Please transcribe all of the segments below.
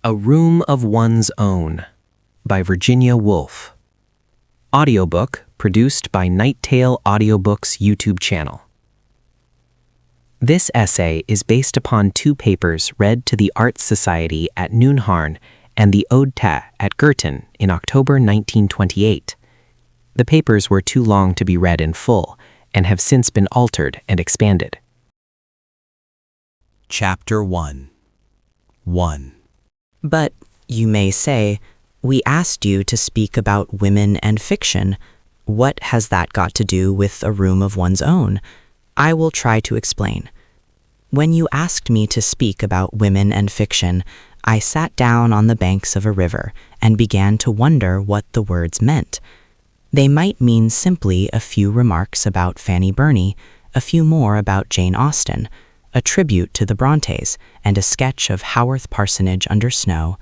A Room of One's Own by Virginia Woolf. Audiobook produced by Nighttail Audiobooks YouTube channel. This essay is based upon two papers read to the Arts Society at Newnharn and the Ode at Girton in October 1928. The papers were too long to be read in full and have since been altered and expanded. Chapter 1. 1. But, you may say, we asked you to speak about women and fiction. What has that got to do with a room of one's own? I will try to explain. When you asked me to speak about women and fiction, I sat down on the banks of a river and began to wonder what the words meant. They might mean simply a few remarks about Fanny Burney, a few more about Jane Austen, a tribute to the Brontes, and a sketch of Haworth Parsonage under snow,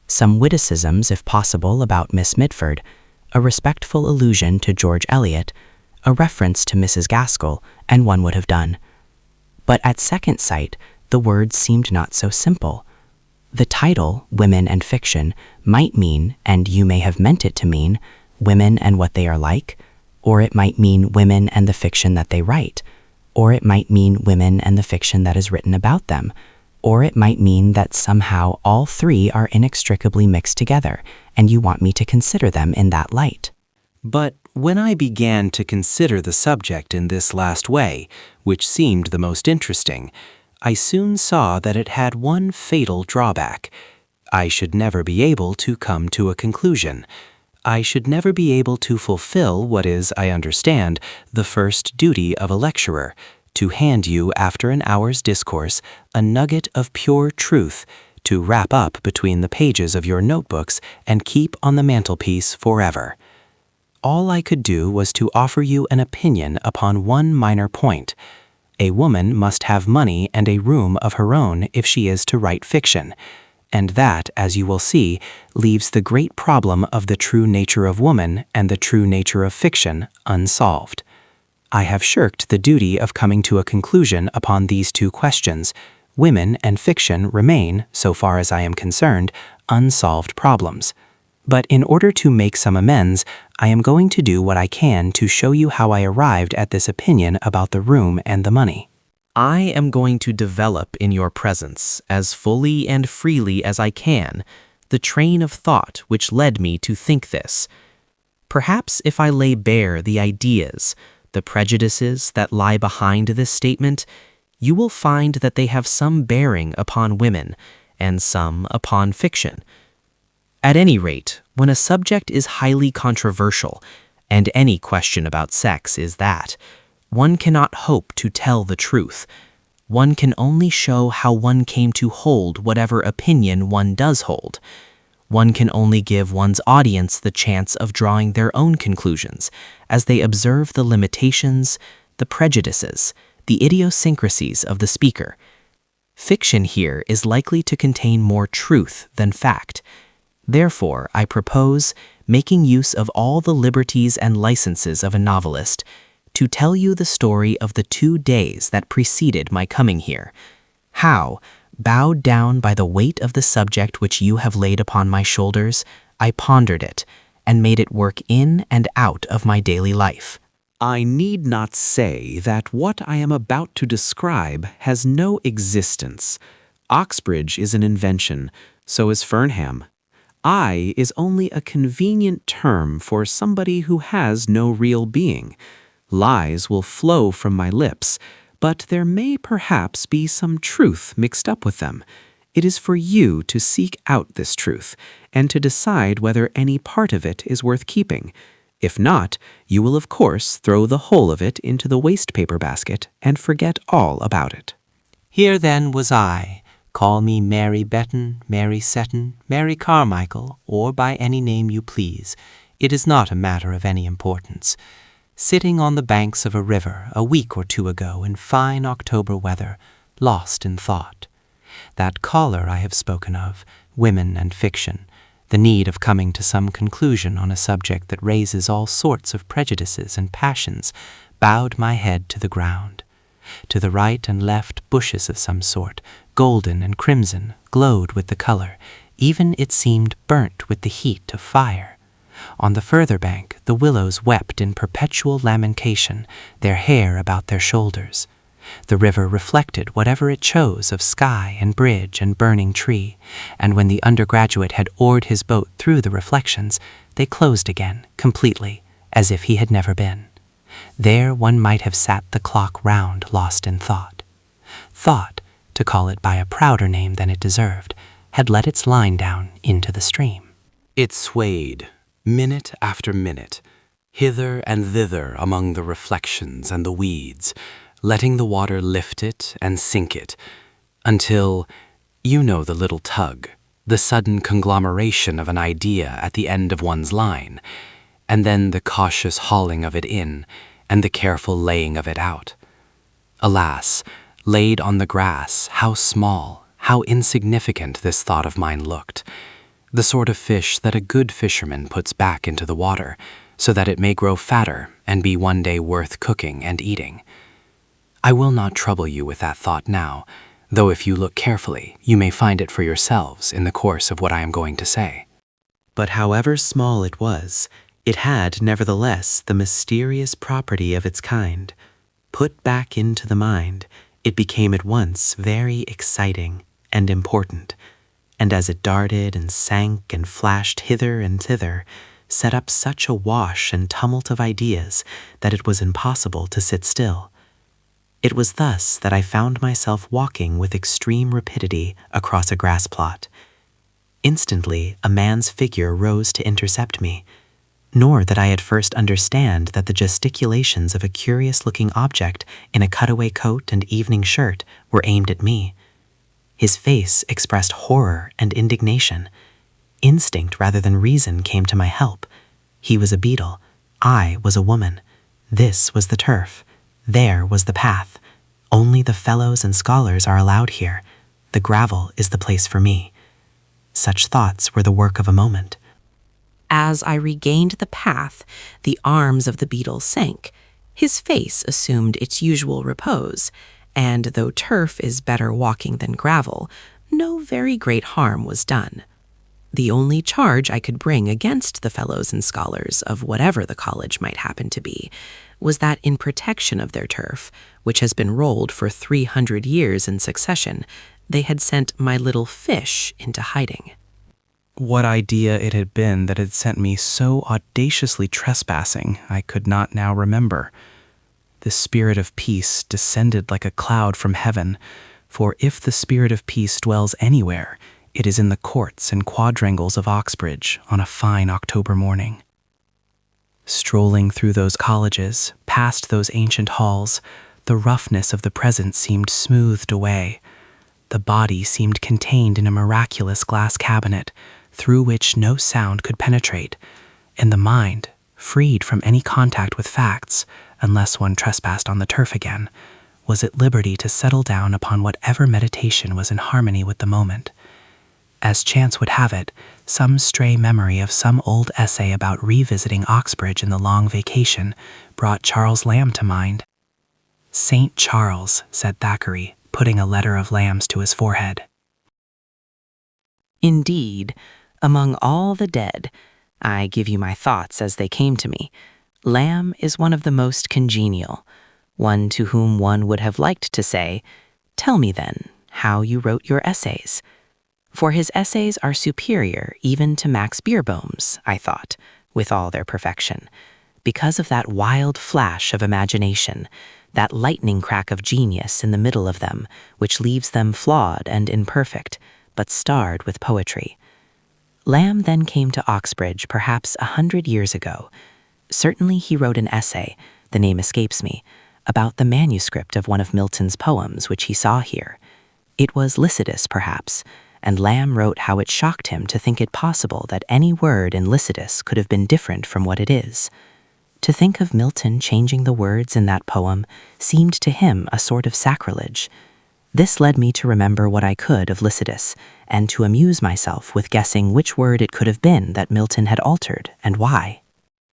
some witticisms, if possible, about Miss Mitford, a respectful allusion to George Eliot, a reference to Mrs. Gaskell, and one would have done. But at second sight, the words seemed not so simple. The title, Women and Fiction, might mean, and you may have meant it to mean, women and what they are like, or it might mean women and the fiction that they write, or it might mean women and the fiction that is written about them, or it might mean that somehow all three are inextricably mixed together, and you want me to consider them in that light. But when I began to consider the subject in this last way, which seemed the most interesting, I soon saw that it had one fatal drawback. I should never be able to come to a conclusion. I should never be able to fulfill what is, I understand, the first duty of a lecturer, to hand you, after an hour's discourse, a nugget of pure truth, to wrap up between the pages of your notebooks and keep on the mantelpiece forever. All I could do was to offer you an opinion upon one minor point. A woman must have money and a room of her own if she is to write fiction. And that, as you will see, leaves the great problem of the true nature of woman and the true nature of fiction unsolved. I have shirked the duty of coming to a conclusion upon these two questions. Women and fiction remain, so far as I am concerned, unsolved problems. But in order to make some amends, I am going to do what I can to show you how I arrived at this opinion about the room and the money. I am going to develop in your presence, as fully and freely as I can, the train of thought which led me to think this. Perhaps if I lay bare the ideas, the prejudices that lie behind this statement, you will find that they have some bearing upon women and some upon fiction. At any rate, when a subject is highly controversial, and any question about sex is that, one cannot hope to tell the truth. One can only show how one came to hold whatever opinion one does hold. One can only give one's audience the chance of drawing their own conclusions as they observe the limitations, the prejudices, the idiosyncrasies of the speaker. Fiction here is likely to contain more truth than fact. Therefore, I propose, making use of all the liberties and licenses of a novelist, to tell you the story of the 2 days that preceded my coming here. How, bowed down by the weight of the subject which you have laid upon my shoulders, I pondered it, and made it work in and out of my daily life. I need not say that what I am about to describe has no existence. Oxbridge is an invention, so is Fernham. I is only a convenient term for somebody who has no real being. Lies will flow from my lips, but there may perhaps be some truth mixed up with them. It is for you to seek out this truth, and to decide whether any part of it is worth keeping. If not, you will of course throw the whole of it into the waste-paper basket and forget all about it. Here then was I, call me Mary Betton, Mary Seton, Mary Carmichael, or by any name you please. It is not a matter of any importance. Sitting on the banks of a river a week or two ago in fine October weather, lost in thought. That caller I have spoken of, women and fiction, the need of coming to some conclusion on a subject that raises all sorts of prejudices and passions, bowed my head to the ground. To the right and left bushes of some sort, golden and crimson, glowed with the color, Even it seemed burnt with the heat of fire. On the further bank, the willows wept in perpetual lamentation, their hair about their shoulders. The river reflected whatever it chose of sky and bridge and burning tree, and when the undergraduate had oared his boat through the reflections, they closed again, completely, as if he had never been. There one might have sat the clock round, lost in thought. Thought, to call it by a prouder name than it deserved, had let its line down into the stream. It swayed, minute after minute, hither and thither among the reflections and the weeds, letting the water lift it and sink it, until, you know the little tug, the sudden conglomeration of an idea at the end of one's line, and then the cautious hauling of it in, and the careful laying of it out. Alas, laid on the grass, how small, how insignificant this thought of mine looked, the sort of fish that a good fisherman puts back into the water, so that it may grow fatter and be one day worth cooking and eating. I will not trouble you with that thought now, though if you look carefully, you may find it for yourselves in the course of what I am going to say. But however small it was, it had nevertheless the mysterious property of its kind. Put back into the mind, it became at once very exciting and important, and as it darted and sank and flashed hither and thither, set up such a wash and tumult of ideas that it was impossible to sit still. It was thus that I found myself walking with extreme rapidity across a grass plot. Instantly, a man's figure rose to intercept me, nor did I at first understand that the gesticulations of a curious-looking object in a cutaway coat and evening shirt were aimed at me. His face expressed horror and indignation. Instinct rather than reason came to my help. He was a beetle. I was a woman. This was the turf. There was the path. Only the fellows and scholars are allowed here. The gravel is the place for me. Such thoughts were the work of a moment. As I regained the path, the arms of the beetle sank. His face assumed its usual repose, and though turf is better walking than gravel, no very great harm was done. The only charge I could bring against the fellows and scholars of whatever the college might happen to be was that in protection of their turf, which has been rolled for 300 years in succession, they had sent my little fish into hiding. What idea it had been that had sent me so audaciously trespassing, I could not now remember. The spirit of peace descended like a cloud from heaven, for if the spirit of peace dwells anywhere, it is in the courts and quadrangles of Oxbridge on a fine October morning. Strolling through those colleges, past those ancient halls, the roughness of the present seemed smoothed away. The body seemed contained in a miraculous glass cabinet, through which no sound could penetrate, and the mind, freed from any contact with facts, unless one trespassed on the turf again, was at liberty to settle down upon whatever meditation was in harmony with the moment. As chance would have it, some stray memory of some old essay about revisiting Oxbridge in the long vacation brought Charles Lamb to mind. "St. Charles," said Thackeray, putting a letter of Lamb's to his forehead. Indeed, among all the dead, I give you my thoughts as they came to me, Lamb is one of the most congenial, one to whom one would have liked to say, "Tell me then how you wrote your essays." For his essays are superior even to Max Beerbohm's, I thought, with all their perfection, because of that wild flash of imagination, that lightning crack of genius in the middle of them, which leaves them flawed and imperfect, but starred with poetry. Lamb then came to Oxbridge perhaps 100 years ago. Certainly he wrote an essay, the name escapes me, about the manuscript of one of Milton's poems which he saw here. It was Lycidas, perhaps, and Lamb wrote how it shocked him to think it possible that any word in Lycidas could have been different from what it is. To think of Milton changing the words in that poem seemed to him a sort of sacrilege. This led me to remember what I could of Lycidas, and to amuse myself with guessing which word it could have been that Milton had altered, and why.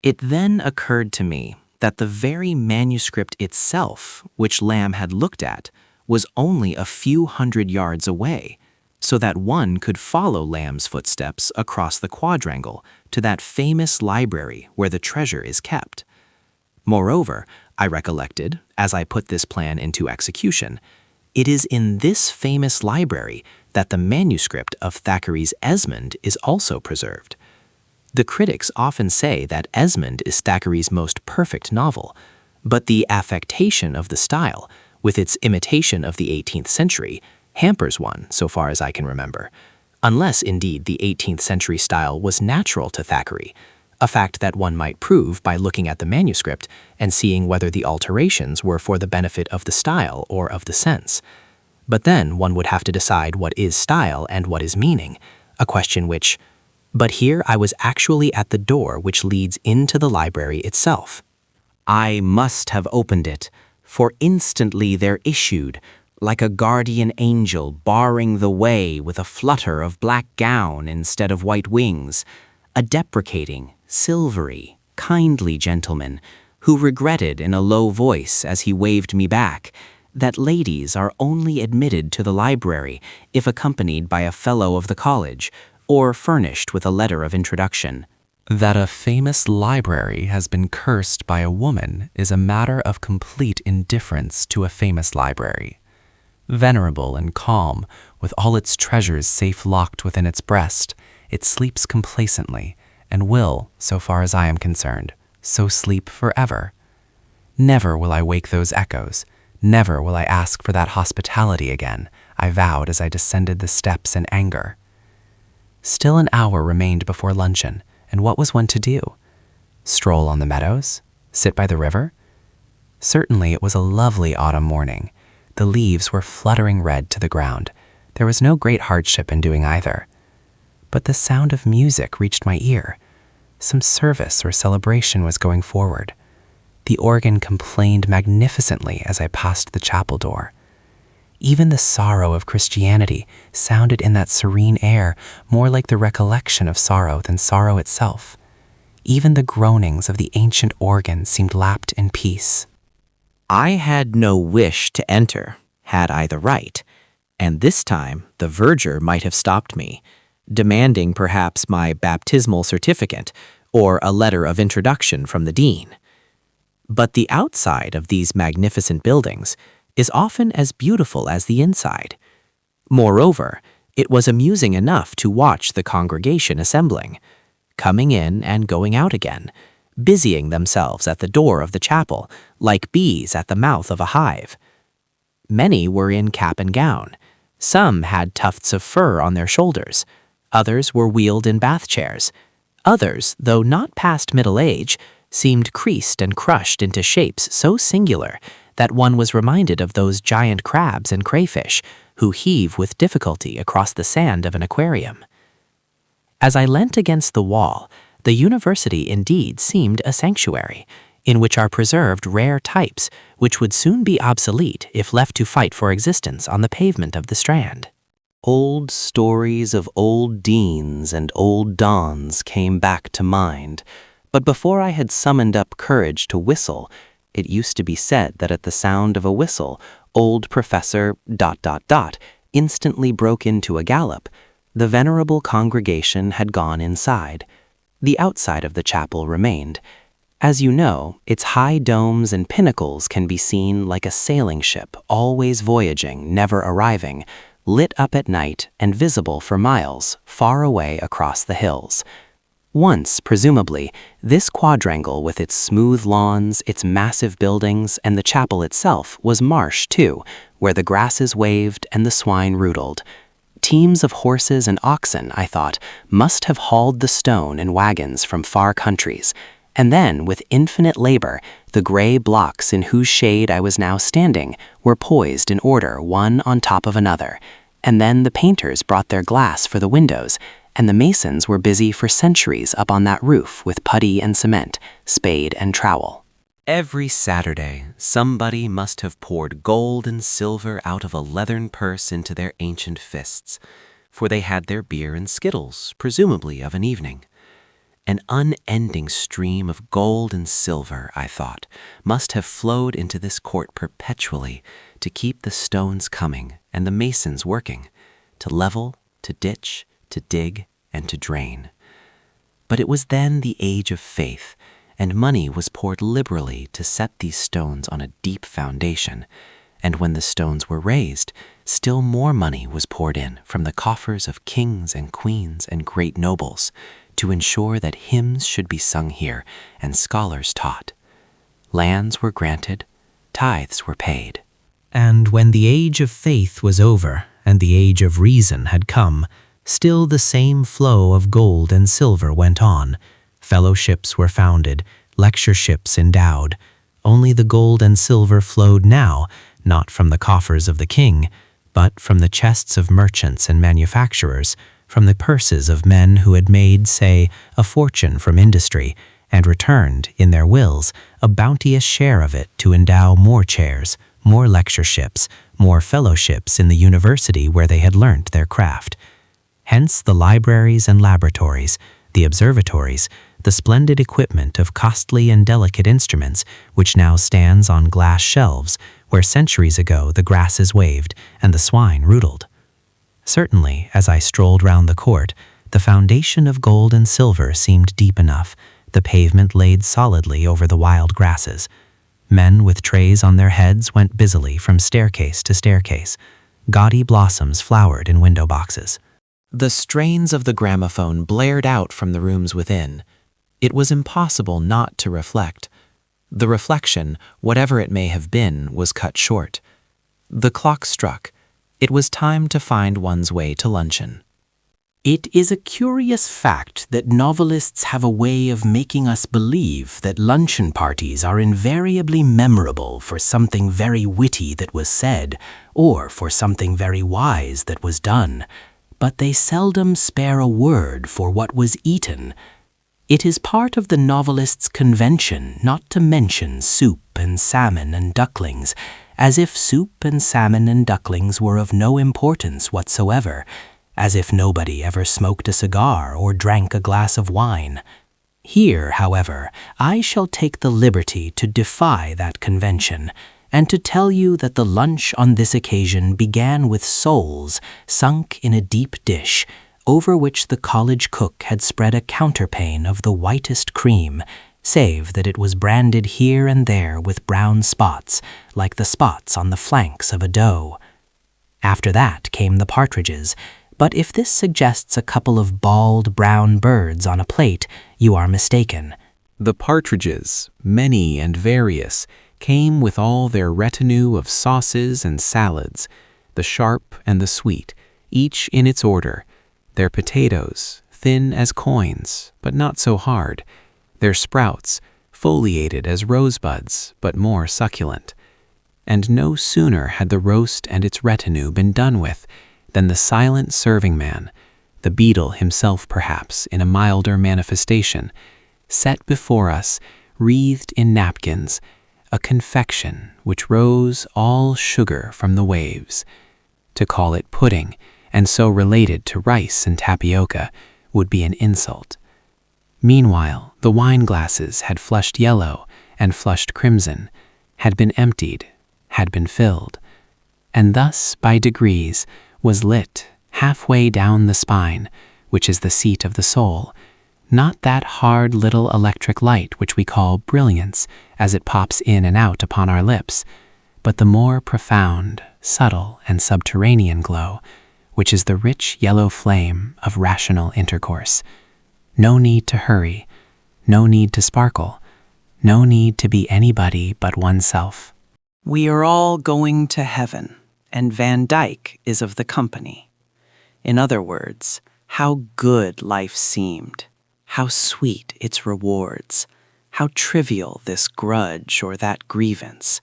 It then occurred to me that the very manuscript itself, which Lamb had looked at, was only a few hundred yards away, so that one could follow Lamb's footsteps across the quadrangle to that famous library where the treasure is kept. Moreover, I recollected, as I put this plan into execution, it is in this famous library that the manuscript of Thackeray's Esmond is also preserved. The critics often say that Esmond is Thackeray's most perfect novel, but the affectation of the style, with its imitation of the 18th century, hampers one so far as I can remember, unless indeed the 18th century style was natural to Thackeray, a fact that one might prove by looking at the manuscript and seeing whether the alterations were for the benefit of the style or of the sense. But then one would have to decide what is style and what is meaning, a question which... But here I was actually at the door which leads into the library itself. I must have opened it, for instantly there issued, like a guardian angel barring the way with a flutter of black gown instead of white wings, a deprecating, silvery, kindly gentleman who regretted in a low voice as he waved me back that ladies are only admitted to the library if accompanied by a fellow of the college or furnished with a letter of introduction. That a famous library has been cursed by a woman is a matter of complete indifference to a famous library. Venerable and calm, with all its treasures safe locked within its breast, it sleeps complacently, and will, so far as I am concerned, so sleep forever. Never will I wake those echoes, never will I ask for that hospitality again, I vowed as I descended the steps in anger. Still an hour remained before luncheon, and what was one to do? Stroll on the meadows? Sit by the river? Certainly it was a lovely autumn morning. The leaves were fluttering red to the ground. There was no great hardship in doing either. But the sound of music reached my ear. Some service or celebration was going forward. The organ complained magnificently as I passed the chapel door. Even the sorrow of Christianity sounded in that serene air more like the recollection of sorrow than sorrow itself. Even the groanings of the ancient organ seemed lapped in peace. I had no wish to enter, had I the right, and this time the verger might have stopped me, demanding perhaps my baptismal certificate or a letter of introduction from the dean. But the outside of these magnificent buildings is often as beautiful as the inside. Moreover, it was amusing enough to watch the congregation assembling, coming in and going out again, busying themselves at the door of the chapel like bees at the mouth of a hive. Many were in cap and gown. Some had tufts of fur on their shoulders. Others were wheeled in bath chairs. Others, though not past middle age, seemed creased and crushed into shapes so singular that one was reminded of those giant crabs and crayfish who heave with difficulty across the sand of an aquarium. As I leant against the wall, the university indeed seemed a sanctuary, in which are preserved rare types which would soon be obsolete if left to fight for existence on the pavement of the Strand. Old stories of old deans and old dons came back to mind, but before I had summoned up courage to whistle, it used to be said that at the sound of a whistle, old Professor ... instantly broke into a gallop. The venerable congregation had gone inside. The outside of the chapel remained. As you know, its high domes and pinnacles can be seen like a sailing ship, always voyaging, never arriving, lit up at night and visible for miles, far away across the hills. Once, presumably, this quadrangle with its smooth lawns, its massive buildings, and the chapel itself was marsh, too, where the grasses waved and the swine rootled. Teams of horses and oxen, I thought, must have hauled the stone in wagons from far countries, and then, with infinite labor, the gray blocks in whose shade I was now standing were poised in order one on top of another, and then the painters brought their glass for the windows, and the masons were busy for centuries up on that roof with putty and cement, spade and trowel. Every Saturday, somebody must have poured gold and silver out of a leathern purse into their ancient fists, for they had their beer and skittles, presumably of an evening. An unending stream of gold and silver, I thought, must have flowed into this court perpetually to keep the stones coming and the masons working, to level, to ditch, to dig, and to drain. But it was then the age of faith, and money was poured liberally to set these stones on a deep foundation. And when the stones were raised, still more money was poured in from the coffers of kings and queens and great nobles to ensure that hymns should be sung here and scholars taught. Lands were granted, tithes were paid. And when the age of faith was over and the age of reason had come, still the same flow of gold and silver went on. Fellowships were founded, lectureships endowed. Only the gold and silver flowed now, not from the coffers of the king, but from the chests of merchants and manufacturers, from the purses of men who had made, say, a fortune from industry, and returned, in their wills, a bounteous share of it to endow more chairs, more lectureships, more fellowships in the university where they had learnt their craft. Hence the libraries and laboratories, the observatories, the splendid equipment of costly and delicate instruments which now stands on glass shelves where centuries ago the grasses waved and the swine rootled. Certainly, as I strolled round the court, the foundation of gold and silver seemed deep enough, the pavement laid solidly over the wild grasses. Men with trays on their heads went busily from staircase to staircase. Gaudy blossoms flowered in window boxes. The strains of the gramophone blared out from the rooms within. It was impossible not to reflect. The reflection, whatever it may have been, was cut short. The clock struck. It was time to find one's way to luncheon. It is a curious fact that novelists have a way of making us believe that luncheon parties are invariably memorable for something very witty that was said, or for something very wise that was done, but they seldom spare a word for what was eaten. It is part of the novelist's convention not to mention soup and salmon and ducklings, as if soup and salmon and ducklings were of no importance whatsoever, as if nobody ever smoked a cigar or drank a glass of wine. Here, however, I shall take the liberty to defy that convention, and to tell you that the lunch on this occasion began with soles sunk in a deep dish, over which the college cook had spread a counterpane of the whitest cream, save that it was branded here and there with brown spots, like the spots on the flanks of a doe. After that came the partridges, but if this suggests a couple of bald brown birds on a plate, you are mistaken. The partridges, many and various, came with all their retinue of sauces and salads, the sharp and the sweet, each in its order, their potatoes, thin as coins, but not so hard, their sprouts, foliated as rosebuds, but more succulent. And no sooner had the roast and its retinue been done with, than the silent serving man, the beadle himself perhaps in a milder manifestation, set before us, wreathed in napkins, a confection which rose all sugar from the waves. To call it pudding, and so related to rice and tapioca, would be an insult. Meanwhile, the wine glasses had flushed yellow and flushed crimson, had been emptied, had been filled, and thus, by degrees, was lit, halfway down the spine, which is the seat of the soul, not that hard little electric light which we call brilliance as it pops in and out upon our lips, but the more profound, subtle, and subterranean glow, which is the rich yellow flame of rational intercourse. No need to hurry, no need to sparkle, no need to be anybody but oneself. We are all going to heaven, and Van Dyck is of the company. In other words, how good life seemed, how sweet its rewards, how trivial this grudge or that grievance,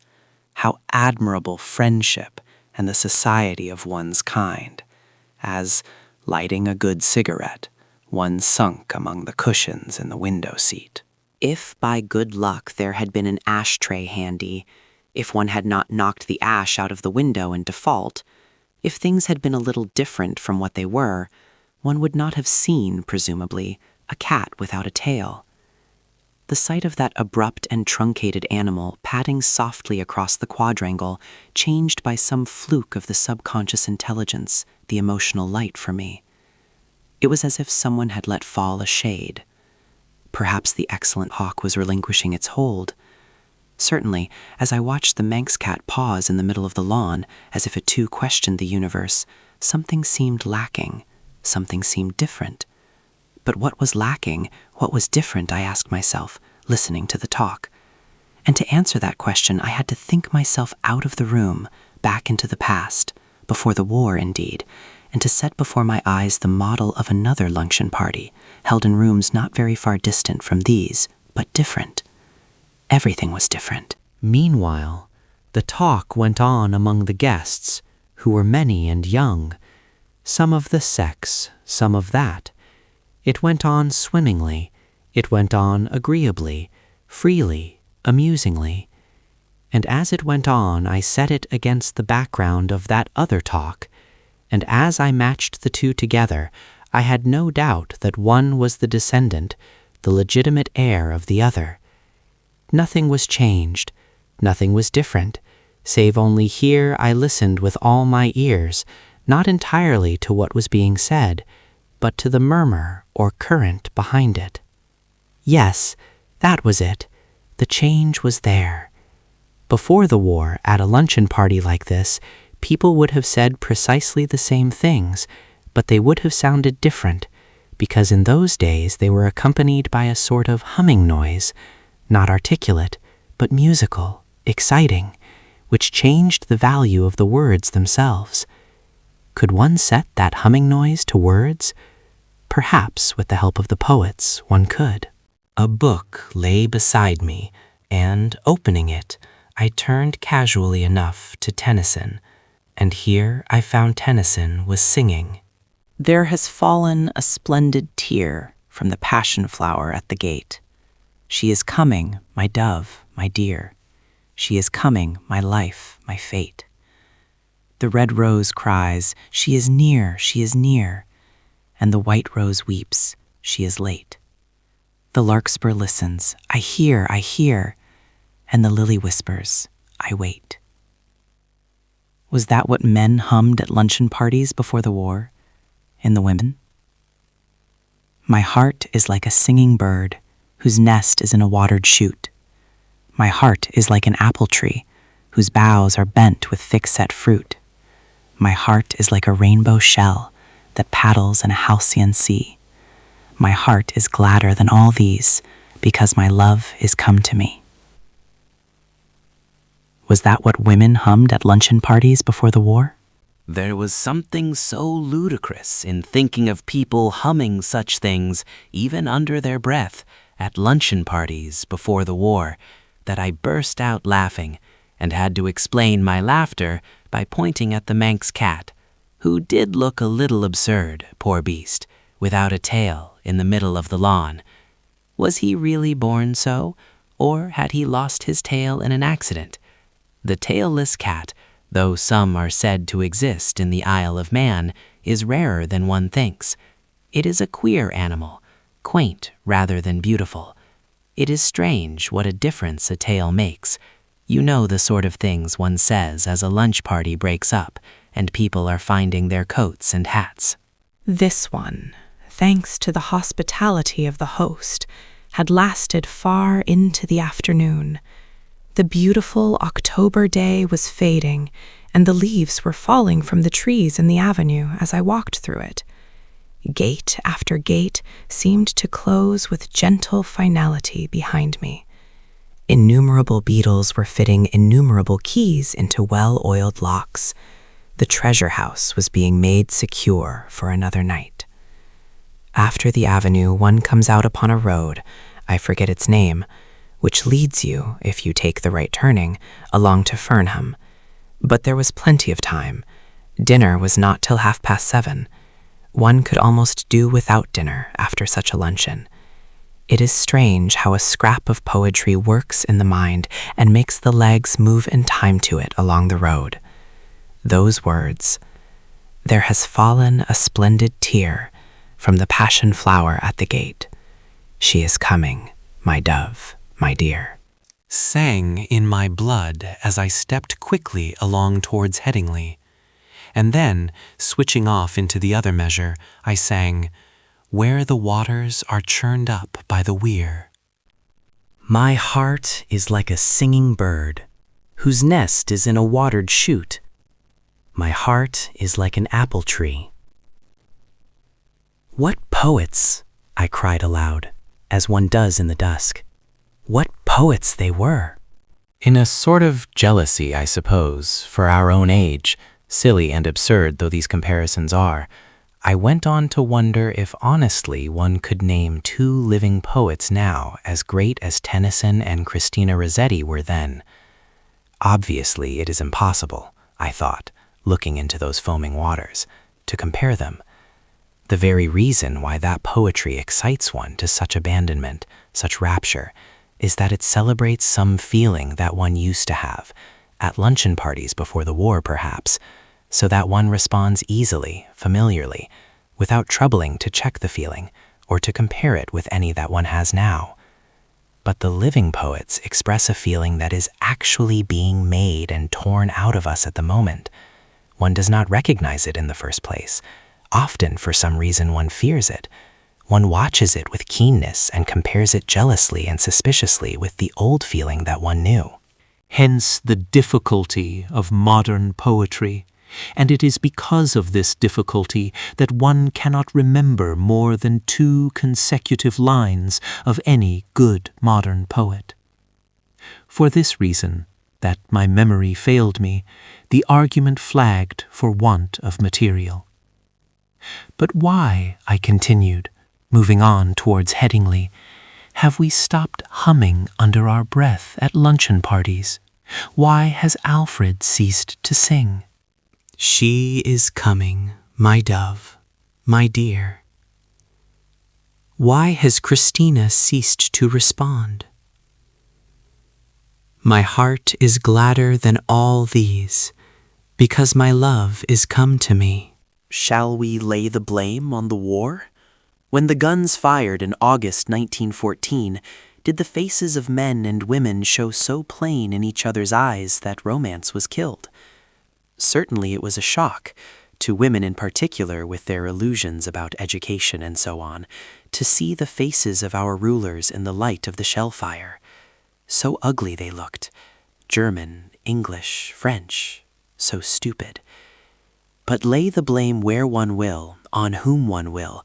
how admirable friendship and the society of one's kind, as, lighting a good cigarette, one sunk among the cushions in the window seat. If by good luck there had been an ashtray handy, if one had not knocked the ash out of the window in default, if things had been a little different from what they were, one would not have seen, presumably, a cat without a tail. The sight of that abrupt and truncated animal padding softly across the quadrangle, changed by some fluke of the subconscious intelligence, the emotional light for me. It was as if someone had let fall a shade. Perhaps the excellent hawk was relinquishing its hold. Certainly, as I watched the Manx cat pause in the middle of the lawn, as if it too questioned the universe, something seemed lacking, something seemed different. But what was lacking, what was different, I asked myself, listening to the talk. And to answer that question, I had to think myself out of the room, back into the past, before the war indeed, and to set before my eyes the model of another luncheon party, held in rooms not very far distant from these, but different. Everything was different. Meanwhile, the talk went on among the guests, who were many and young, some of the sex, some of that. It went on swimmingly, it went on agreeably, freely, amusingly. And as it went on, I set it against the background of that other talk, and as I matched the two together, I had no doubt that one was the descendant, the legitimate heir of the other. Nothing was changed, nothing was different, save only here I listened with all my ears, not entirely to what was being said, but to the murmur or current behind it. Yes, that was it. The change was there. Before the war, at a luncheon party like this, people would have said precisely the same things, but they would have sounded different, because in those days they were accompanied by a sort of humming noise, not articulate, but musical, exciting, which changed the value of the words themselves. Could one set that humming noise to words? Perhaps, with the help of the poets, one could. A book lay beside me, and, opening it, I turned casually enough to Tennyson, and here I found Tennyson was singing. There has fallen a splendid tear from the passion flower at the gate. She is coming, my dove, my dear. She is coming, my life, my fate. The red rose cries, she is near, and the white rose weeps, she is late. The larkspur listens, I hear, and the lily whispers, I wait. Was that what men hummed at luncheon parties before the war, in the women? My heart is like a singing bird, whose nest is in a watered shoot. My heart is like an apple tree, whose boughs are bent with thick-set fruit. My heart is like a rainbow shell that paddles in a halcyon sea. My heart is gladder than all these, because my love is come to me. Was that what women hummed at luncheon parties before the war? There was something so ludicrous in thinking of people humming such things, even under their breath, at luncheon parties before the war, that I burst out laughing and had to explain my laughter by pointing at the Manx cat, who did look a little absurd, poor beast, without a tail in the middle of the lawn. Was he really born so, or had he lost his tail in an accident? The tailless cat, though some are said to exist in the Isle of Man, is rarer than one thinks. It is a queer animal, quaint rather than beautiful. It is strange what a difference a tail makes. You know the sort of things one says as a lunch party breaks up and people are finding their coats and hats. This one, thanks to the hospitality of the host, had lasted far into the afternoon. The beautiful October day was fading, and the leaves were falling from the trees in the avenue as I walked through it. Gate after gate seemed to close with gentle finality behind me. Innumerable beetles were fitting innumerable keys into well-oiled locks. The treasure house was being made secure for another night. After the avenue, one comes out upon a road, I forget its name, which leads you, if you take the right turning, along to Fernham. But there was plenty of time. Dinner was not till 7:30. One could almost do without dinner after such a luncheon. It is strange how a scrap of poetry works in the mind and makes the legs move in time to it along the road. Those words, "There has fallen a splendid tear from the passion flower at the gate. She is coming, my dove, my dear. Sang in my blood as I stepped quickly along towards Headingley. And then, switching off into the other measure, I sang, Where the waters are churned up by the weir. My heart is like a singing bird, whose nest is in a watered shoot. My heart is like an apple tree. What poets, I cried aloud, as one does in the dusk. What poets they were! In a sort of jealousy, I suppose, for our own age, silly and absurd though these comparisons are, I went on to wonder if honestly one could name two living poets now as great as Tennyson and Christina Rossetti were then. Obviously, it is impossible, I thought, looking into those foaming waters, to compare them. The very reason why that poetry excites one to such abandonment, such rapture, is that it celebrates some feeling that one used to have, at luncheon parties before the war perhaps, so that one responds easily, familiarly, without troubling to check the feeling or to compare it with any that one has now. But the living poets express a feeling that is actually being made and torn out of us at the moment. One does not recognize it in the first place. Often, for some reason, one fears it. One watches it with keenness and compares it jealously and suspiciously with the old feeling that one knew. Hence the difficulty of modern poetry, and it is because of this difficulty that one cannot remember more than 2 consecutive lines of any good modern poet. For this reason, that my memory failed me, the argument flagged for want of material. But why, I continued, moving on towards Headingley, have we stopped humming under our breath at luncheon parties? Why has Alfred ceased to sing? She is coming, my dove, my dear. Why has Christina ceased to respond? My heart is gladder than all these, because my love is come to me. Shall we lay the blame on the war? When the guns fired in August 1914, did the faces of men and women show so plain in each other's eyes that romance was killed? Certainly it was a shock, to women in particular with their illusions about education and so on, to see the faces of our rulers in the light of the shell fire. So ugly they looked, German, English, French, so stupid. But lay the blame where one will, on whom one will,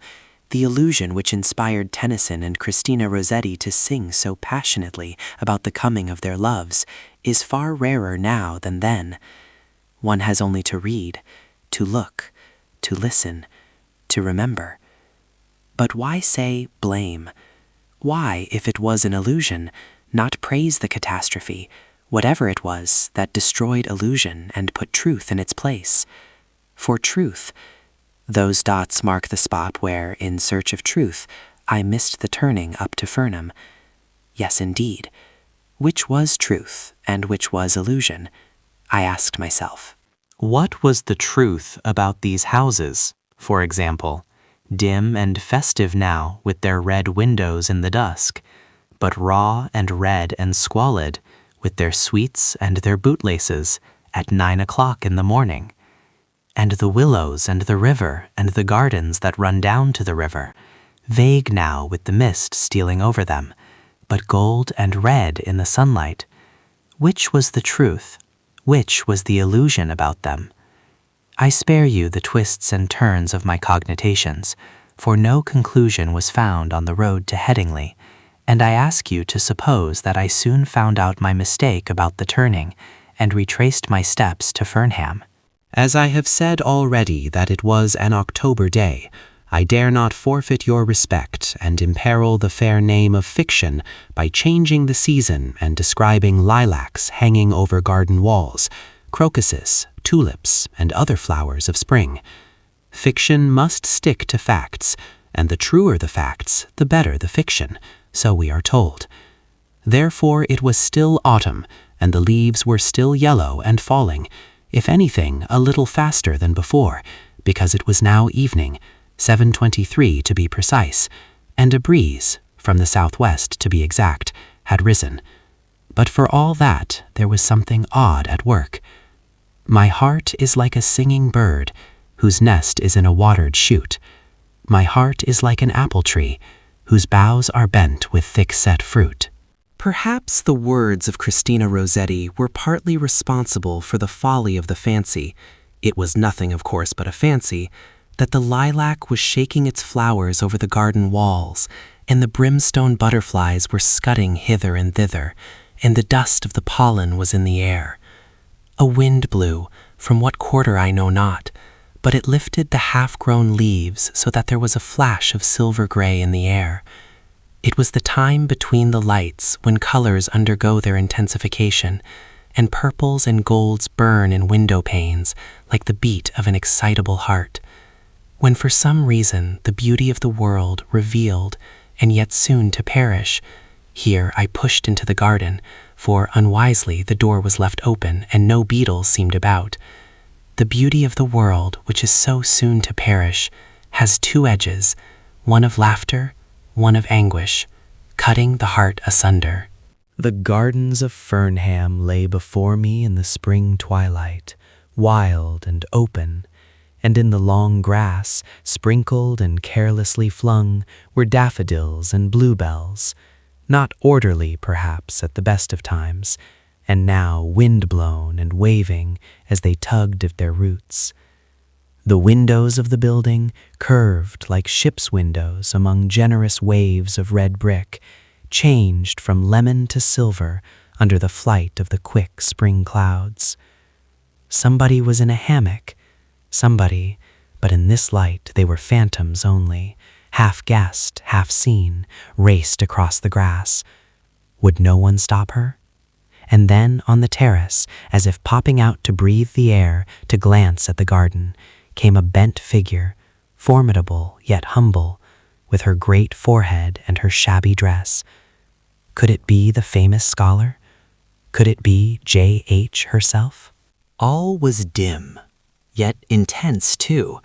the illusion which inspired Tennyson and Christina Rossetti to sing so passionately about the coming of their loves is far rarer now than then. One has only to read, to look, to listen, to remember. But why say blame? Why, if it was an illusion, not praise the catastrophe, whatever it was that destroyed illusion and put truth in its place? For truth, those dots mark the spot where, in search of truth, I missed the turning up to Fernham. Yes, indeed. Which was truth and which was illusion? I asked myself. What was the truth about these houses, for example, dim and festive now with their red windows in the dusk, but raw and red and squalid with their sweets and their bootlaces at 9 o'clock in the morning? And the willows and the river and the gardens that run down to the river, vague now with the mist stealing over them, but gold and red in the sunlight. Which was the truth? Which was the illusion about them? I spare you the twists and turns of my cogitations, for no conclusion was found on the road to Headingley, and I ask you to suppose that I soon found out my mistake about the turning, and retraced my steps to Fernham. As I have said already that it was an October day, I dare not forfeit your respect and imperil the fair name of fiction by changing the season and describing lilacs hanging over garden walls, crocuses, tulips, and other flowers of spring. Fiction must stick to facts, and the truer the facts, the better the fiction, so we are told. Therefore it was still autumn, and the leaves were still yellow and falling, if anything, a little faster than before, because it was now evening, 7:23 to be precise, and a breeze, from the southwest to be exact, had risen. But for all that, there was something odd at work. My heart is like a singing bird, whose nest is in a watered shoot. My heart is like an apple tree, whose boughs are bent with thick-set fruit. Perhaps the words of Christina Rossetti were partly responsible for the folly of the fancy, it was nothing of course but a fancy, that the lilac was shaking its flowers over the garden walls, and the brimstone butterflies were scudding hither and thither, and the dust of the pollen was in the air. A wind blew, from what quarter I know not, but it lifted the half-grown leaves so that there was a flash of silver gray in the air. It was the time between the lights when colors undergo their intensification, and purples and golds burn in window panes like the beat of an excitable heart. When for some reason the beauty of the world revealed and yet soon to perish, here I pushed into the garden, for unwisely the door was left open and no beetles seemed about. The beauty of the world, which is so soon to perish, has two edges, one of laughter, one of anguish, cutting the heart asunder. The gardens of Fernham lay before me in the spring twilight, wild and open, and in the long grass, sprinkled and carelessly flung, were daffodils and bluebells, not orderly perhaps at the best of times, and now wind-blown and waving as they tugged at their roots. The windows of the building curved like ship's windows among generous waves of red brick, changed from lemon to silver under the flight of the quick spring clouds. Somebody was in a hammock, somebody, but in this light they were phantoms only, half guessed, half seen, raced across the grass. Would no one stop her? And then on the terrace, as if popping out to breathe the air, to glance at the garden, came a bent figure, formidable yet humble, with her great forehead and her shabby dress. Could it be the famous scholar? Could it be J.H. herself? All was dim, yet intense too,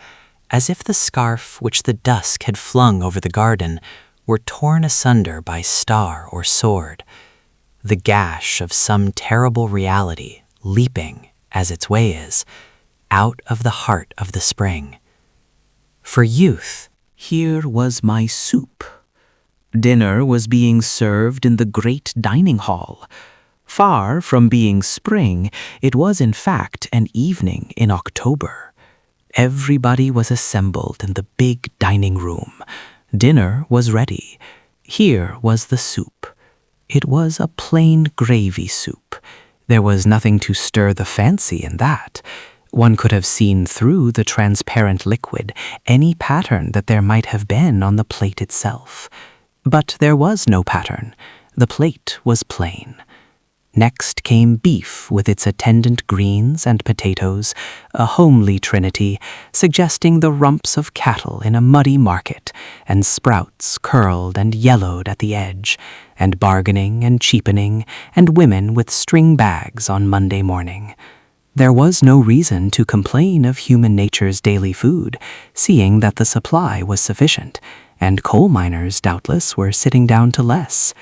as if the scarf which the dusk had flung over the garden were torn asunder by star or sword, the gash of some terrible reality leaping, as its way is, out of the heart of the spring. For youth, Here was my soup. Dinner was being served in the great dining hall. Far from being spring, it was in fact an evening in October. Everybody was assembled in the big dining room. Dinner was ready. Here was the soup. It was a plain gravy soup. There was nothing to stir the fancy in that. One could have seen through the transparent liquid any pattern that there might have been on the plate itself. But there was no pattern. The plate was plain. Next came beef with its attendant greens and potatoes, a homely trinity, suggesting the rumps of cattle in a muddy market, and sprouts curled and yellowed at the edge, and bargaining and cheapening, and women with string bags on Monday morning. There was no reason to complain of human nature's daily food, seeing that the supply was sufficient, and coal miners doubtless were sitting down to less.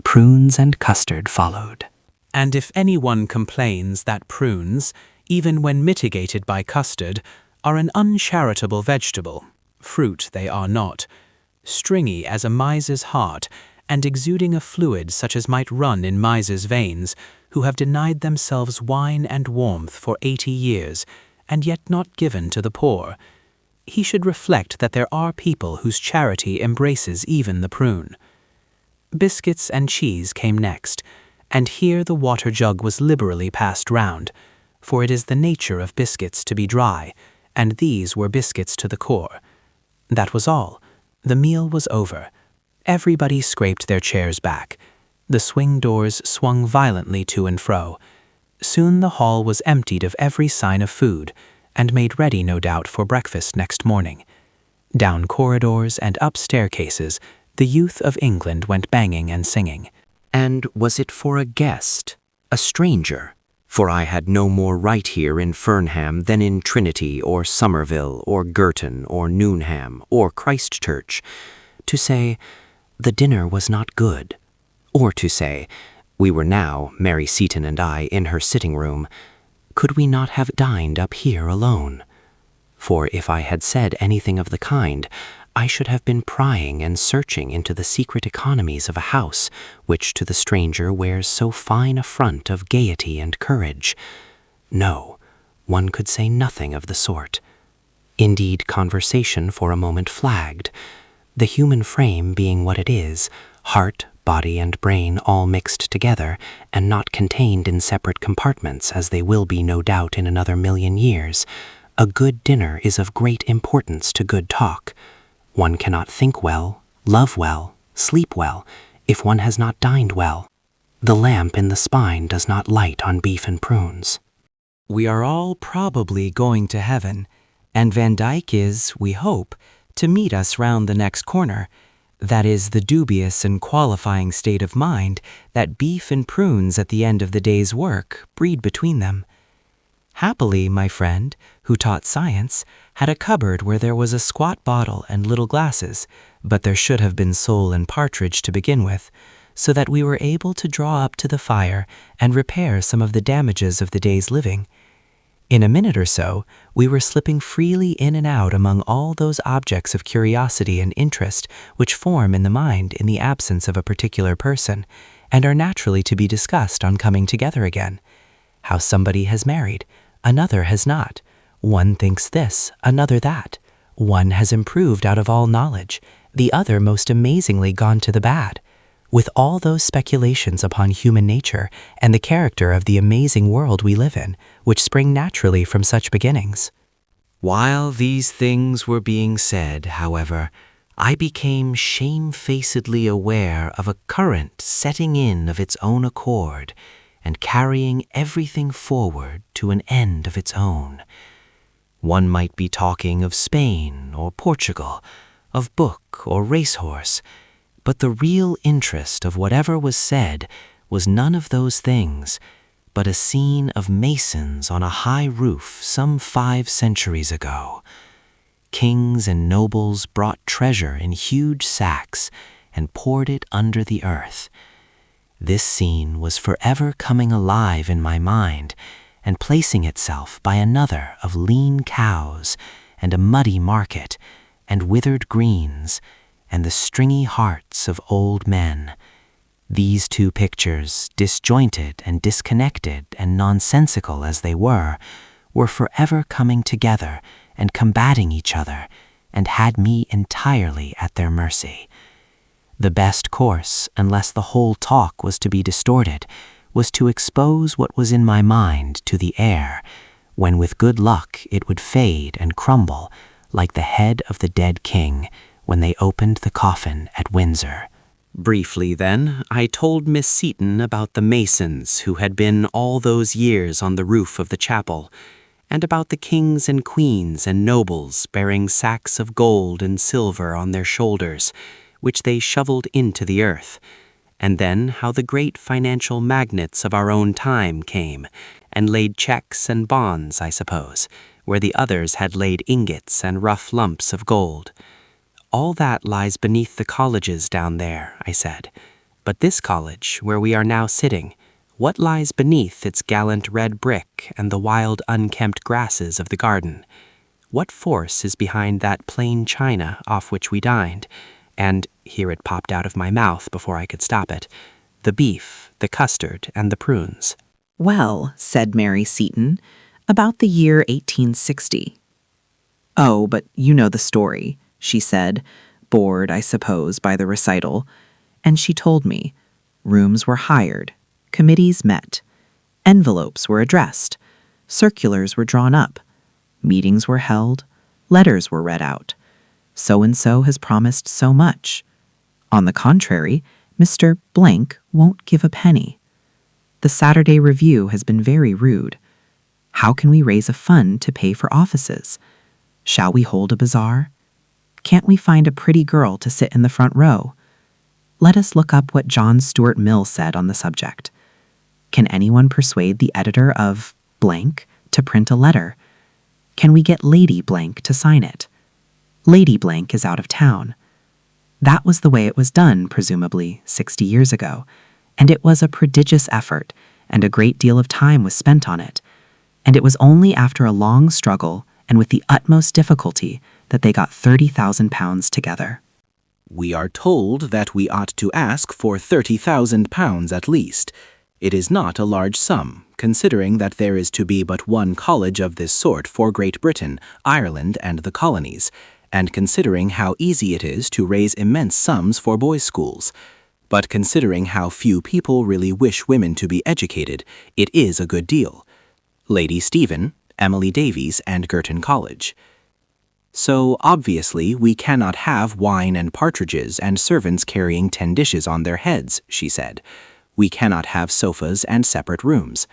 Prunes and custard followed. And if anyone complains that prunes, even when mitigated by custard, are an uncharitable vegetable, fruit they are not, stringy as a miser's heart, and exuding a fluid such as might run in misers' veins, who have denied themselves wine and warmth for 80 years, and yet not given to the poor, he should reflect that there are people whose charity embraces even the prune. Biscuits and cheese came next, and here the water jug was liberally passed round, for it is the nature of biscuits to be dry, and these were biscuits to the core. That was all. The meal was over. Everybody scraped their chairs back. The swing doors swung violently to and fro. Soon the hall was emptied of every sign of food, and made ready, no doubt, for breakfast next morning. Down corridors and up staircases, the youth of England went banging and singing. And was it for a guest, a stranger? For I had no more right here in Fernham than in Trinity or Somerville or Girton or Newnham or Christchurch, to say, The dinner was not good. Or to say, we were now, Mary Seton and I, in her sitting room. Could we not have dined up here alone? For if I had said anything of the kind, I should have been prying and searching into the secret economies of a house which to the stranger wears so fine a front of gaiety and courage. No, one could say nothing of the sort. Indeed, conversation for a moment flagged. The human frame being what it is, heart, body, and brain all mixed together, and not contained in separate compartments as they will be no doubt in another 1,000,000 years, a good dinner is of great importance to good talk. One cannot think well, love well, sleep well, if one has not dined well. The lamp in the spine does not light on beef and prunes. We are all probably going to heaven, and Van Dyck is, we hope, to meet us round the next corner. That is the dubious and qualifying state of mind that beef and prunes at the end of the day's work breed between them. Happily, my friend, who taught science, had a cupboard where there was a squat bottle and little glasses, but there should have been sole and partridge to begin with, so that we were able to draw up to the fire and repair some of the damages of the day's living. In a minute or so, we were slipping freely in and out among all those objects of curiosity and interest which form in the mind in the absence of a particular person, and are naturally to be discussed on coming together again. How somebody has married, another has not. One thinks this, another that. One has improved out of all knowledge, the other most amazingly gone to the bad. With all those speculations upon human nature and the character of the amazing world we live in, which spring naturally from such beginnings. While these things were being said, however, I became shamefacedly aware of a current setting in of its own accord and carrying everything forward to an end of its own. One might be talking of Spain or Portugal, of book or racehorse, but the real interest of whatever was said was none of those things, but a scene of masons on a high roof some 5 centuries ago. Kings and nobles brought treasure in huge sacks and poured it under the earth. This scene was forever coming alive in my mind and placing itself by another of lean cows and a muddy market and withered greens and the stringy hearts of old men. These 2 pictures, disjointed and disconnected and nonsensical as they were forever coming together and combating each other, and had me entirely at their mercy. The best course, unless the whole talk was to be distorted, was to expose what was in my mind to the air, when with good luck it would fade and crumble, like the head of the dead king when they opened the coffin at Windsor. Briefly, then, I told Miss Seton about the masons who had been all those years on the roof of the chapel, and about the kings and queens and nobles bearing sacks of gold and silver on their shoulders, which they shoveled into the earth, and then how the great financial magnates of our own time came, and laid checks and bonds, I suppose, where the others had laid ingots and rough lumps of gold. All that lies beneath the colleges down there, I said. But this college, where we are now sitting, what lies beneath its gallant red brick and the wild unkempt grasses of the garden? What force is behind that plain china off which we dined? And, here it popped out of my mouth before I could stop it, the beef, the custard, and the prunes. Well, said Mary Seton, about the year 1860. Oh, but you know the story, she said, bored, I suppose, by the recital. And she told me. Rooms were hired. Committees met. Envelopes were addressed. Circulars were drawn up. Meetings were held. Letters were read out. So-and-so has promised so much. On the contrary, Mr. Blank won't give a penny. The Saturday Review has been very rude. How can we raise a fund to pay for offices? Shall we hold a bazaar? Can't we find a pretty girl to sit in the front row? Let us look up what John Stuart Mill said on the subject. Can anyone persuade the editor of Blank to print a letter? Can we get Lady Blank to sign it? Lady Blank is out of town. That was the way it was done, presumably, 60 years ago, and it was a prodigious effort, and a great deal of time was spent on it. And it was only after a long struggle and with the utmost difficulty that they got £30,000 together. We are told that we ought to ask for £30,000 at least. It is not a large sum, considering that there is to be but one college of this sort for Great Britain, Ireland, and the colonies, and considering how easy it is to raise immense sums for boys' schools. But considering how few people really wish women to be educated, it is a good deal. Lady Stephen, Emily Davies, and Girton College. So, obviously, we cannot have wine and partridges and servants carrying 10 dishes on their heads, she said. We cannot have sofas and separate rooms.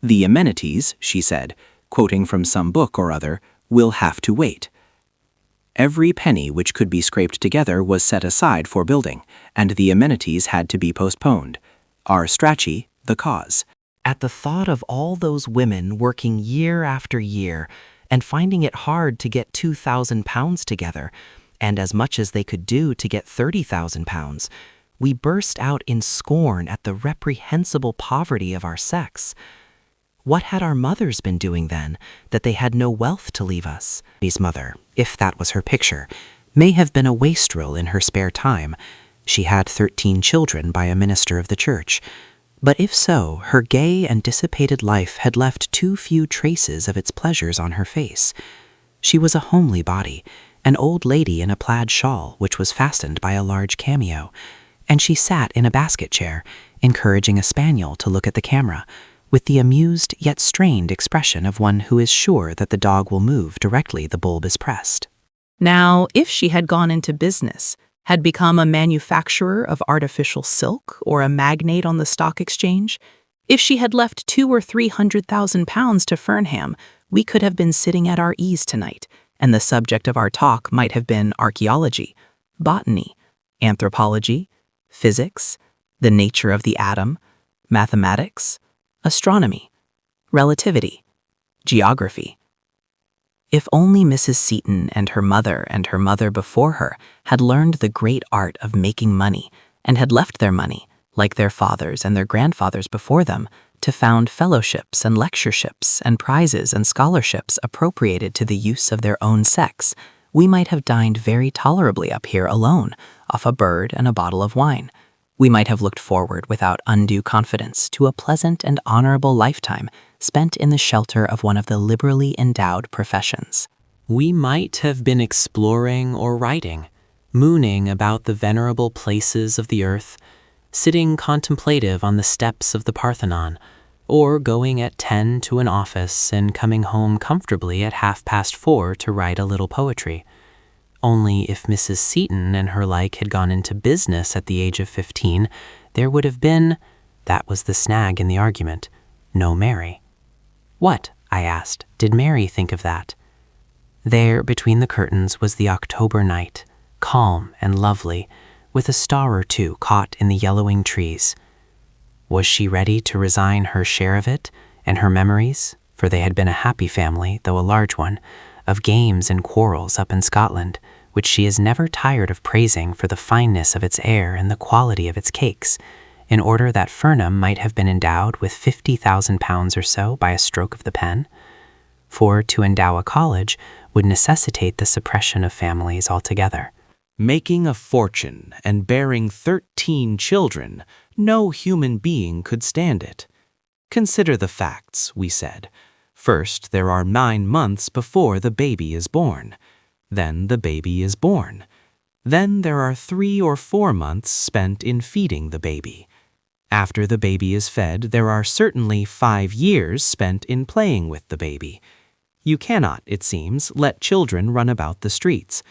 The amenities, she said, quoting from some book or other, will have to wait. Every penny which could be scraped together was set aside for building, and the amenities had to be postponed. R. Strachey, The Cause. At the thought of all those women working year after year and finding it hard to get £2,000 together, and as much as they could do to get £30,000, we burst out in scorn at the reprehensible poverty of our sex. What had our mothers been doing then, that they had no wealth to leave us? His mother, if that was her picture, may have been a wastrel in her spare time. She had 13 children by a minister of the church. But if so, her gay and dissipated life had left too few traces of its pleasures on her face. She was a homely body, an old lady in a plaid shawl which was fastened by a large cameo, and she sat in a basket chair, encouraging a spaniel to look at the camera, with the amused yet strained expression of one who is sure that the dog will move directly the bulb is pressed. Now, if she had gone into business, had become a manufacturer of artificial silk or a magnate on the stock exchange, if she had left £200,000 or £300,000 to Fernham, we could have been sitting at our ease tonight, and the subject of our talk might have been archaeology, botany, anthropology, physics, the nature of the atom, mathematics, astronomy, relativity, geography. If only Mrs. Seton and her mother before her had learned the great art of making money and had left their money, like their fathers and their grandfathers before them, to found fellowships and lectureships and prizes and scholarships appropriated to the use of their own sex, we might have dined very tolerably up here alone, off a bird and a bottle of wine. We might have looked forward without undue confidence to a pleasant and honorable lifetime spent in the shelter of one of the liberally endowed professions. We might have been exploring or writing, mooning about the venerable places of the earth, sitting contemplative on the steps of the Parthenon, or going at 10 to an office and coming home comfortably at 4:30 to write a little poetry. Only if Mrs. Seton and her like had gone into business at the age of 15, there would have been, that was the snag in the argument, no Mary. What, I asked, did Mary think of that? There, between the curtains, was the October night, calm and lovely, with a star or two caught in the yellowing trees. Was she ready to resign her share of it and her memories, for they had been a happy family, though a large one, of games and quarrels up in Scotland, which she is never tired of praising for the fineness of its air and the quality of its cakes, in order that Fernham might have been endowed with £50,000 or so by a stroke of the pen? For to endow a college would necessitate the suppression of families altogether. Making a fortune and bearing 13 children, no human being could stand it. Consider the facts, we said. First, there are 9 months before the baby is born. Then the baby is born. Then there are 3 or 4 months spent in feeding the baby. After the baby is fed, there are certainly 5 years spent in playing with the baby. You cannot, it seems, let children run about the streets.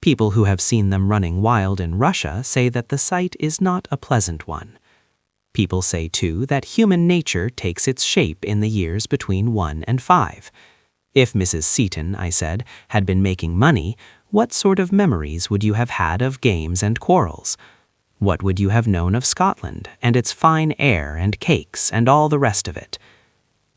People who have seen them running wild in Russia say that the sight is not a pleasant one. People say, too, that human nature takes its shape in the years between 1 and 5. If Mrs. Seton, I said, had been making money, what sort of memories would you have had of games and quarrels? What would you have known of Scotland and its fine air and cakes and all the rest of it?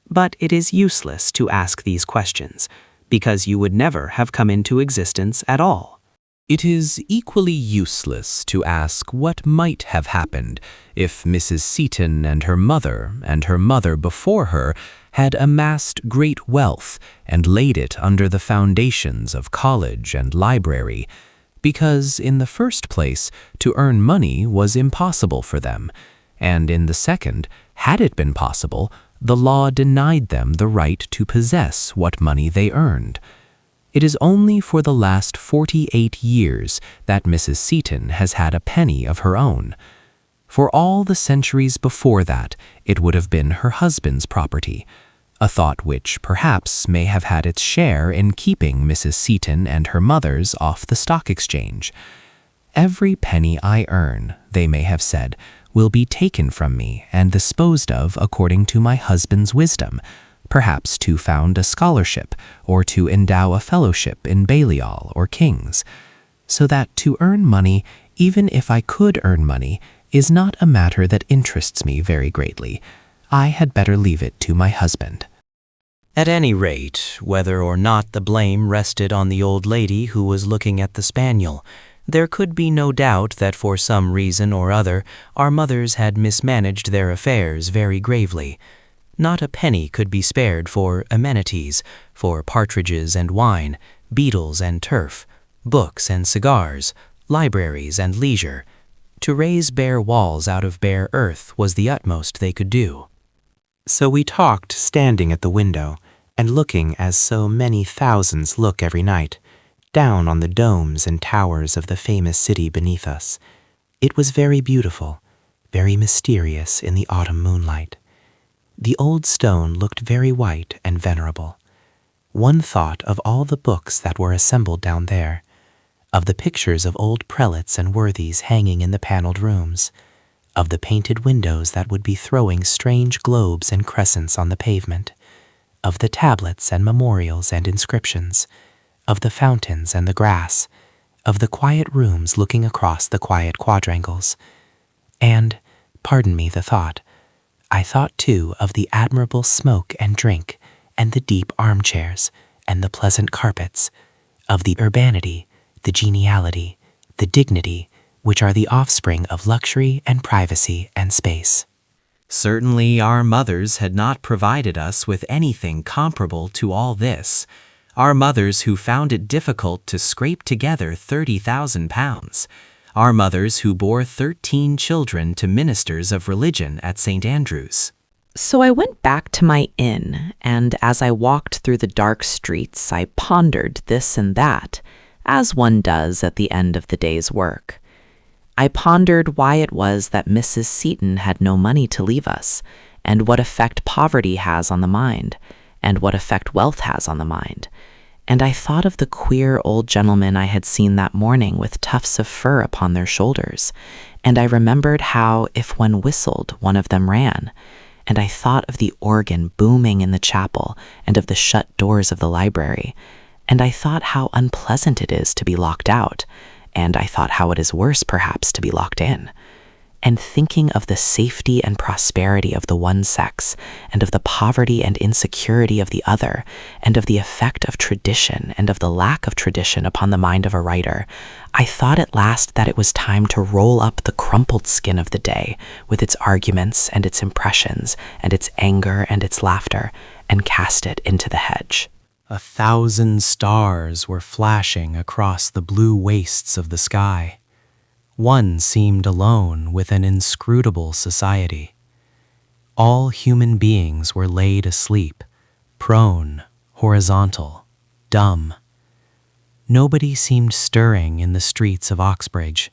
But it is useless to ask these questions, because you would never have come into existence at all. It is equally useless to ask what might have happened if Mrs. Seton and her mother before her had amassed great wealth and laid it under the foundations of college and library, because in the first place, to earn money was impossible for them, and in the second, had it been possible, the law denied them the right to possess what money they earned. It is only for the last 48 years that Mrs. Seton has had a penny of her own. For all the centuries before that, it would have been her husband's property, a thought which perhaps may have had its share in keeping Mrs. Seton and her mother's off the stock exchange. Every penny I earn, they may have said, will be taken from me and disposed of according to my husband's wisdom, perhaps to found a scholarship or to endow a fellowship in Balliol or King's, so that to earn money, even if I could earn money, is not a matter that interests me very greatly. I had better leave it to my husband. At any rate, whether or not the blame rested on the old lady who was looking at the spaniel, there could be no doubt that for some reason or other our mothers had mismanaged their affairs very gravely. Not a penny could be spared for amenities, for partridges and wine, beetles and turf, books and cigars, libraries and leisure. To raise bare walls out of bare earth was the utmost they could do. So we talked standing at the window, and looking as so many thousands look every night, down on the domes and towers of the famous city beneath us. It was very beautiful, very mysterious in the autumn moonlight. The old stone looked very white and venerable. One thought of all the books that were assembled down there, of the pictures of old prelates and worthies hanging in the paneled rooms, of the painted windows that would be throwing strange globes and crescents on the pavement, of the tablets and memorials and inscriptions, of the fountains and the grass, of the quiet rooms looking across the quiet quadrangles. And, pardon me the thought, I thought too of the admirable smoke and drink, and the deep armchairs, and the pleasant carpets, of the urbanity, the geniality, the dignity, which are the offspring of luxury and privacy and space. Certainly our mothers had not provided us with anything comparable to all this. Our mothers who found it difficult to scrape together £30,000. Our mothers who bore 13 children to ministers of religion at St. Andrew's. So I went back to my inn, and as I walked through the dark streets, I pondered this and that, as one does at the end of the day's work. I pondered why it was that Mrs. Seton had no money to leave us, and what effect poverty has on the mind, and what effect wealth has on the mind. And I thought of the queer old gentlemen I had seen that morning with tufts of fur upon their shoulders, and I remembered how, if one whistled, one of them ran. And I thought of the organ booming in the chapel and of the shut doors of the library, and I thought how unpleasant it is to be locked out, and I thought how it is worse, perhaps, to be locked in. And thinking of the safety and prosperity of the one sex, and of the poverty and insecurity of the other, and of the effect of tradition and of the lack of tradition upon the mind of a writer, I thought at last that it was time to roll up the crumpled skin of the day, with its arguments and its impressions, and its anger and its laughter, and cast it into the hedge. 1,000 stars were flashing across the blue wastes of the sky. One seemed alone with an inscrutable society. All human beings were laid asleep, prone, horizontal, dumb. Nobody seemed stirring in the streets of Oxbridge.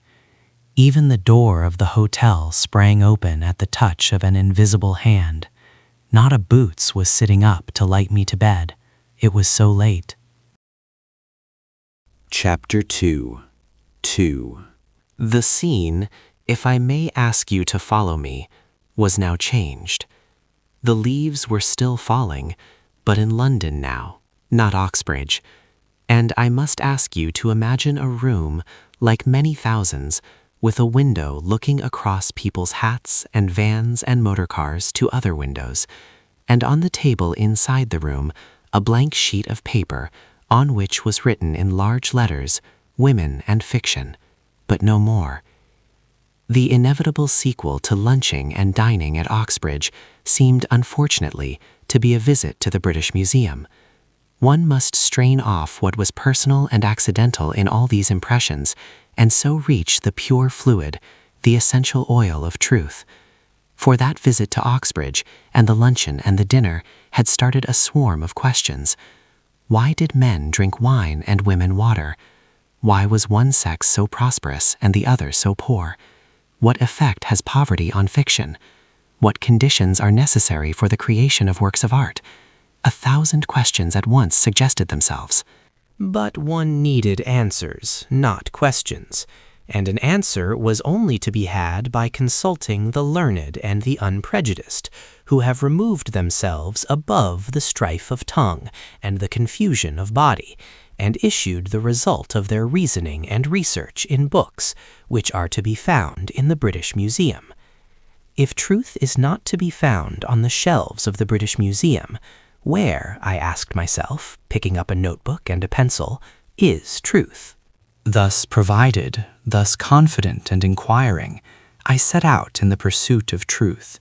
Even the door of the hotel sprang open at the touch of an invisible hand. Not a boots was sitting up to light me to bed. It was so late. Chapter 2. The scene, if I may ask you to follow me, was now changed. The leaves were still falling, but in London now, not Oxbridge. And I must ask you to imagine a room, like many thousands, with a window looking across people's hats and vans and motor cars to other windows, and on the table inside the room, a blank sheet of paper on which was written in large letters, women and fiction, but no more. The inevitable sequel to lunching and dining at Oxbridge seemed, unfortunately, to be a visit to the British Museum. One must strain off what was personal and accidental in all these impressions, and so reach the pure fluid, the essential oil of truth. For that visit to Oxbridge, and the luncheon and the dinner, had started a swarm of questions. Why did men drink wine and women water? Why was one sex so prosperous and the other so poor? What effect has poverty on fiction? What conditions are necessary for the creation of works of art? 1,000 questions at once suggested themselves. But one needed answers, not questions, and an answer was only to be had by consulting the learned and the unprejudiced, who have removed themselves above the strife of tongue and the confusion of body, and issued the result of their reasoning and research in books, which are to be found in the British Museum. If truth is not to be found on the shelves of the British Museum, where, I asked myself, picking up a notebook and a pencil, is truth? Thus provided, thus confident and inquiring, I set out in the pursuit of truth.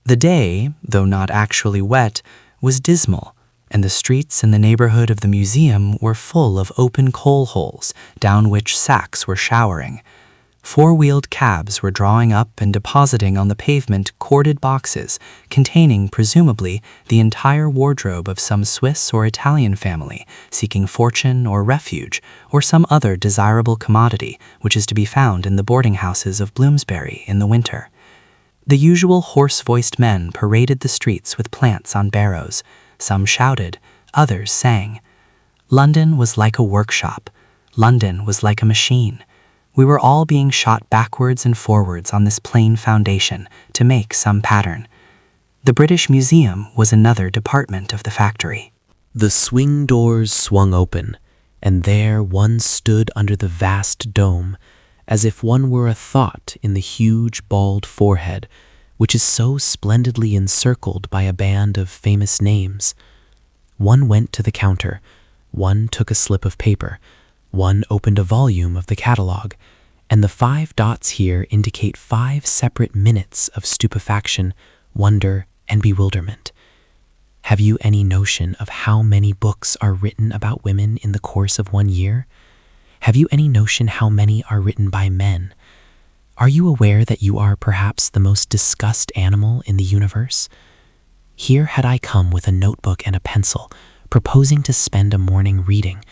The day, though not actually wet, was dismal, and the streets in the neighborhood of the museum were full of open coal holes down which sacks were showering. Four-wheeled cabs were drawing up and depositing on the pavement corded boxes containing, presumably, the entire wardrobe of some Swiss or Italian family seeking fortune or refuge or some other desirable commodity which is to be found in the boarding houses of Bloomsbury in the winter. The usual hoarse-voiced men paraded the streets with plants on barrows. Some shouted, others sang. London was like a workshop. London was like a machine. We were all being shot backwards and forwards on this plain foundation to make some pattern. The British Museum was another department of the factory. The swing doors swung open, and there one stood under the vast dome, as if one were a thought in the huge bald forehead, which is so splendidly encircled by a band of famous names. One went to the counter, one took a slip of paper, one opened a volume of the catalogue, and the 5 dots here indicate 5 separate minutes of stupefaction, wonder, and bewilderment. Have you any notion of how many books are written about women in the course of 1 year? Have you any notion how many are written by men? Are you aware that you are perhaps the most discussed animal in the universe? Here had I come with a notebook and a pencil, proposing to spend a morning reading,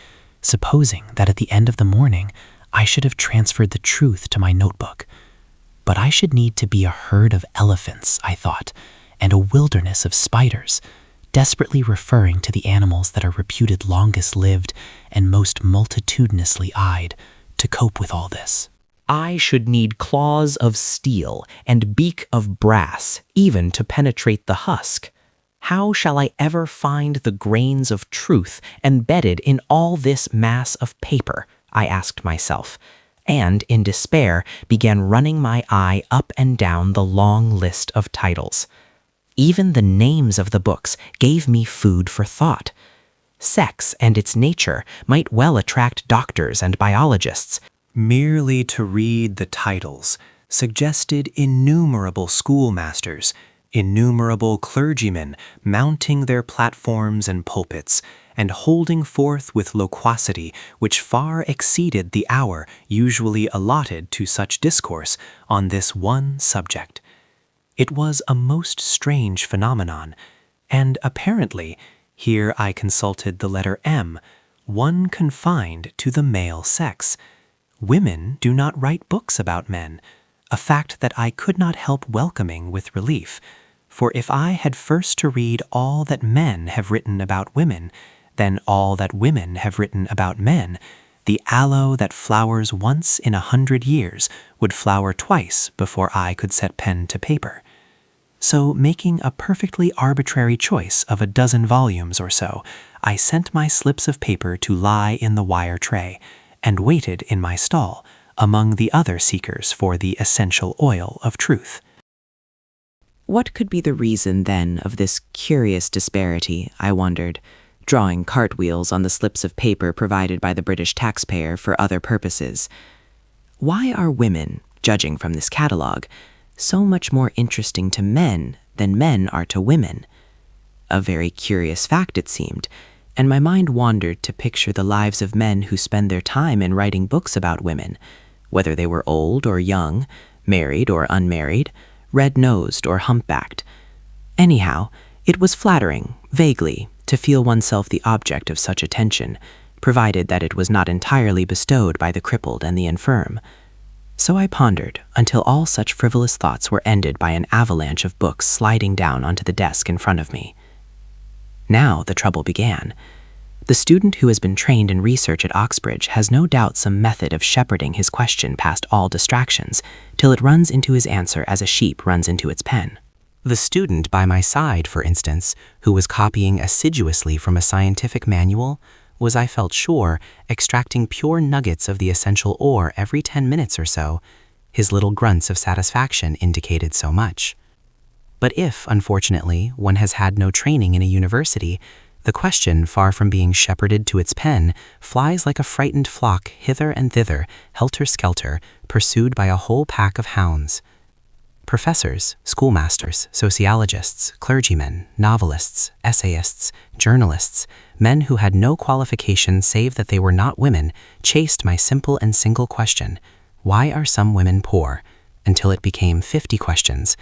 supposing that at the end of the morning I should have transferred the truth to my notebook. But I should need to be a herd of elephants, I thought, and a wilderness of spiders, desperately referring to the animals that are reputed longest lived and most multitudinously eyed, to cope with all this. I should need claws of steel and beak of brass, even to penetrate the husk. How shall I ever find the grains of truth embedded in all this mass of paper? I asked myself, and in despair began running my eye up and down the long list of titles. Even the names of the books gave me food for thought. Sex and its nature might well attract doctors and biologists. Merely to read the titles suggested innumerable schoolmasters, innumerable clergymen mounting their platforms and pulpits, and holding forth with loquacity which far exceeded the hour usually allotted to such discourse on this one subject. It was a most strange phenomenon, and apparently, here I consulted the letter M, one confined to the male sex. Women do not write books about men, a fact that I could not help welcoming with relief, for if I had first to read all that men have written about women, then all that women have written about men, the aloe that flowers once in 100 years would flower twice before I could set pen to paper. So, making a perfectly arbitrary choice of a dozen volumes or so, I sent my slips of paper to lie in the wire tray, and waited in my stall among the other seekers for the essential oil of truth. What could be the reason, then, of this curious disparity, I wondered, drawing cartwheels on the slips of paper provided by the British taxpayer for other purposes. Why are women, judging from this catalogue, so much more interesting to men than men are to women? A very curious fact, it seemed, and my mind wandered to picture the lives of men who spend their time in writing books about women, whether they were old or young, married or unmarried, red-nosed or humpbacked. Anyhow, it was flattering, vaguely, to feel oneself the object of such attention, provided that it was not entirely bestowed by the crippled and the infirm. So I pondered until all such frivolous thoughts were ended by an avalanche of books sliding down onto the desk in front of me. Now the trouble began. The student who has been trained in research at Oxbridge has no doubt some method of shepherding his question past all distractions, till it runs into his answer as a sheep runs into its pen. The student by my side, for instance, who was copying assiduously from a scientific manual, was, I felt sure, extracting pure nuggets of the essential ore every 10 minutes or so. His little grunts of satisfaction indicated so much. But if, unfortunately, one has had no training in a university, the question, far from being shepherded to its pen, flies like a frightened flock hither and thither, helter-skelter, pursued by a whole pack of hounds. Professors, schoolmasters, sociologists, clergymen, novelists, essayists, journalists, men who had no qualification save that they were not women, chased my simple and single question, why are some women poor, until it became 50 questions,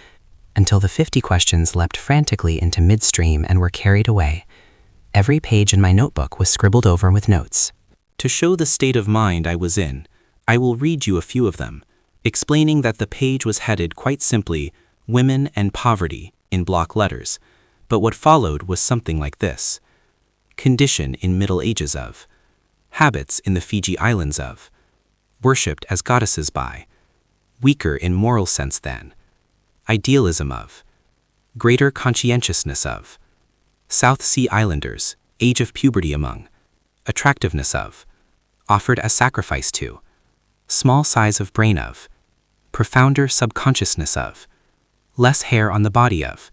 until the 50 questions leapt frantically into midstream and were carried away. Every page in my notebook was scribbled over with notes. To show the state of mind I was in, I will read you a few of them, explaining that the page was headed quite simply, Women and Poverty, in block letters, but what followed was something like this. Condition in Middle Ages of. Habits in the Fiji Islands of. Worshipped as goddesses by. Weaker in moral sense than. Idealism of. Greater conscientiousness of. South Sea Islanders, age of puberty among. Attractiveness of. Offered as sacrifice to. Small size of brain of. Profounder subconsciousness of. Less hair on the body of.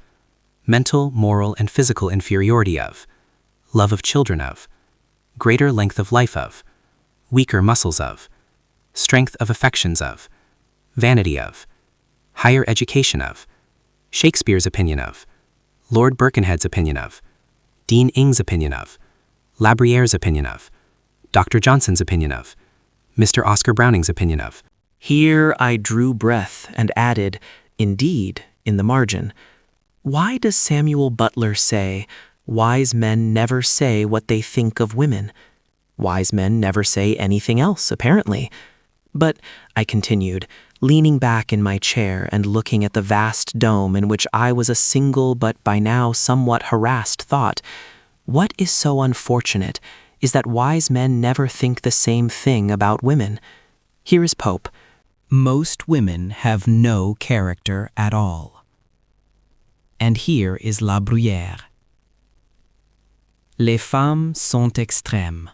Mental, moral, and physical inferiority of. Love of children of. Greater length of life of. Weaker muscles of. Strength of affections of. Vanity of. Higher education of. Shakespeare's opinion of. Lord Birkenhead's opinion of. Dean Ing's opinion of. Labriere's opinion of. Dr. Johnson's opinion of. Mr. Oscar Browning's opinion of. Here I drew breath and added, indeed, in the margin, why does Samuel Butler say, wise men never say what they think of women? Wise men never say anything else, apparently. But, I continued, leaning back in my chair and looking at the vast dome in which I was a single but by now somewhat harassed thought, what is so unfortunate is that wise men never think the same thing about women. Here is Pope. Most women have no character at all. And here is La Bruyère. Les femmes sont extrêmes.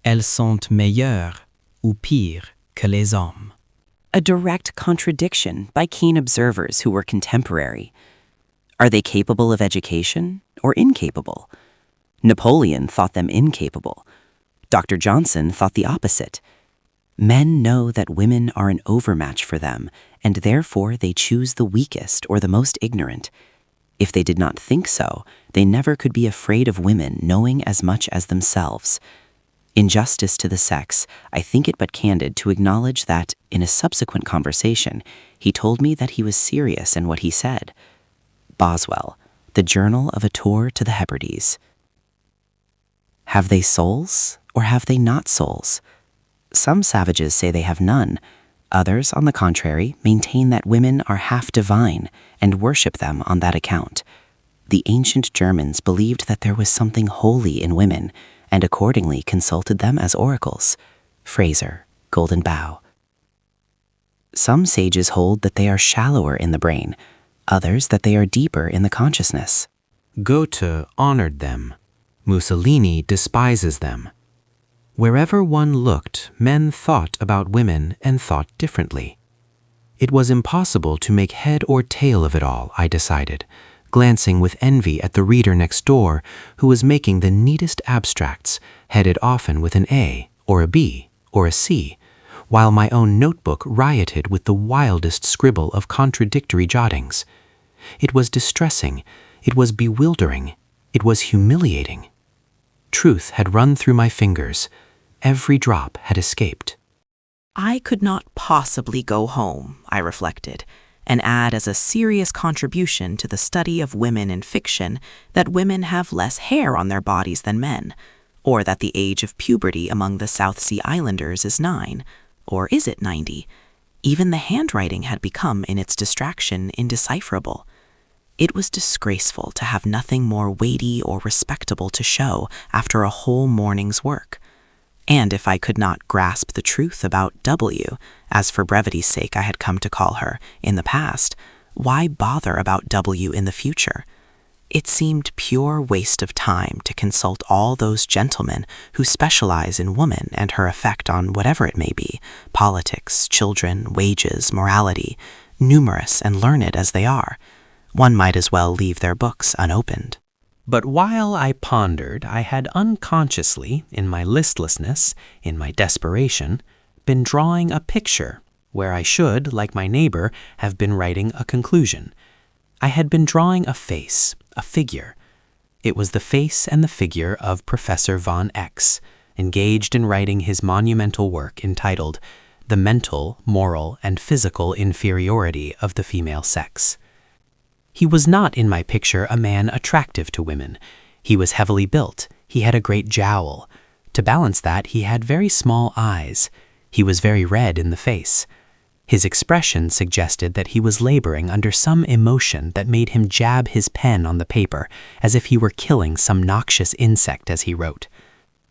Elles sont meilleures ou pires que les hommes. A direct contradiction by keen observers who were contemporary. Are they capable of education or incapable? Napoleon thought them incapable. Dr. Johnson thought the opposite. Men know that women are an overmatch for them, and therefore they choose the weakest or the most ignorant. If they did not think so, they never could be afraid of women knowing as much as themselves. In justice to the sex, I think it but candid to acknowledge that, in a subsequent conversation, he told me that he was serious in what he said. Boswell, The Journal of a Tour to the Hebrides. Have they souls, or have they not souls? Some savages say they have none. Others, on the contrary, maintain that women are half divine and worship them on that account. The ancient Germans believed that there was something holy in women, and accordingly consulted them as oracles. Fraser, Golden Bough. Some sages hold that they are shallower in the brain, others that they are deeper in the consciousness. Goethe honored them. Mussolini despises them. Wherever one looked, men thought about women and thought differently. It was impossible to make head or tail of it all, I decided, glancing with envy at the reader next door who was making the neatest abstracts, headed often with an A or a B or a C, while my own notebook rioted with the wildest scribble of contradictory jottings. It was distressing, it was bewildering, it was humiliating. Truth had run through my fingers. Every drop had escaped. I could not possibly go home, I reflected, and add as a serious contribution to the study of women in fiction that women have less hair on their bodies than men, or that the age of puberty among the South Sea Islanders is 9, or is it 90? Even the handwriting had become, in its distraction, indecipherable. It was disgraceful to have nothing more weighty or respectable to show after a whole morning's work. And if I could not grasp the truth about W, as for brevity's sake I had come to call her, in the past, why bother about W in the future? It seemed pure waste of time to consult all those gentlemen who specialize in woman and her effect on whatever it may be, politics, children, wages, morality, numerous and learned as they are. One might as well leave their books unopened. But while I pondered, I had unconsciously, in my listlessness, in my desperation, been drawing a picture where I should, like my neighbor, have been writing a conclusion. I had been drawing a face, a figure. It was the face and the figure of Professor von X, engaged in writing his monumental work entitled The Mental, Moral, and Physical Inferiority of the Female Sex. He was not in my picture a man attractive to women. He was heavily built. He had a great jowl. To balance that, he had very small eyes. He was very red in the face. His expression suggested that he was laboring under some emotion that made him jab his pen on the paper as if he were killing some noxious insect as he wrote.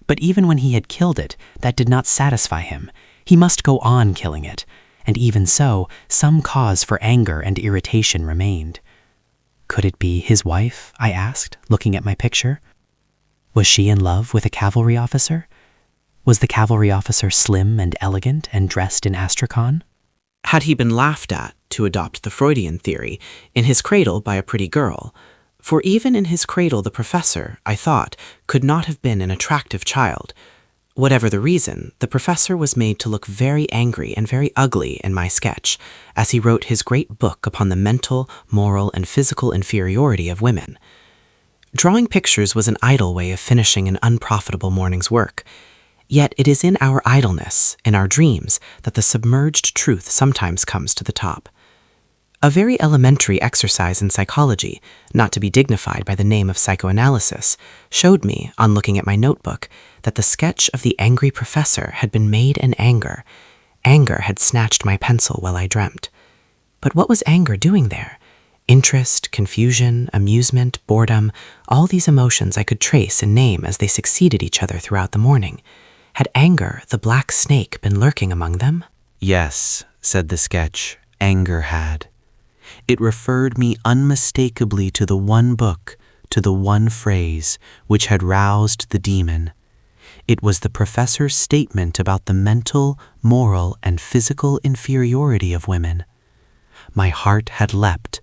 But even when he had killed it, that did not satisfy him. He must go on killing it. And even so, some cause for anger and irritation remained. Could it be his wife? I asked, looking at my picture. Was she in love with a cavalry officer? Was the cavalry officer slim and elegant and dressed in astrakhan? Had he been laughed at, to adopt the Freudian theory, in his cradle by a pretty girl? For even in his cradle the professor, I thought, could not have been an attractive child. Whatever the reason, the professor was made to look very angry and very ugly in my sketch, as he wrote his great book upon the mental, moral, and physical inferiority of women. Drawing pictures was an idle way of finishing an unprofitable morning's work. Yet it is in our idleness, in our dreams, that the submerged truth sometimes comes to the top. A very elementary exercise in psychology, not to be dignified by the name of psychoanalysis, showed me, on looking at my notebook, that the sketch of the angry professor had been made in anger. Anger had snatched my pencil while I dreamt. But what was anger doing there? Interest, confusion, amusement, boredom, all these emotions I could trace and name as they succeeded each other throughout the morning. Had anger, the black snake, been lurking among them? Yes, said the sketch, anger had. It referred me unmistakably to the one book, to the one phrase, which had roused the demon. It was the professor's statement about the mental, moral, and physical inferiority of women. My heart had leapt.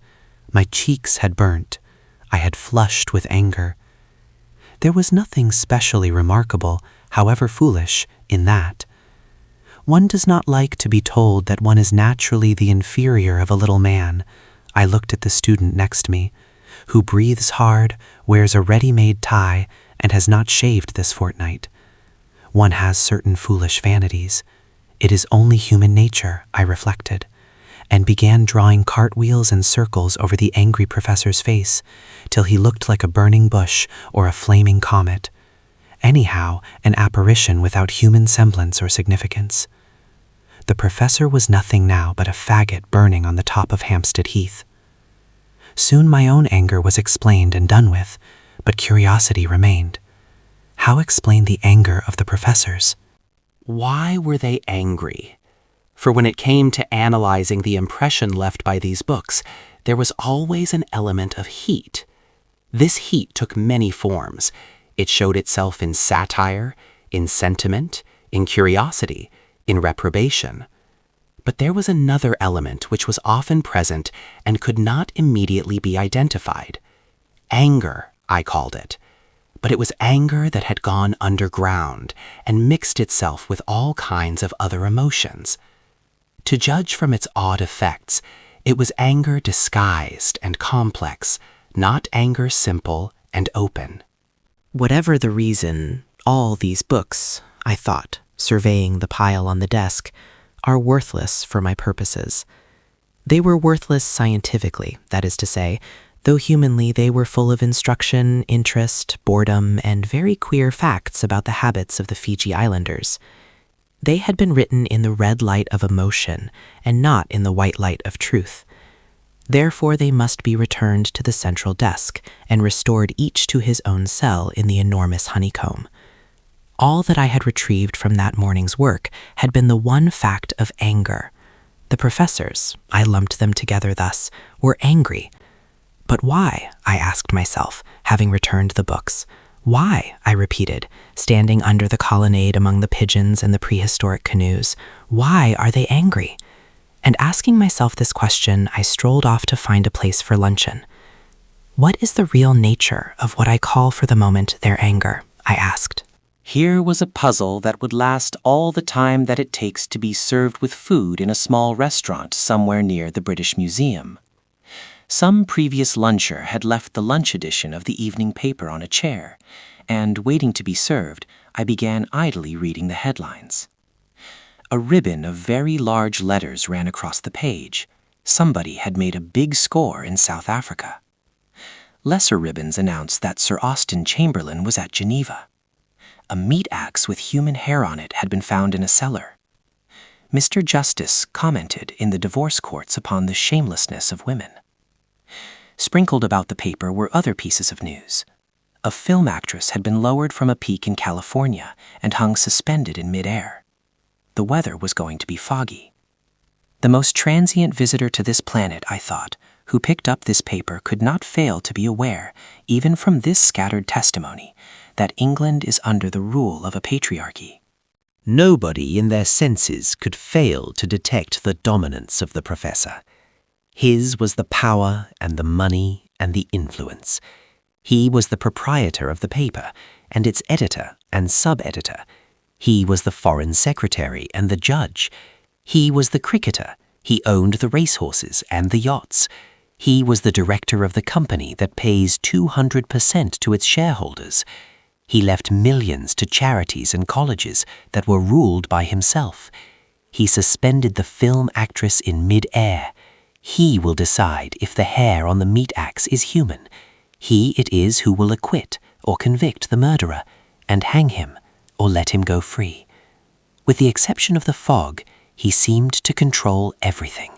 My cheeks had burnt. I had flushed with anger. There was nothing specially remarkable, however foolish, in that. One does not like to be told that one is naturally the inferior of a little man. I looked at the student next me, who breathes hard, wears a ready-made tie, and has not shaved this fortnight. One has certain foolish vanities. It is only human nature, I reflected, and began drawing cartwheels and circles over the angry professor's face, till he looked like a burning bush or a flaming comet. Anyhow, an apparition without human semblance or significance. The professor was nothing now but a faggot burning on the top of Hampstead Heath. Soon my own anger was explained and done with, but curiosity remained. How explain the anger of the professors? Why were they angry? For when it came to analyzing the impression left by these books, there was always an element of heat. This heat took many forms. It showed itself in satire, in sentiment, in curiosity, in reprobation. But there was another element which was often present and could not immediately be identified. Anger, I called it. But it was anger that had gone underground and mixed itself with all kinds of other emotions. To judge from its odd effects, it was anger disguised and complex, not anger simple and open. Whatever the reason, all these books, I thought, surveying the pile on the desk, are worthless for my purposes. They were worthless scientifically, that is to say, though humanly they were full of instruction, interest, boredom, and very queer facts about the habits of the Fiji Islanders. They had been written in the red light of emotion and not in the white light of truth. Therefore they must be returned to the central desk and restored each to his own cell in the enormous honeycomb. All that I had retrieved from that morning's work had been the one fact of anger. The professors, I lumped them together thus, were angry. But why, I asked myself, having returned the books. Why, I repeated, standing under the colonnade among the pigeons and the prehistoric canoes. Why are they angry? And asking myself this question, I strolled off to find a place for luncheon. What is the real nature of what I call for the moment their anger? I asked. Here was a puzzle that would last all the time that it takes to be served with food in a small restaurant somewhere near the British Museum. Some previous luncher had left the lunch edition of the evening paper on a chair, and waiting to be served, I began idly reading the headlines. A ribbon of very large letters ran across the page. Somebody had made a big score in South Africa. Lesser ribbons announced that Sir Austen Chamberlain was at Geneva. A meat axe with human hair on it had been found in a cellar. Mr. Justice commented in the divorce courts upon the shamelessness of women. Sprinkled about the paper were other pieces of news. A film actress had been lowered from a peak in California and hung suspended in midair. The weather was going to be foggy. The most transient visitor to this planet, I thought, who picked up this paper could not fail to be aware, even from this scattered testimony, that England is under the rule of a patriarchy. Nobody in their senses could fail to detect the dominance of the professor. His was the power and the money and the influence. He was the proprietor of the paper and its editor and sub-editor. He was the foreign secretary and the judge. He was the cricketer. He owned the racehorses and the yachts. He was the director of the company that pays 200% to its shareholders. He left millions to charities and colleges that were ruled by himself. He suspended the film actress in mid-air. He will decide if the hair on the meat axe is human. He it is who will acquit or convict the murderer and hang him or let him go free. With the exception of the fog, he seemed to control everything.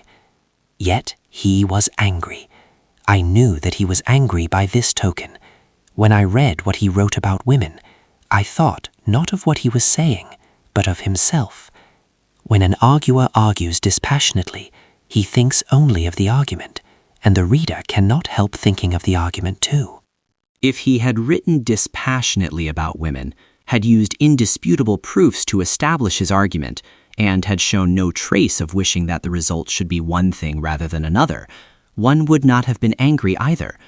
Yet he was angry. I knew that he was angry by this token. When I read what he wrote about women, I thought not of what he was saying, but of himself. When an arguer argues dispassionately, he thinks only of the argument, and the reader cannot help thinking of the argument too. If he had written dispassionately about women, had used indisputable proofs to establish his argument, and had shown no trace of wishing that the result should be one thing rather than another, one would not have been angry either.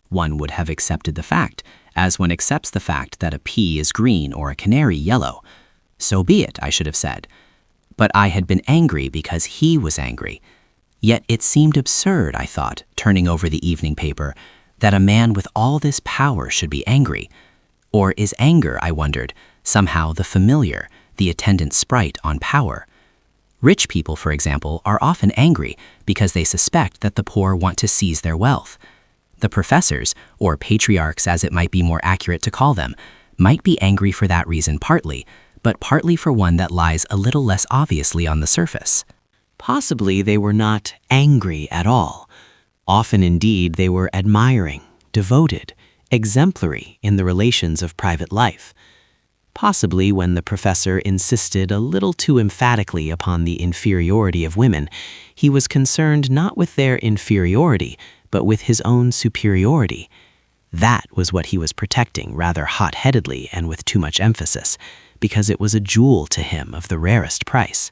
One would have accepted the fact, as one accepts the fact that a pea is green or a canary yellow. So be it, I should have said. But I had been angry because he was angry. Yet it seemed absurd, I thought, turning over the evening paper, that a man with all this power should be angry. Or is anger, I wondered, somehow the familiar, the attendant sprite on power? Rich people, for example, are often angry because they suspect that the poor want to seize their wealth. The professors, or patriarchs as it might be more accurate to call them, might be angry for that reason partly, but partly for one that lies a little less obviously on the surface. Possibly they were not angry at all. Often indeed they were admiring, devoted, exemplary in the relations of private life. Possibly when the professor insisted a little too emphatically upon the inferiority of women, he was concerned not with their inferiority, but with his own superiority. That was what he was protecting rather hot-headedly and with too much emphasis, because it was a jewel to him of the rarest price.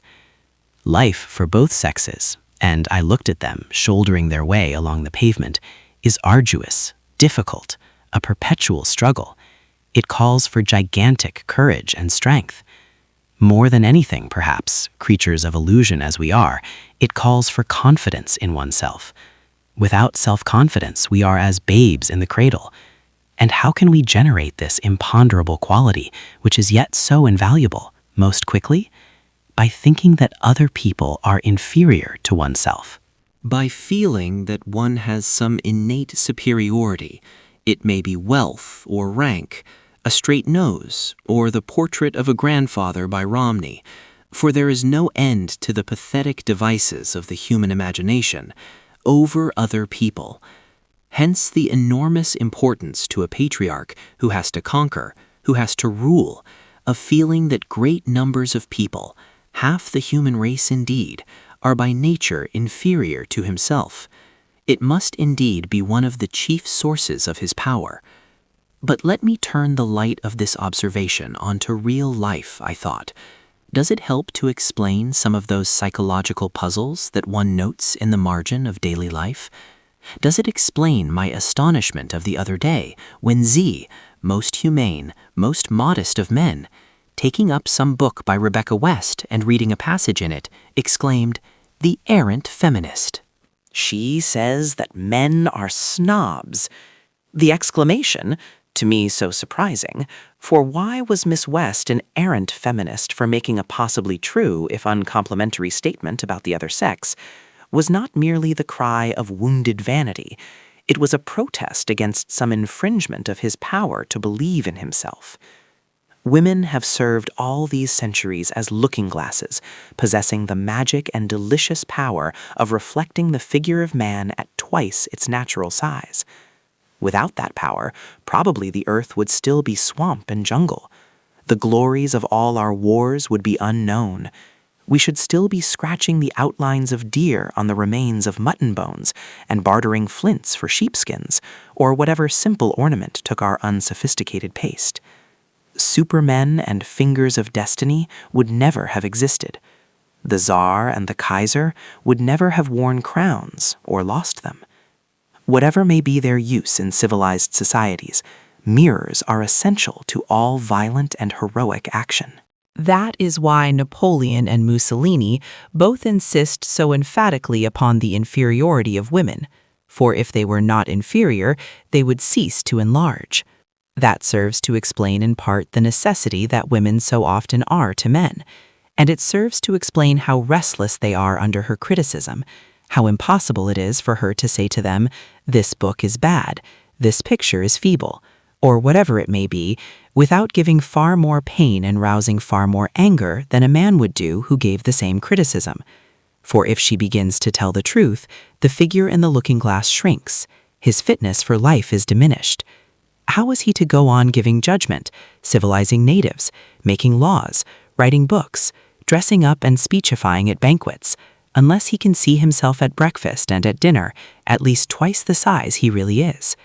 Life for both sexes, and I looked at them shouldering their way along the pavement, is arduous, difficult, a perpetual struggle. It calls for gigantic courage and strength. More than anything, perhaps, creatures of illusion as we are, it calls for confidence in oneself. Without self-confidence, we are as babes in the cradle. And how can we generate this imponderable quality, which is yet so invaluable, most quickly? By thinking that other people are inferior to oneself. By feeling that one has some innate superiority. It may be wealth or rank, a straight nose, or the portrait of a grandfather by Romney, for there is no end to the pathetic devices of the human imagination, over other people. Hence the enormous importance to a patriarch who has to conquer, who has to rule, of feeling that great numbers of people, half the human race indeed, are by nature inferior to himself. It must indeed be one of the chief sources of his power. But let me turn the light of this observation onto real life, I thought. Does it help to explain some of those psychological puzzles that one notes in the margin of daily life? Does it explain my astonishment of the other day when Z, most humane, most modest of men, taking up some book by Rebecca West and reading a passage in it, exclaimed, "The errant feminist." She says that men are snobs. The exclamation, to me so surprising, for why was Miss West an errant feminist for making a possibly true, if uncomplimentary statement about the other sex, was not merely the cry of wounded vanity. It was a protest against some infringement of his power to believe in himself. Women have served all these centuries as looking glasses, possessing the magic and delicious power of reflecting the figure of man at twice its natural size. Without that power, probably the earth would still be swamp and jungle. The glories of all our wars would be unknown. We should still be scratching the outlines of deer on the remains of mutton bones and bartering flints for sheepskins, or whatever simple ornament took our unsophisticated paste. Supermen and fingers of destiny would never have existed. The Tsar and the Kaiser would never have worn crowns or lost them. Whatever may be their use in civilized societies, mirrors are essential to all violent and heroic action. That is why Napoleon and Mussolini both insist so emphatically upon the inferiority of women, for if they were not inferior, they would cease to enlarge. That serves to explain in part the necessity that women so often are to men, and it serves to explain how restless they are under her criticism, how impossible it is for her to say to them, "This book is bad, this picture is feeble," or whatever it may be, without giving far more pain and rousing far more anger than a man would do who gave the same criticism. For if she begins to tell the truth, the figure in the looking-glass shrinks, his fitness for life is diminished. How is he to go on giving judgment, civilizing natives, making laws, writing books, dressing up and speechifying at banquets, unless he can see himself at breakfast and at dinner at least twice the size he really is?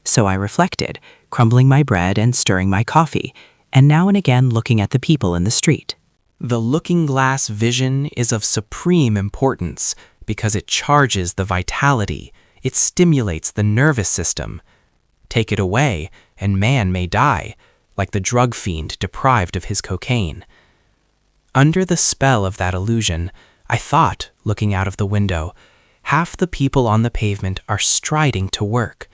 So I reflected, crumbling my bread and stirring my coffee, and now and again looking at the people in the street. The looking-glass vision is of supreme importance because it charges the vitality, it stimulates the nervous system. Take it away, and man may die, like the drug fiend deprived of his cocaine. Under the spell of that illusion, I thought, looking out of the window, half the people on the pavement are striding to work.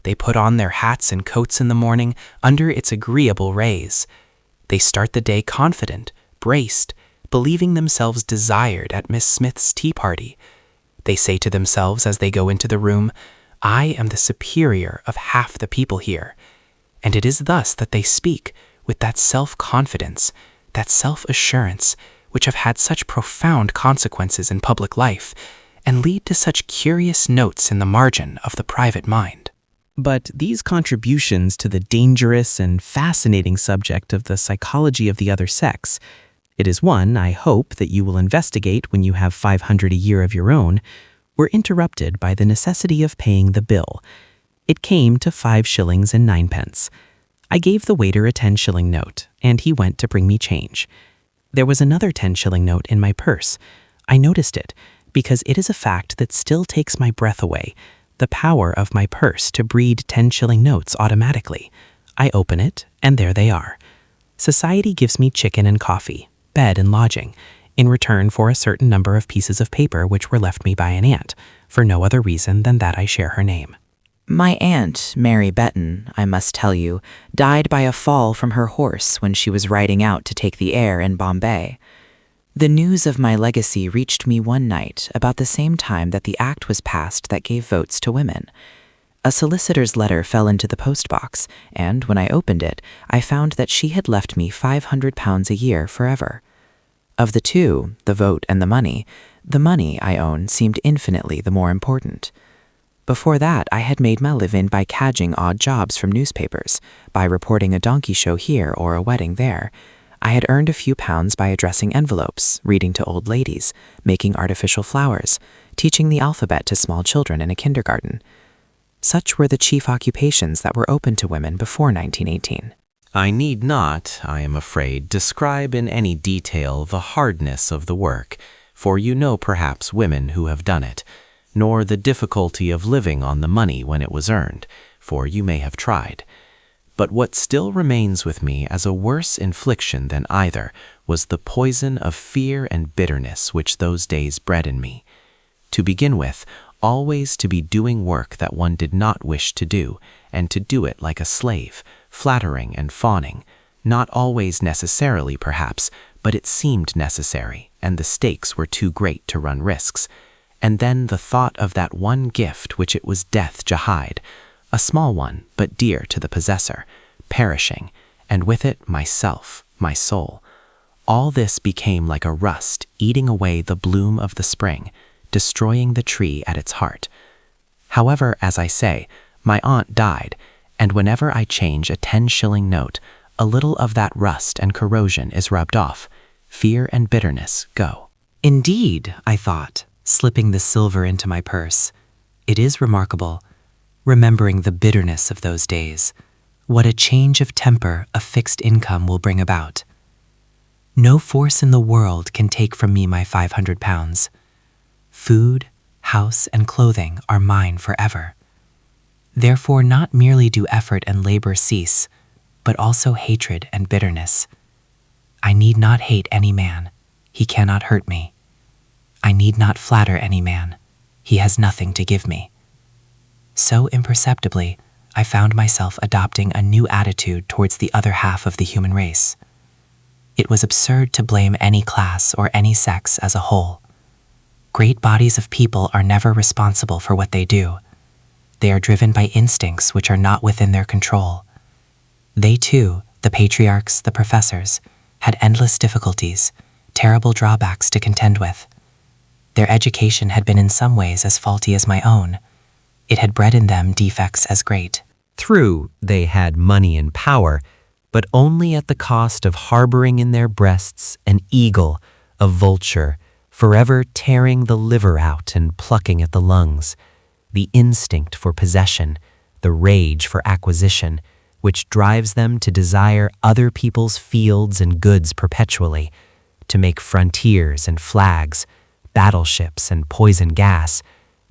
They put on their hats and coats in the morning under its agreeable rays. They start the day confident, braced, believing themselves desired at Miss Smith's tea party. They say to themselves as they go into the room, "I am the superior of half the people here." And it is thus that they speak, with that self-confidence, that self-assurance, which have had such profound consequences in public life, and lead to such curious notes in the margin of the private mind. But these contributions to the dangerous and fascinating subject of the psychology of the other sex, it is one I hope that you will investigate when you have 500 a year of your own, were interrupted by the necessity of paying the bill. It came to 5 shillings and 9 pence. I gave the waiter a 10-shilling note, and he went to bring me change. There was another 10-shilling note in my purse. I noticed it, because it is a fact that still takes my breath away, the power of my purse to breed 10-shilling notes automatically. I open it, and there they are. Society gives me chicken and coffee, bed and lodging, in return for a certain number of pieces of paper which were left me by an aunt, for no other reason than that I share her name. My aunt, Mary Betton, I must tell you, died by a fall from her horse when she was riding out to take the air in Bombay. The news of my legacy reached me one night about the same time that the act was passed that gave votes to women. A solicitor's letter fell into the postbox, and when I opened it, I found that she had left me £500 a year forever. Of the two, the vote and the money, I own, seemed infinitely the more important. Before that, I had made my living by cadging odd jobs from newspapers, by reporting a donkey show here or a wedding there. I had earned a few pounds by addressing envelopes, reading to old ladies, making artificial flowers, teaching the alphabet to small children in a kindergarten. Such were the chief occupations that were open to women before 1918. I need not, I am afraid, describe in any detail the hardness of the work, for you know perhaps women who have done it, nor the difficulty of living on the money when it was earned, for you may have tried. But what still remains with me as a worse infliction than either was the poison of fear and bitterness which those days bred in me. To begin with, always to be doing work that one did not wish to do, and to do it like a slave, flattering and fawning, not always necessarily perhaps, but it seemed necessary, and the stakes were too great to run risks. And then the thought of that one gift which it was death to hide, a small one but dear to the possessor, perishing, and with it myself, my soul. All this became like a rust eating away the bloom of the spring, destroying the tree at its heart. However, as I say, my aunt died, and whenever I change a 10-shilling note, a little of that rust and corrosion is rubbed off. Fear and bitterness go. Indeed, I thought, slipping the silver into my purse. It is remarkable, remembering the bitterness of those days, what a change of temper a fixed income will bring about. No force in the world can take from me my £500. Food, house, and clothing are mine forever. Therefore, not merely do effort and labor cease, but also hatred and bitterness. I need not hate any man. He cannot hurt me. I need not flatter any man. He has nothing to give me. So imperceptibly, I found myself adopting a new attitude towards the other half of the human race. It was absurd to blame any class or any sex as a whole. Great bodies of people are never responsible for what they do. They are driven by instincts which are not within their control. They too, the patriarchs, the professors, had endless difficulties, terrible drawbacks to contend with. Their education had been in some ways as faulty as my own. It had bred in them defects as great. True, they had money and power, but only at the cost of harboring in their breasts an eagle, a vulture, forever tearing the liver out and plucking at the lungs, the instinct for possession, the rage for acquisition, which drives them to desire other people's fields and goods perpetually, to make frontiers and flags, battleships and poison gas,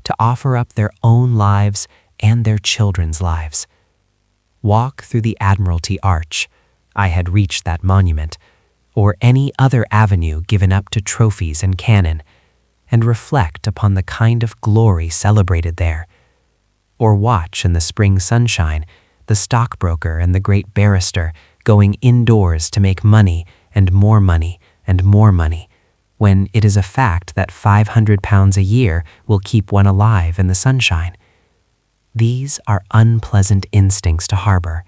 to offer up their own lives and their children's lives. Walk through the Admiralty Arch, I had reached that monument, or any other avenue given up to trophies and cannon, and reflect upon the kind of glory celebrated there. Or watch in the spring sunshine the stockbroker and the great barrister going indoors to make money and more money and more money, when it is a fact that £500 a year will keep one alive in the sunshine. These are unpleasant instincts to harbor,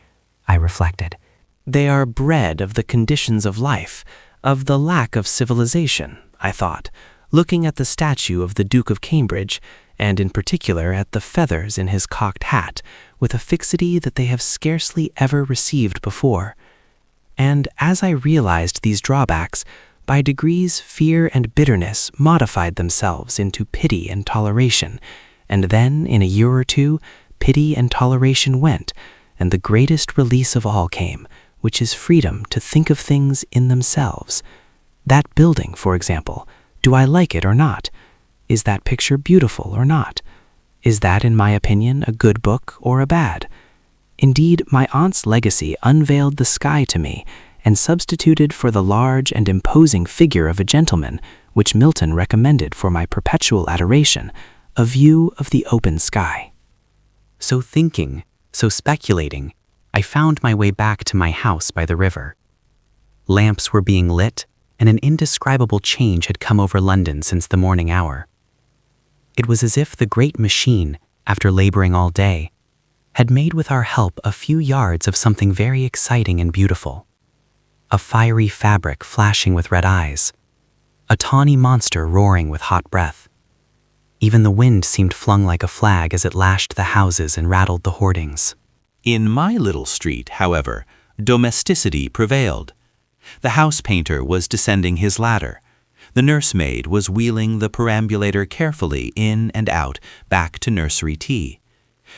I reflected. They are bred of the conditions of life, of the lack of civilization, I thought, looking at the statue of the Duke of Cambridge, and in particular at the feathers in his cocked hat, with a fixity that they have scarcely ever received before. And as I realized these drawbacks, by degrees fear and bitterness modified themselves into pity and toleration, and then, in a year or two, pity and toleration went, and the greatest release of all came, which is freedom to think of things in themselves. That building, for example, do I like it or not? Is that picture beautiful or not? Is that, in my opinion, a good book or a bad? Indeed, my aunt's legacy unveiled the sky to me and substituted for the large and imposing figure of a gentleman, which Milton recommended for my perpetual adoration, a view of the open sky. So thinking, so speculating, I found my way back to my house by the river. Lamps were being lit, and an indescribable change had come over London since the morning hour. It was as if the great machine, after laboring all day, had made with our help a few yards of something very exciting and beautiful. A fiery fabric flashing with red eyes, a tawny monster roaring with hot breath. Even the wind seemed flung like a flag as it lashed the houses and rattled the hoardings. In my little street, however, domesticity prevailed. The house painter was descending his ladder. The nursemaid was wheeling the perambulator carefully in and out, back to nursery tea.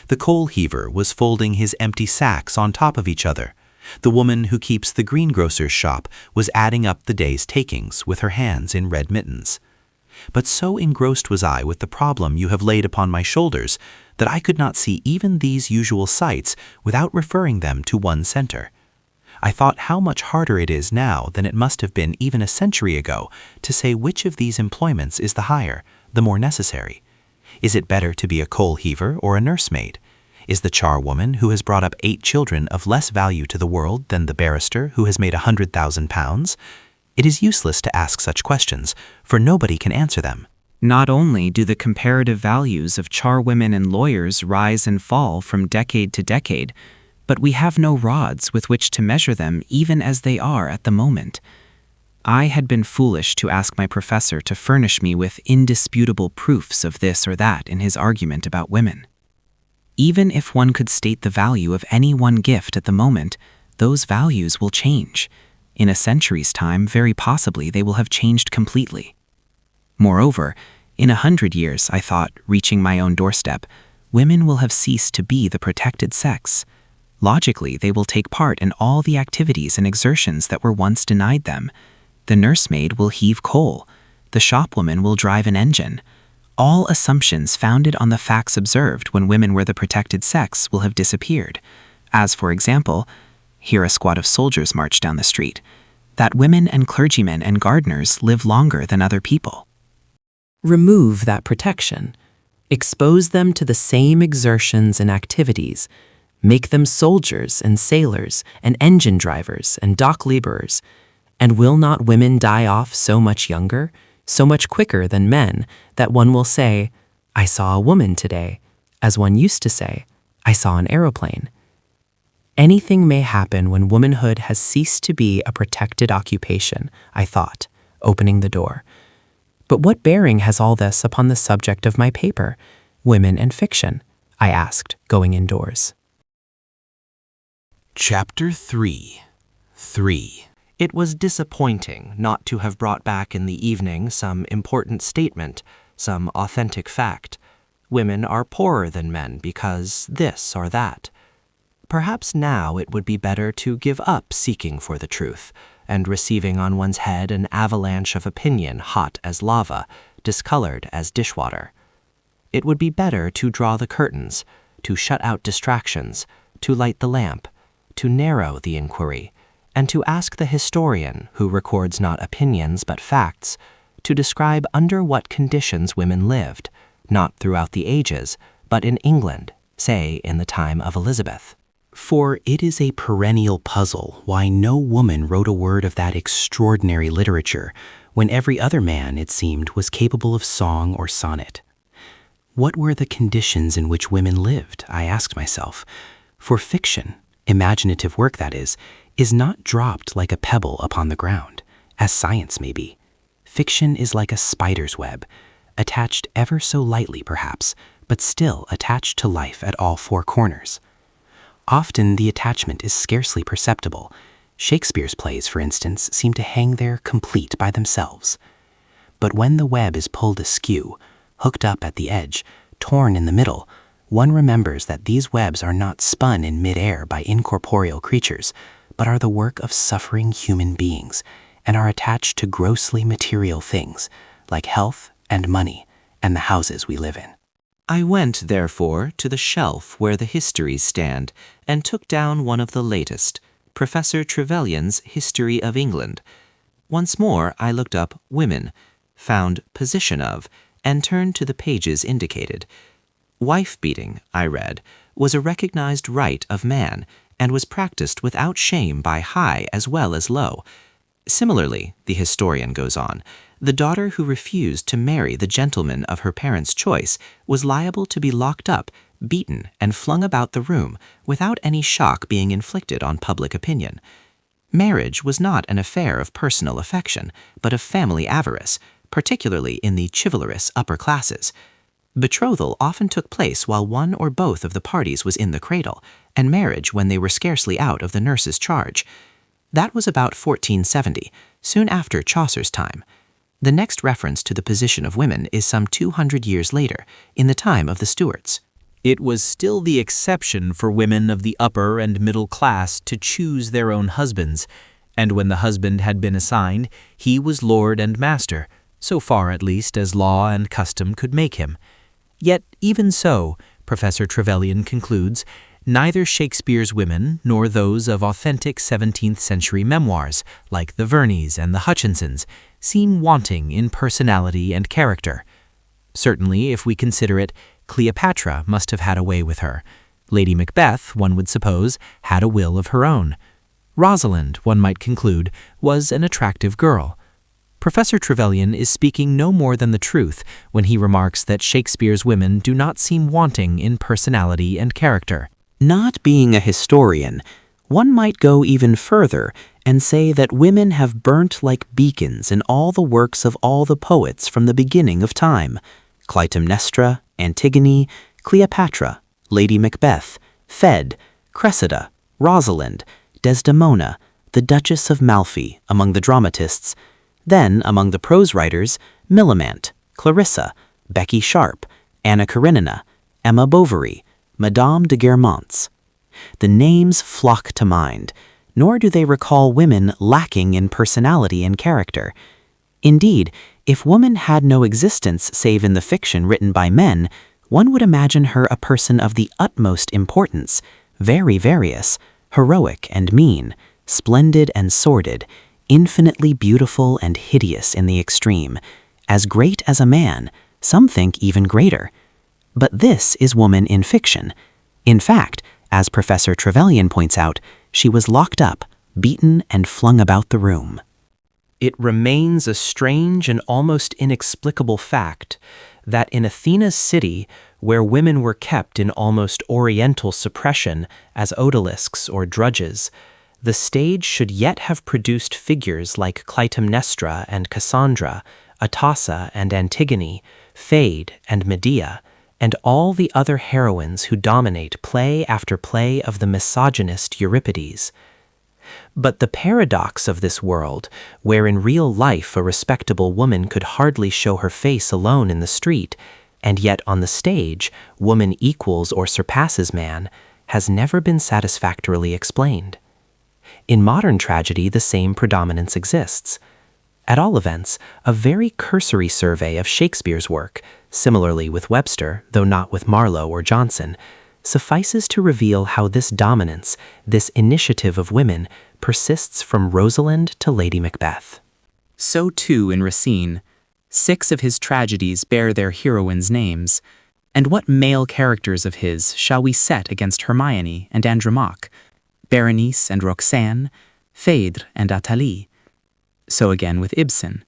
The coal heaver was folding his empty sacks on top of each other. The woman who keeps the greengrocer's shop was adding up the day's takings with her hands in red mittens. But so engrossed was I with the problem you have laid upon my shoulders that I could not see even these usual sights without referring them to one center. I thought how much harder it is now than it must have been even a century ago to say which of these employments is the higher, the more necessary. Is it better to be a coal heaver or a nursemaid? Is the charwoman who has brought up 8 children of less value to the world than the barrister who has made £100,000? It is useless to ask such questions, for nobody can answer them. Not only do the comparative values of charwomen and lawyers rise and fall from decade to decade, but we have no rods with which to measure them even as they are at the moment. I had been foolish to ask my professor to furnish me with indisputable proofs of this or that in his argument about women. Even if one could state the value of any one gift at the moment, those values will change. In a century's time, very possibly they will have changed completely. Moreover, in 100 years, I thought, reaching my own doorstep, women will have ceased to be the protected sex. Logically, they will take part in all the activities and exertions that were once denied them. The nursemaid will heave coal. The shopwoman will drive an engine. All assumptions founded on the facts observed when women were the protected sex will have disappeared. As, for example, here a squad of soldiers march down the street, that women and clergymen and gardeners live longer than other people. Remove that protection. Expose them to the same exertions and activities. Make them soldiers and sailors and engine drivers and dock laborers. And will not women die off so much younger, so much quicker than men, that one will say, "I saw a woman today," as one used to say, "I saw an aeroplane"? Anything may happen when womanhood has ceased to be a protected occupation, I thought, opening the door. But what bearing has all this upon the subject of my paper, Women and Fiction? I asked, going indoors. Chapter 3. It was disappointing not to have brought back in the evening some important statement, some authentic fact. Women are poorer than men because this or that. Perhaps now it would be better to give up seeking for the truth and receiving on one's head an avalanche of opinion hot as lava, discolored as dishwater. It would be better to draw the curtains, to shut out distractions, to light the lamp, to narrow the inquiry, and to ask the historian, who records not opinions but facts, to describe under what conditions women lived, not throughout the ages, but in England, say in the time of Elizabeth. For it is a perennial puzzle why no woman wrote a word of that extraordinary literature, when every other man, it seemed, was capable of song or sonnet. What were the conditions in which women lived, I asked myself, for fiction, imaginative work that is not dropped like a pebble upon the ground, as science may be. Fiction is like a spider's web, attached ever so lightly perhaps, but still attached to life at all 4 corners. Often the attachment is scarcely perceptible. Shakespeare's plays, for instance, seem to hang there complete by themselves. But when the web is pulled askew, hooked up at the edge, torn in the middle, one remembers that these webs are not spun in mid-air by incorporeal creatures, but are the work of suffering human beings, and are attached to grossly material things, like health and money and the houses we live in. I went, therefore, to the shelf where the histories stand and took down one of the latest, Professor Trevelyan's History of England. Once more I looked up women, found position of, and turned to the pages indicated. Wife-beating, I read, was a recognized right of man and was practiced without shame by high as well as low. Similarly, the historian goes on, the daughter who refused to marry the gentleman of her parents' choice was liable to be locked up, beaten, and flung about the room without any shock being inflicted on public opinion. Marriage was not an affair of personal affection, but of family avarice, particularly in the chivalrous upper classes. Betrothal often took place while one or both of the parties was in the cradle, and marriage when they were scarcely out of the nurse's charge. That was about 1470, soon after Chaucer's time. The next reference to the position of women is some 200 years later, in the time of the Stuarts. It was still the exception for women of the upper and middle class to choose their own husbands, and when the husband had been assigned, he was lord and master, so far at least as law and custom could make him. Yet even so, Professor Trevelyan concludes, neither Shakespeare's women nor those of authentic 17th century memoirs, like the Verneys and the Hutchinsons, seem wanting in personality and character. Certainly, if we consider it, Cleopatra must have had a way with her. Lady Macbeth, one would suppose, had a will of her own. Rosalind, one might conclude, was an attractive girl. Professor Trevelyan is speaking no more than the truth when he remarks that Shakespeare's women do not seem wanting in personality and character. Not being a historian, one might go even further and say that women have burnt like beacons in all the works of all the poets from the beginning of time. Clytemnestra, Antigone, Cleopatra, Lady Macbeth, Fed, Cressida, Rosalind, Desdemona, the Duchess of Malfi among the dramatists. Then, among the prose writers, Millamant, Clarissa, Becky Sharp, Anna Karenina, Emma Bovary, Madame de Guermantes. The names flock to mind, nor do they recall women lacking in personality and character. Indeed, if woman had no existence save in the fiction written by men, one would imagine her a person of the utmost importance, very various, heroic and mean, splendid and sordid, infinitely beautiful and hideous in the extreme, as great as a man, some think even greater. But this is woman in fiction. In fact, as Professor Trevelyan points out, she was locked up, beaten, and flung about the room. It remains a strange and almost inexplicable fact that in Athena's city, where women were kept in almost oriental suppression as odalisques or drudges, the stage should yet have produced figures like Clytemnestra and Cassandra, Atossa and Antigone, Phaed and Medea, and all the other heroines who dominate play after play of the misogynist Euripides. But the paradox of this world, where in real life a respectable woman could hardly show her face alone in the street, and yet on the stage woman equals or surpasses man, has never been satisfactorily explained. In modern tragedy, the same predominance exists. At all events, a very cursory survey of Shakespeare's work, similarly with Webster, though not with Marlowe or Johnson, suffices to reveal how this dominance, this initiative of women, persists from Rosalind to Lady Macbeth. So too in Racine, 6 of his tragedies bear their heroines' names, and what male characters of his shall we set against Hermione and Andromaque, Berenice and Roxane, Phèdre and Athalie? So again with Ibsen.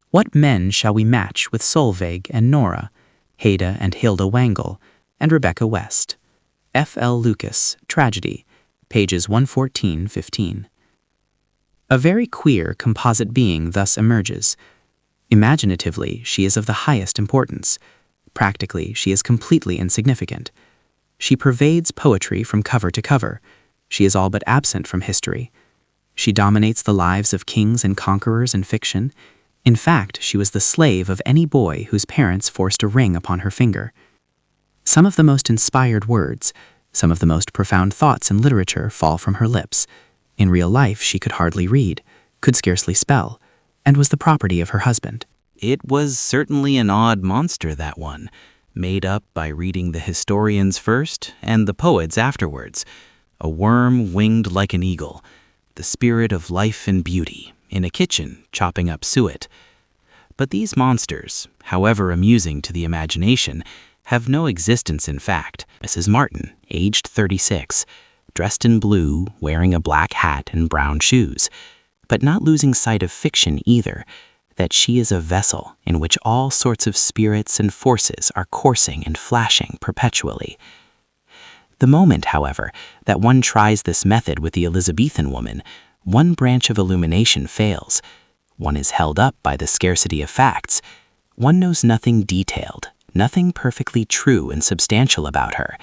What men shall we match with Solveig and Nora, Haida and Hilda Wangle, and Rebecca West? F. L. Lucas, Tragedy, pages 114-15. A very queer composite being thus emerges. Imaginatively, she is of the highest importance. Practically, she is completely insignificant. She pervades poetry from cover to cover. She is all but absent from history. She dominates the lives of kings and conquerors in fiction. In fact, she was the slave of any boy whose parents forced a ring upon her finger. Some of the most inspired words, some of the most profound thoughts in literature fall from her lips. In real life, she could hardly read, could scarcely spell, and was the property of her husband. It was certainly an odd monster, that one. made up by reading the historians first and the poets afterwards. A worm winged like an eagle, the spirit of life and beauty, in a kitchen chopping up suet. But these monsters, however amusing to the imagination, have no existence in fact. Mrs. Martin, aged 36, dressed in blue, wearing a black hat and brown shoes, but not losing sight of fiction either, that she is a vessel in which all sorts of spirits and forces are coursing and flashing perpetually. The moment, however, that one tries this method with the Elizabethan woman, one branch of illumination fails. One is held up by the scarcity of facts. One knows nothing detailed, nothing perfectly true and substantial about her.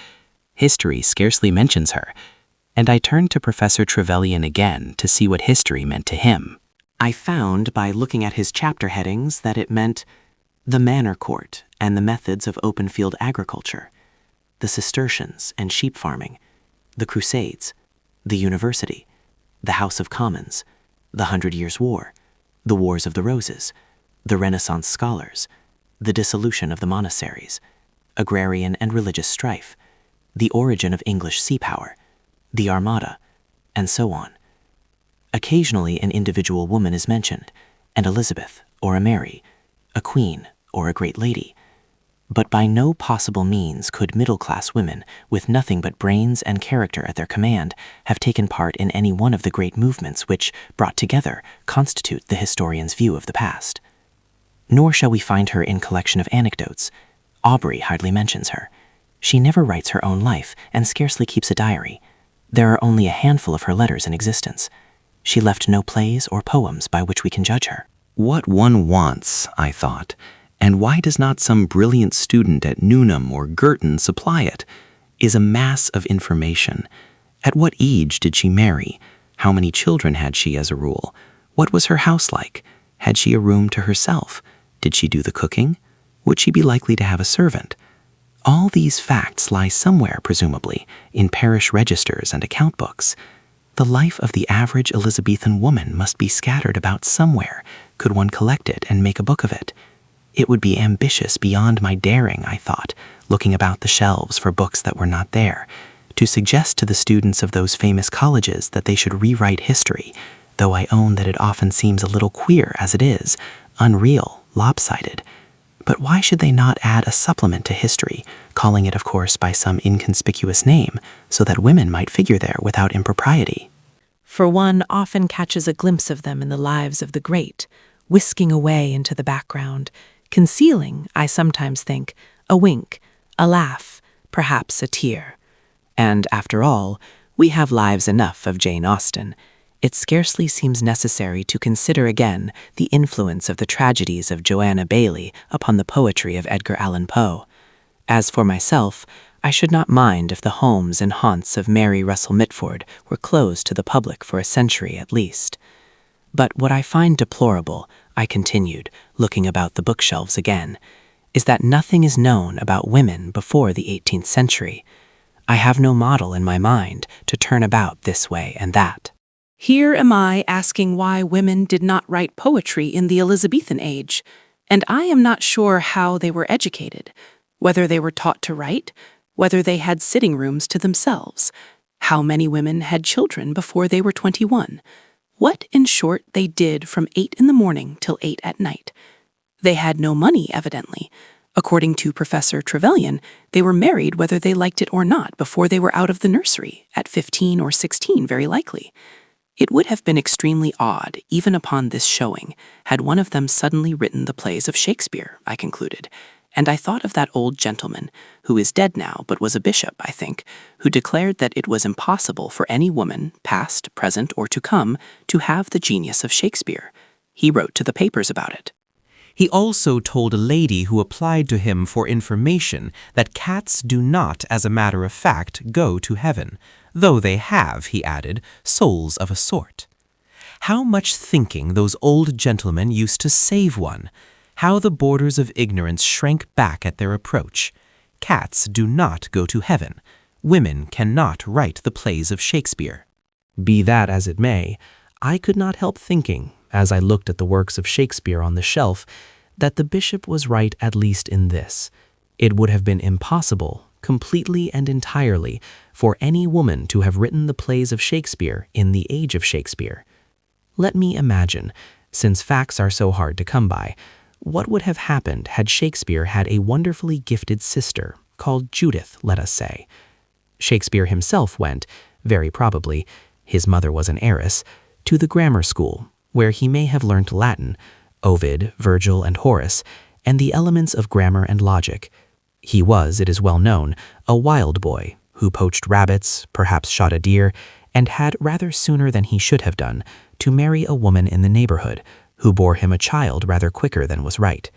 History scarcely mentions her. And I turned to Professor Trevelyan again to see what history meant to him. I found by looking at his chapter headings that it meant the manor court and the methods of open field agriculture, the Cistercians and sheep farming, the Crusades, the university, the House of Commons, the 100 Years' War, the Wars of the Roses, the Renaissance scholars, the dissolution of the monasteries, agrarian and religious strife, the origin of English sea power, the Armada, and so on. Occasionally an individual woman is mentioned, an Elizabeth or a Mary, a queen or a great lady. But by no possible means could middle-class women with nothing but brains and character at their command have taken part in any one of the great movements which, brought together, constitute the historian's view of the past. Nor shall we find her in collection of anecdotes. Aubrey hardly mentions her. She never writes her own life and scarcely keeps a diary. There are only a handful of her letters in existence. She left no plays or poems by which we can judge her. What one wants, I thought, and why does not some brilliant student at Newnham or Girton supply it, is a mass of information. At what age did she marry? How many children had she as a rule? What was her house like? Had she a room to herself? Did she do the cooking? Would she be likely to have a servant? All these facts lie somewhere, presumably, in parish registers and account books. The life of the average Elizabethan woman must be scattered about somewhere, could one collect it and make a book of it. It would be ambitious beyond my daring, I thought, looking about the shelves for books that were not there, to suggest to the students of those famous colleges that they should rewrite history, though I own that it often seems a little queer as it is, unreal, lopsided. But why should they not add a supplement to history, calling it, of course, by some inconspicuous name, so that women might figure there without impropriety? For one often catches a glimpse of them in the lives of the great, whisking away into the background, concealing, I sometimes think, a wink, a laugh, perhaps a tear. And after all, we have lives enough of Jane Austen. It scarcely seems necessary to consider again the influence of the tragedies of Joanna Baillie upon the poetry of Edgar Allan Poe. As for myself, I should not mind if the homes and haunts of Mary Russell Mitford were closed to the public for a century at least. But what I find deplorable, I continued, looking about the bookshelves again, is that nothing is known about women before the 18th century. I have no model in my mind to turn about this way and that. Here am I asking why women did not write poetry in the Elizabethan age, and I am not sure how they were educated, whether they were taught to write, whether they had sitting rooms to themselves, how many women had children before they were 21, what, in short, they did from 8 in the morning till 8 at night. They had no money, evidently. According to Professor Trevelyan, they were married whether they liked it or not before they were out of the nursery, at 15 or 16 very likely. It would have been extremely odd, even upon this showing, had one of them suddenly written the plays of Shakespeare, I concluded, and I thought of that old gentleman, who is dead now but was a bishop, I think, who declared that it was impossible for any woman, past, present, or to come, to have the genius of Shakespeare. He wrote to the papers about it. He also told a lady who applied to him for information that cats do not, as a matter of fact, go to heaven, though they have, he added, souls of a sort. How much thinking those old gentlemen used to save one! How the borders of ignorance shrank back at their approach! Cats do not go to heaven. Women cannot write the plays of Shakespeare. Be that as it may, I could not help thinking, as I looked at the works of Shakespeare on the shelf, that the bishop was right at least in this. It would have been impossible, completely and entirely, for any woman to have written the plays of Shakespeare in the age of Shakespeare. Let me imagine, since facts are so hard to come by, what would have happened had Shakespeare had a wonderfully gifted sister, called Judith, let us say. Shakespeare himself went, very probably, his mother was an heiress, to the grammar school, where he may have learnt Latin, Ovid, Virgil, and Horace, and the elements of grammar and logic. He was, it is well known, a wild boy, who poached rabbits, perhaps shot a deer, and had rather sooner than he should have done to marry a woman in the neighborhood, who bore him a child rather quicker than was right.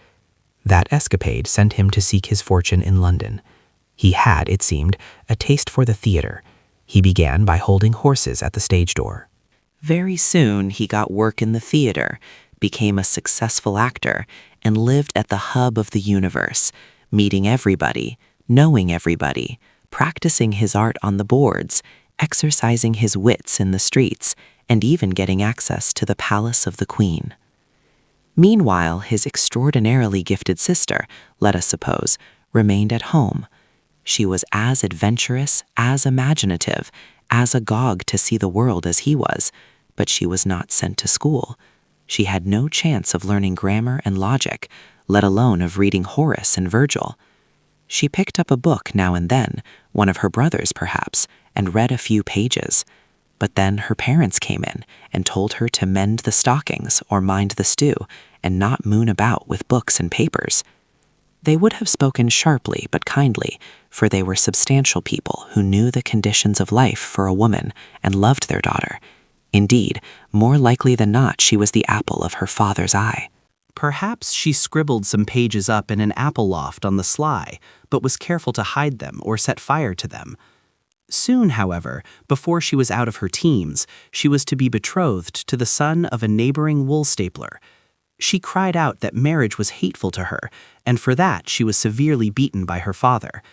That escapade sent him to seek his fortune in London. He had, it seemed, a taste for the theater. He began by holding horses at the stage door. Very soon he got work in the theater, became a successful actor, and lived at the hub of the universe, meeting everybody, knowing everybody, practicing his art on the boards, exercising his wits in the streets, and even getting access to the palace of the Queen. Meanwhile, his extraordinarily gifted sister, let us suppose, remained at home. She was as adventurous, as imaginative, as agog to see the world as he was, but she was not sent to school. She had no chance of learning grammar and logic, let alone of reading Horace and Virgil. She picked up a book now and then, one of her brothers perhaps, and read a few pages. But then her parents came in and told her to mend the stockings or mind the stew and not moon about with books and papers. They would have spoken sharply but kindly, for they were substantial people who knew the conditions of life for a woman and loved their daughter. Indeed, more likely than not, she was the apple of her father's eye. Perhaps she scribbled some pages up in an apple loft on the sly, but was careful to hide them or set fire to them. Soon, however, before she was out of her teens, she was to be betrothed to the son of a neighboring wool stapler. She cried out that marriage was hateful to her, and for that she was severely beaten by her father.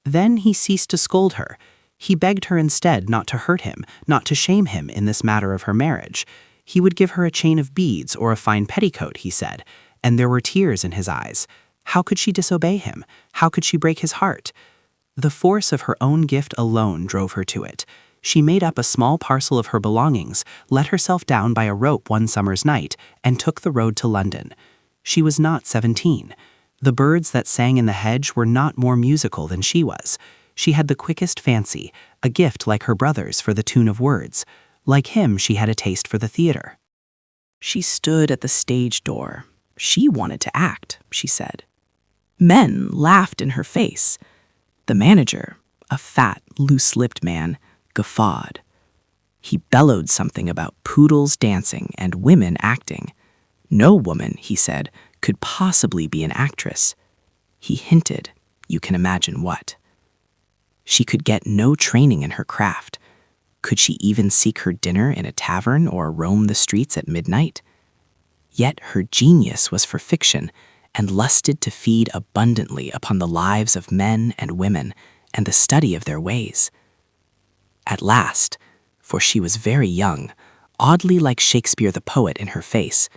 Then he ceased to scold her. He begged her instead not to hurt him, not to shame him in this matter of her marriage. He would give her a chain of beads or a fine petticoat, he said, and there were tears in his eyes. How could she disobey him? How could she break his heart? The force of her own gift alone drove her to it. She made up a small parcel of her belongings, let herself down by a rope one summer's night, and took the road to London. She was not 17. The birds that sang in the hedge were not more musical than she was. She had the quickest fancy, a gift like her brother's for the tune of words. Like him, she had a taste for the theater. She stood at the stage door. She wanted to act, she said. Men laughed in her face. The manager, a fat, loose-lipped man, guffawed. He bellowed something about poodles dancing and women acting. No woman, he said, could possibly be an actress. He hinted, you can imagine what. She could get no training in her craft. Could she even seek her dinner in a tavern or roam the streets at midnight? Yet her genius was for fiction, and lusted to feed abundantly upon the lives of men and women and the study of their ways. At last, for she was very young, oddly like Shakespeare the poet in her face,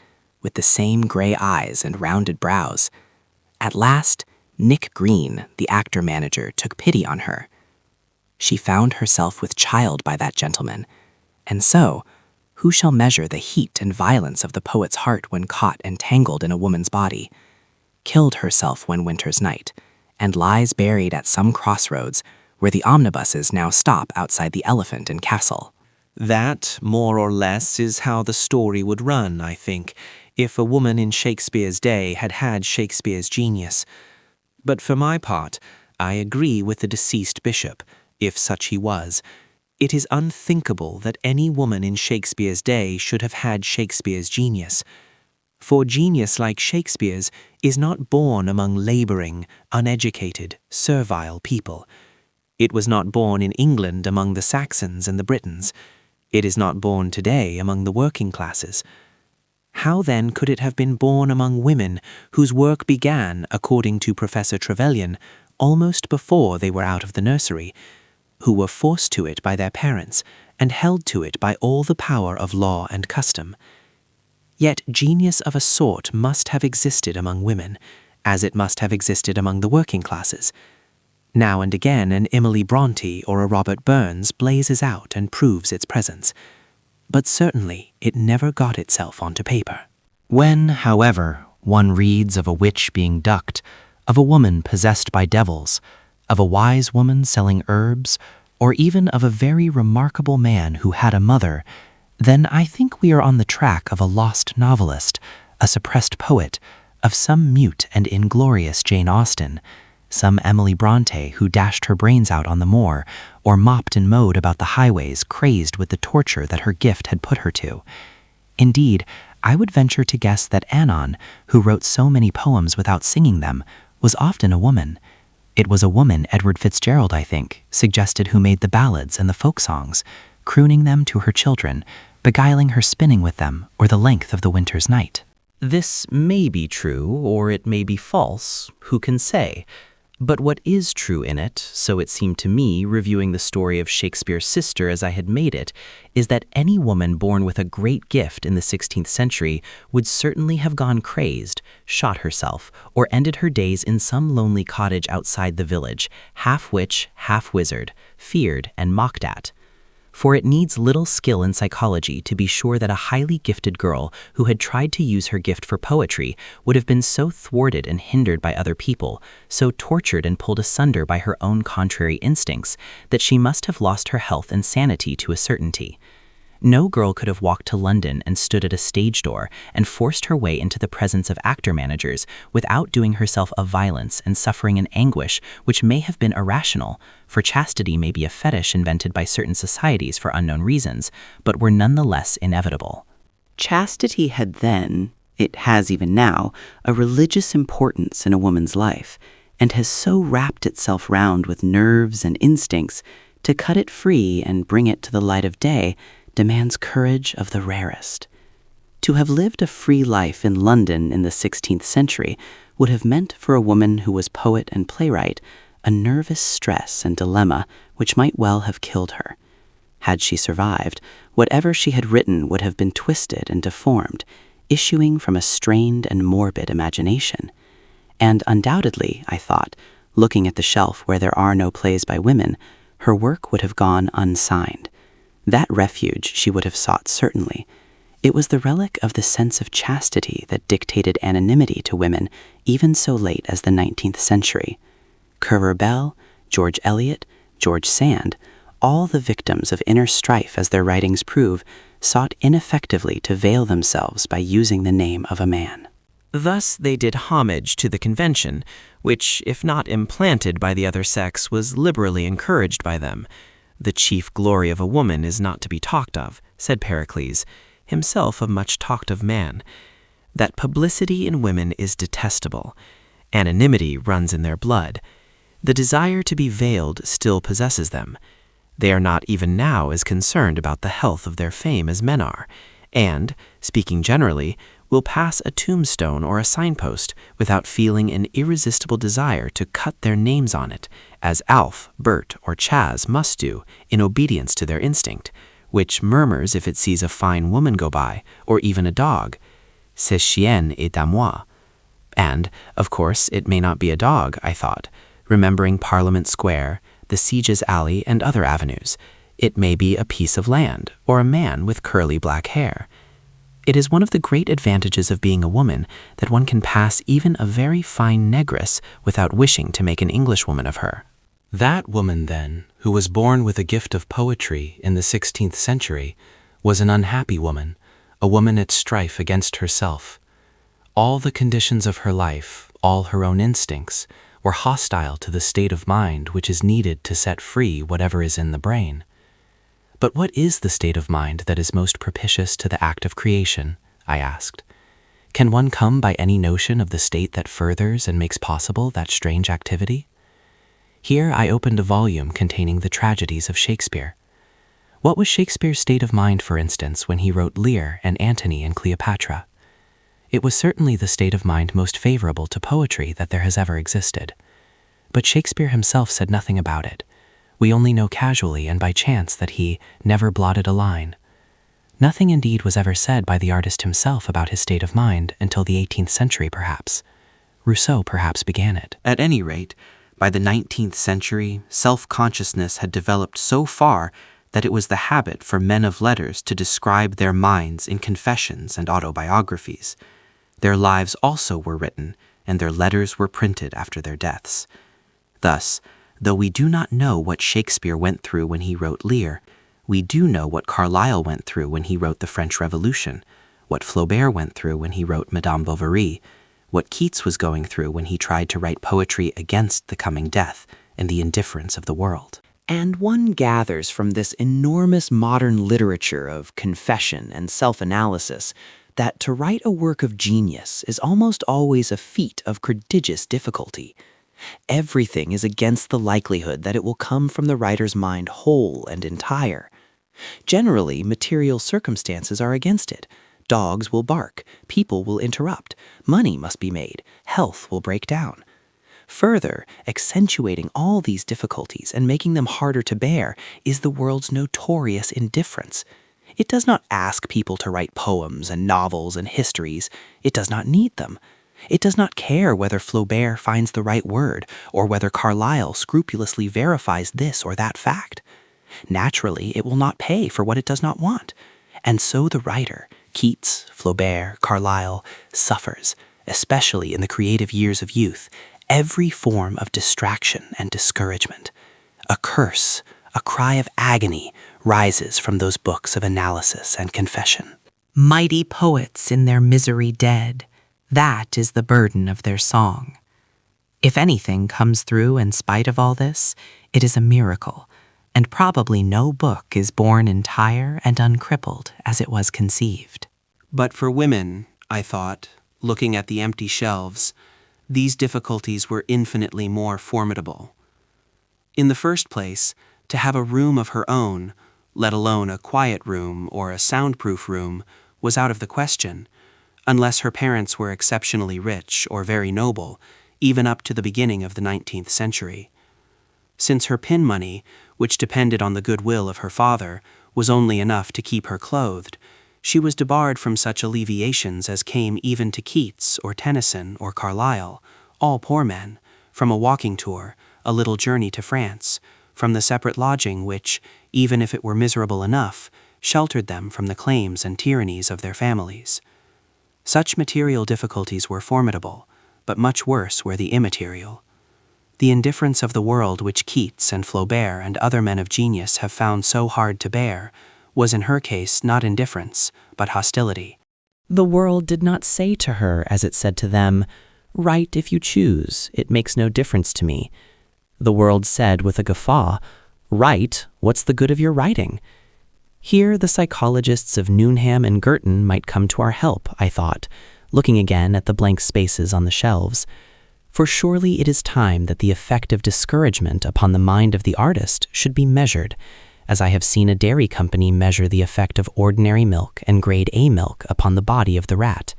with the same gray eyes and rounded brows, at last Nick Green, the actor-manager, took pity on her. She found herself with child by that gentleman, and so, who shall measure the heat and violence of the poet's heart when caught and tangled in a woman's body? Killed herself one winter's night, and lies buried at some crossroads where the omnibuses now stop outside the Elephant and Castle. That, more or less, is how the story would run, I think, if a woman in Shakespeare's day had had Shakespeare's genius. But for my part, I agree with the deceased bishop, if such he was. It is unthinkable that any woman in Shakespeare's day should have had Shakespeare's genius. For genius like Shakespeare's is not born among laboring, uneducated, servile people. It was not born in England among the Saxons and the Britons. It is not born today among the working classes. How then could it have been born among women whose work began, according to Professor Trevelyan, almost before they were out of the nursery, who were forced to it by their parents and held to it by all the power of law and custom? Yet genius of a sort must have existed among women, as it must have existed among the working classes. Now and again an Emily Bronte or a Robert Burns blazes out and proves its presence, but certainly it never got itself onto paper. When, however, one reads of a witch being ducked, of a woman possessed by devils, of a wise woman selling herbs, or even of a very remarkable man who had a mother, then I think we are on the track of a lost novelist, a suppressed poet, of some mute and inglorious Jane Austen, some Emily Bronte who dashed her brains out on the moor, or mopped and mowed about the highways crazed with the torture that her gift had put her to. Indeed, I would venture to guess that Anon, who wrote so many poems without singing them, was often a woman. It was a woman, Edward Fitzgerald, I think, suggested, who made the ballads and the folk songs, crooning them to her children, beguiling her spinning with them, or the length of the winter's night. This may be true, or it may be false, who can say? But what is true in it, so it seemed to me, reviewing the story of Shakespeare's sister as I had made it, is that any woman born with a great gift in the 16th century would certainly have gone crazed, shot herself, or ended her days in some lonely cottage outside the village, half witch, half wizard, feared and mocked at. For it needs little skill in psychology to be sure that a highly gifted girl who had tried to use her gift for poetry would have been so thwarted and hindered by other people, so tortured and pulled asunder by her own contrary instincts, that she must have lost her health and sanity to a certainty. No girl could have walked to London and stood at a stage door and forced her way into the presence of actor managers without doing herself a violence and suffering an anguish which may have been irrational, for chastity may be a fetish invented by certain societies for unknown reasons, but were nonetheless inevitable. Chastity had then, it has even now, a religious importance in a woman's life, and has so wrapped itself round with nerves and instincts, to cut it free and bring it to the light of day demands courage of the rarest. To have lived a free life in London in the 16th century would have meant for a woman who was poet and playwright a nervous stress and dilemma which might well have killed her. Had she survived, whatever she had written would have been twisted and deformed, issuing from a strained and morbid imagination. And undoubtedly, I thought, looking at the shelf where there are no plays by women, her work would have gone unsigned. That refuge she would have sought certainly. It was the relic of the sense of chastity that dictated anonymity to women even so late as the 19th century. Currer Bell, George Eliot, George Sand, all the victims of inner strife, as their writings prove, sought ineffectively to veil themselves by using the name of a man. Thus they did homage to the convention, which, if not implanted by the other sex, was liberally encouraged by them. The chief glory of a woman is not to be talked of, said Pericles, himself a much talked of man. That publicity in women is detestable. Anonymity runs in their blood. The desire to be veiled still possesses them. They are not even now as concerned about the health of their fame as men are, and, speaking generally, will pass a tombstone or a signpost without feeling an irresistible desire to cut their names on it, as Alf, Bert, or Chaz must do in obedience to their instinct, which murmurs if it sees a fine woman go by, or even a dog. Ce chien est à moi. And, of course, it may not be a dog, I thought, remembering Parliament Square, the Sieges Alley, and other avenues. It may be a piece of land, or a man with curly black hair. It is one of the great advantages of being a woman that one can pass even a very fine negress without wishing to make an Englishwoman of her. That woman, then, who was born with a gift of poetry in the 16th century, was an unhappy woman, a woman at strife against herself. All the conditions of her life, all her own instincts, were hostile to the state of mind which is needed to set free whatever is in the brain. But what is the state of mind that is most propitious to the act of creation? I asked. Can one come by any notion of the state that furthers and makes possible that strange activity? Here I opened a volume containing the tragedies of Shakespeare. What was Shakespeare's state of mind, for instance, when he wrote Lear and Antony and Cleopatra? It was certainly the state of mind most favorable to poetry that there has ever existed. But Shakespeare himself said nothing about it. We only know casually and by chance that he never blotted a line. Nothing indeed was ever said by the artist himself about his state of mind until the 18th century, perhaps. Rousseau perhaps began it. At any rate, by the 19th century, self-consciousness had developed so far that it was the habit for men of letters to describe their minds in confessions and autobiographies. Their lives also were written, and their letters were printed after their deaths. Thus, though we do not know what Shakespeare went through when he wrote Lear, we do know what Carlyle went through when he wrote the French Revolution, what Flaubert went through when he wrote Madame Bovary, what Keats was going through when he tried to write poetry against the coming death and the indifference of the world. And one gathers from this enormous modern literature of confession and self-analysis that to write a work of genius is almost always a feat of prodigious difficulty. Everything is against the likelihood that it will come from the writer's mind whole and entire. Generally, material circumstances are against it. Dogs will bark, people will interrupt, money must be made, health will break down. Further, accentuating all these difficulties and making them harder to bear is the world's notorious indifference. It does not ask people to write poems and novels and histories. It does not need them. It does not care whether Flaubert finds the right word or whether Carlyle scrupulously verifies this or that fact. Naturally, it will not pay for what it does not want. And so the writer, Keats, Flaubert, Carlyle, suffers, especially in the creative years of youth, every form of distraction and discouragement. A curse, a cry of agony rises from those books of analysis and confession. Mighty poets in their misery dead, that is the burden of their song. If anything comes through in spite of all this, it is a miracle, and probably no book is born entire and uncrippled as it was conceived. But for women, I thought, looking at the empty shelves, these difficulties were infinitely more formidable. In the first place, to have a room of her own, let alone a quiet room or a soundproof room, was out of the question, unless her parents were exceptionally rich or very noble, even up to the beginning of the 19th century. Since her pin money, which depended on the goodwill of her father, was only enough to keep her clothed, she was debarred from such alleviations as came even to Keats or Tennyson or Carlyle, all poor men, from a walking tour, a little journey to France, from the separate lodging which, even if it were miserable enough, sheltered them from the claims and tyrannies of their families. Such material difficulties were formidable, but much worse were the immaterial. The indifference of the world which Keats and Flaubert and other men of genius have found so hard to bear was in her case not indifference, but hostility. The world did not say to her, as it said to them, "Write if you choose, it makes no difference to me." The world said with a guffaw, "Write, what's the good of your writing?" Here the psychologists of Newnham and Girton might come to our help, I thought, looking again at the blank spaces on the shelves. For surely it is time that the effect of discouragement upon the mind of the artist should be measured, as I have seen a dairy company measure the effect of ordinary milk and grade A milk upon the body of the rat.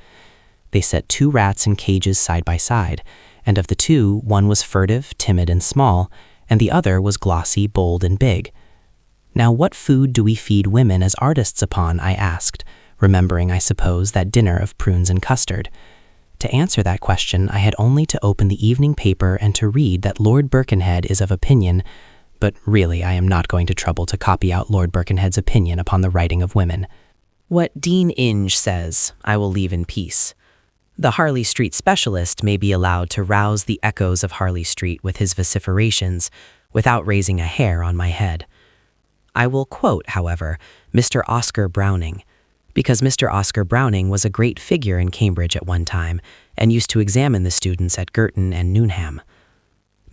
They set 2 rats in cages side by side, and of the 2, one was furtive, timid, and small, and the other was glossy, bold, and big. Now what food do we feed women as artists upon, I asked, remembering, I suppose, that dinner of prunes and custard. To answer that question, I had only to open the evening paper and to read that Lord Birkenhead is of opinion, but really I am not going to trouble to copy out Lord Birkenhead's opinion upon the writing of women. What Dean Inge says, I will leave in peace. The Harley Street specialist may be allowed to rouse the echoes of Harley Street with his vociferations without raising a hair on my head. I will quote, however, Mr. Oscar Browning, because Mr. Oscar Browning was a great figure in Cambridge at one time and used to examine the students at Girton and Newnham.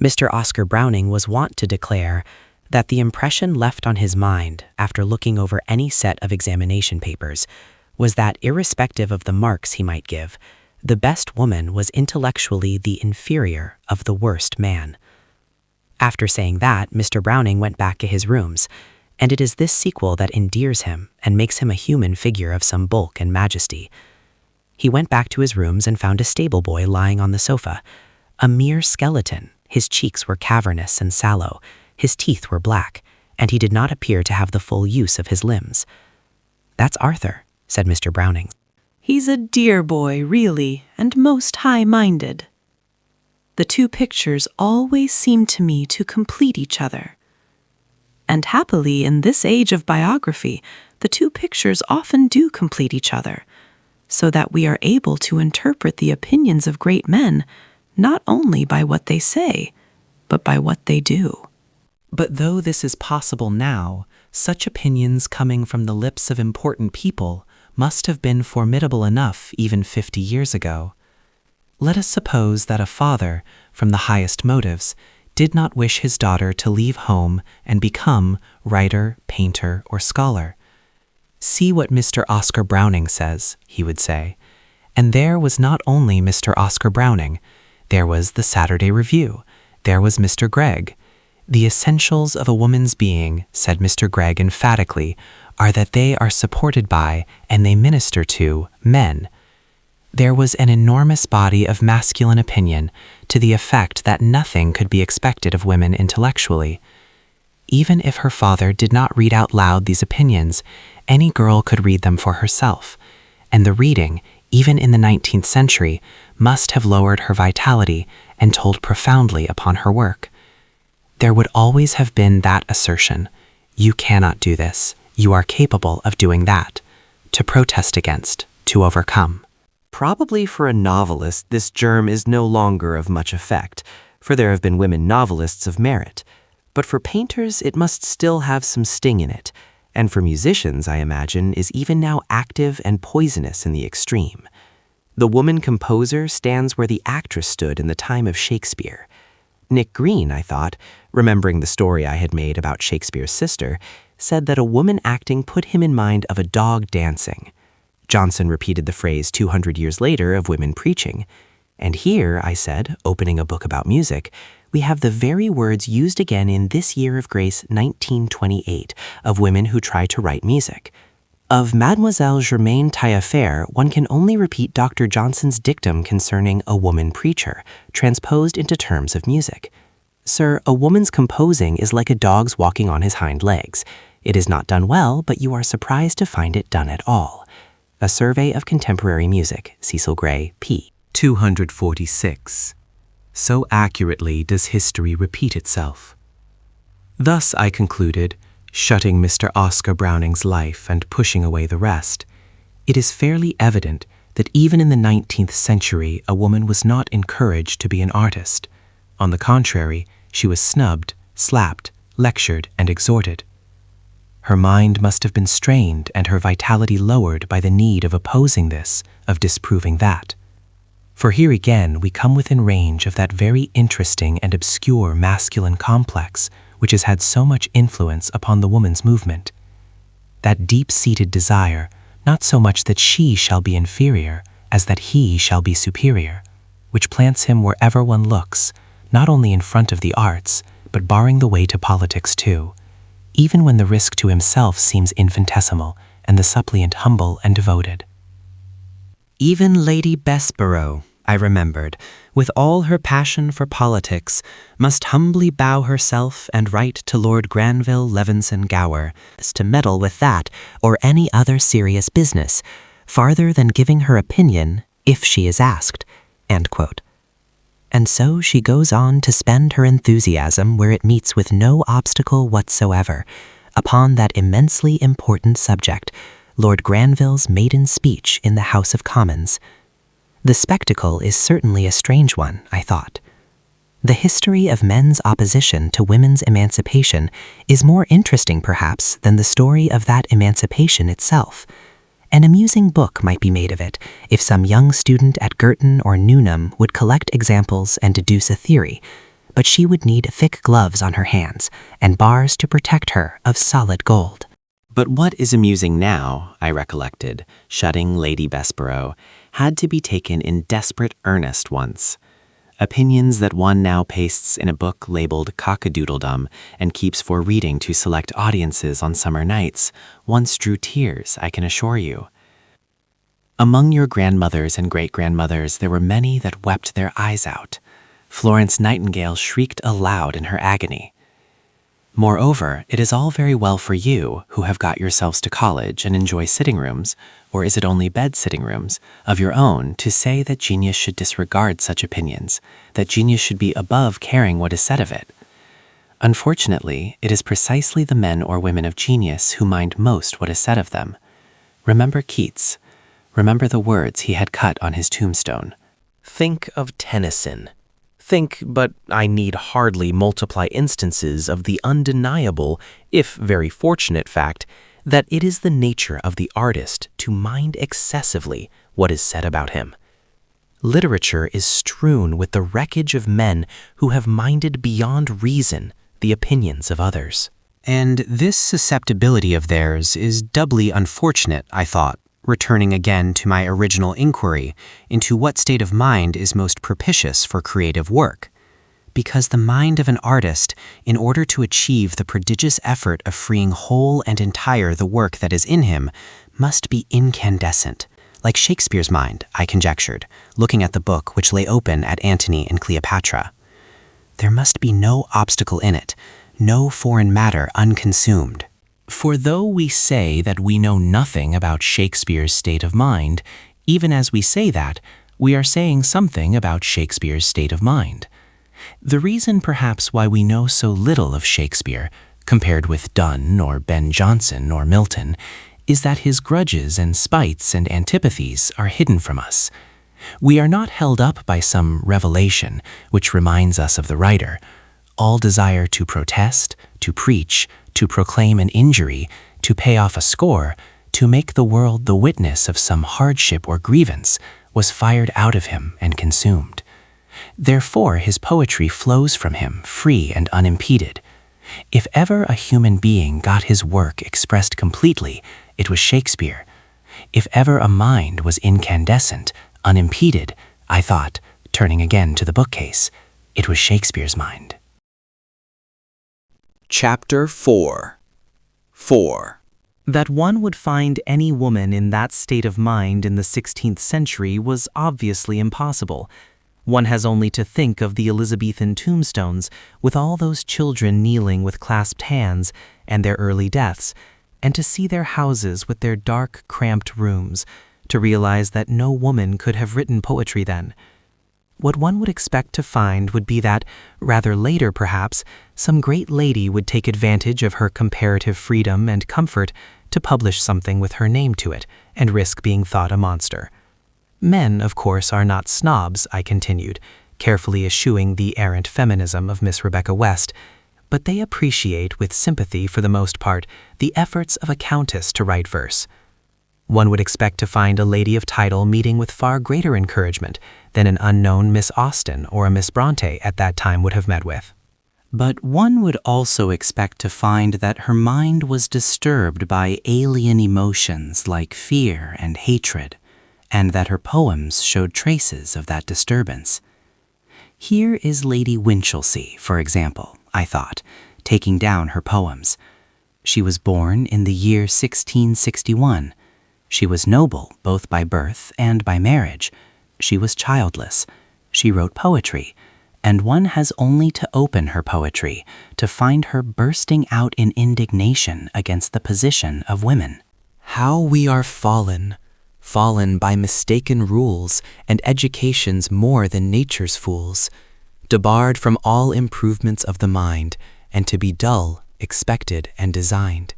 Mr. Oscar Browning was wont to declare that the impression left on his mind after looking over any set of examination papers was that, irrespective of the marks he might give, the best woman was intellectually the inferior of the worst man. After saying that, Mr. Browning went back to his rooms, and it is this sequel that endears him and makes him a human figure of some bulk and majesty. He went back to his rooms and found a stable boy lying on the sofa, a mere skeleton. His cheeks were cavernous and sallow, his teeth were black, and he did not appear to have the full use of his limbs. "That's Arthur," said Mr. Browning. He's a dear boy, really, and most high-minded. The two pictures always seem to me to complete each other. And happily, in this age of biography, the two pictures often do complete each other, so that we are able to interpret the opinions of great men not only by what they say, but by what they do. But though this is possible now, such opinions coming from the lips of important people must have been formidable enough even 50 years ago. Let us suppose that a father, from the highest motives, did not wish his daughter to leave home and become writer, painter, or scholar. "See what Mr. Oscar Browning says," he would say. And there was not only Mr. Oscar Browning, there was the Saturday Review, there was Mr. Gregg. "The essentials of a woman's being," said Mr. Gregg emphatically, "are that they are supported by, and they minister to, men." There was an enormous body of masculine opinion to the effect that nothing could be expected of women intellectually. Even if her father did not read out loud these opinions, any girl could read them for herself, and the reading, even in the 19th century, must have lowered her vitality and told profoundly upon her work. There would always have been that assertion, "You cannot do this, you are capable of doing that," to protest against, to overcome. Probably for a novelist, this germ is no longer of much effect, for there have been women novelists of merit. But for painters, it must still have some sting in it, and for musicians, I imagine, is even now active and poisonous in the extreme. The woman composer stands where the actress stood in the time of Shakespeare. Nick Green, I thought, remembering the story I had made about Shakespeare's sister, said that a woman acting put him in mind of a dog dancing. Johnson repeated the phrase 200 years later of women preaching. And here, I said, opening a book about music, we have the very words used again in this year of grace 1928 of women who try to write music. Of Mademoiselle Germaine Taillefer, one can only repeat Dr. Johnson's dictum concerning a woman preacher, transposed into terms of music. "Sir, a woman's composing is like a dog's walking on his hind legs. It is not done well, but you are surprised to find it done at all." A Survey of Contemporary Music, Cecil Gray, p. 246. So accurately does history repeat itself. Thus, I concluded, shutting Mr. Oscar Browning's life and pushing away the rest, it is fairly evident that even in the 19th century a woman was not encouraged to be an artist. On the contrary, she was snubbed, slapped, lectured, and exhorted. Her mind must have been strained and her vitality lowered by the need of opposing this, of disproving that. For here again we come within range of that very interesting and obscure masculine complex which has had so much influence upon the woman's movement. That deep-seated desire, not so much that she shall be inferior, as that he shall be superior, which plants him wherever one looks, not only in front of the arts, but barring the way to politics too, even when the risk to himself seems infinitesimal and the suppliant humble and devoted. Even Lady Bessborough, I remembered, with all her passion for politics, must humbly bow herself and write to Lord Granville Leveson Gower to meddle with that or any other serious business, farther than giving her opinion if she is asked." End quote. And so she goes on to spend her enthusiasm where it meets with no obstacle whatsoever, upon that immensely important subject, Lord Granville's maiden speech in the House of Commons. The spectacle is certainly a strange one, I thought. The history of men's opposition to women's emancipation is more interesting, perhaps, than the story of that emancipation itself. An amusing book might be made of it if some young student at Girton or Newnham would collect examples and deduce a theory, but she would need thick gloves on her hands and bars to protect her of solid gold. But what is amusing now, I recollected, shutting Lady Bessborough, had to be taken in desperate earnest once. Opinions that one now pastes in a book labeled Cockadoodledom and keeps for reading to select audiences on summer nights once drew tears, I can assure you. Among your grandmothers and great-grandmothers there were many that wept their eyes out. Florence Nightingale shrieked aloud in her agony. Moreover, it is all very well for you, who have got yourselves to college and enjoy sitting rooms, or is it only bed sitting rooms, of your own, to say that genius should disregard such opinions, that genius should be above caring what is said of it. Unfortunately, it is precisely the men or women of genius who mind most what is said of them. Remember Keats. Remember the words he had cut on his tombstone. Think of Tennyson. Think, but I need hardly multiply instances of the undeniable, if very fortunate fact, that it is the nature of the artist to mind excessively what is said about him. Literature is strewn with the wreckage of men who have minded beyond reason the opinions of others. And this susceptibility of theirs is doubly unfortunate, I thought, returning again to my original inquiry into what state of mind is most propitious for creative work. Because the mind of an artist, in order to achieve the prodigious effort of freeing whole and entire the work that is in him, must be incandescent, like Shakespeare's mind, I conjectured, looking at the book which lay open at Antony and Cleopatra. There must be no obstacle in it, no foreign matter unconsumed. For though we say that we know nothing about Shakespeare's state of mind, even as we say that, we are saying something about Shakespeare's state of mind. The reason perhaps why we know so little of Shakespeare, compared with Donne or Ben Jonson or Milton, is that his grudges and spites and antipathies are hidden from us. We are not held up by some revelation which reminds us of the writer. All desire to protest, to preach, to proclaim an injury, to pay off a score, to make the world the witness of some hardship or grievance, was fired out of him and consumed. Therefore his poetry flows from him free and unimpeded. If ever a human being got his work expressed completely, it was Shakespeare. If ever a mind was incandescent, unimpeded, I thought, turning again to the bookcase, it was Shakespeare's mind. Chapter 4. That one would find any woman in that state of mind in the 16th century was obviously impossible. One has only to think of the Elizabethan tombstones with all those children kneeling with clasped hands and their early deaths, and to see their houses with their dark, cramped rooms, to realize that no woman could have written poetry then. What one would expect to find would be that, rather later perhaps, some great lady would take advantage of her comparative freedom and comfort to publish something with her name to it and risk being thought a monster. Men, of course, are not snobs, I continued, carefully eschewing the errant feminism of Miss Rebecca West, but they appreciate with sympathy for the most part the efforts of a countess to write verse. One would expect to find a lady of title meeting with far greater encouragement than an unknown Miss Austen or a Miss Bronte at that time would have met with. But one would also expect to find that her mind was disturbed by alien emotions like fear and hatred, and that her poems showed traces of that disturbance. Here is Lady Winchelsea, for example, I thought, taking down her poems. She was born in the year 1661. She was noble both by birth and by marriage. She was childless. She wrote poetry, and one has only to open her poetry to find her bursting out in indignation against the position of women. How we are fallen by mistaken rules and educations more than nature's fools, debarred from all improvements of the mind, and to be dull, expected, and designed.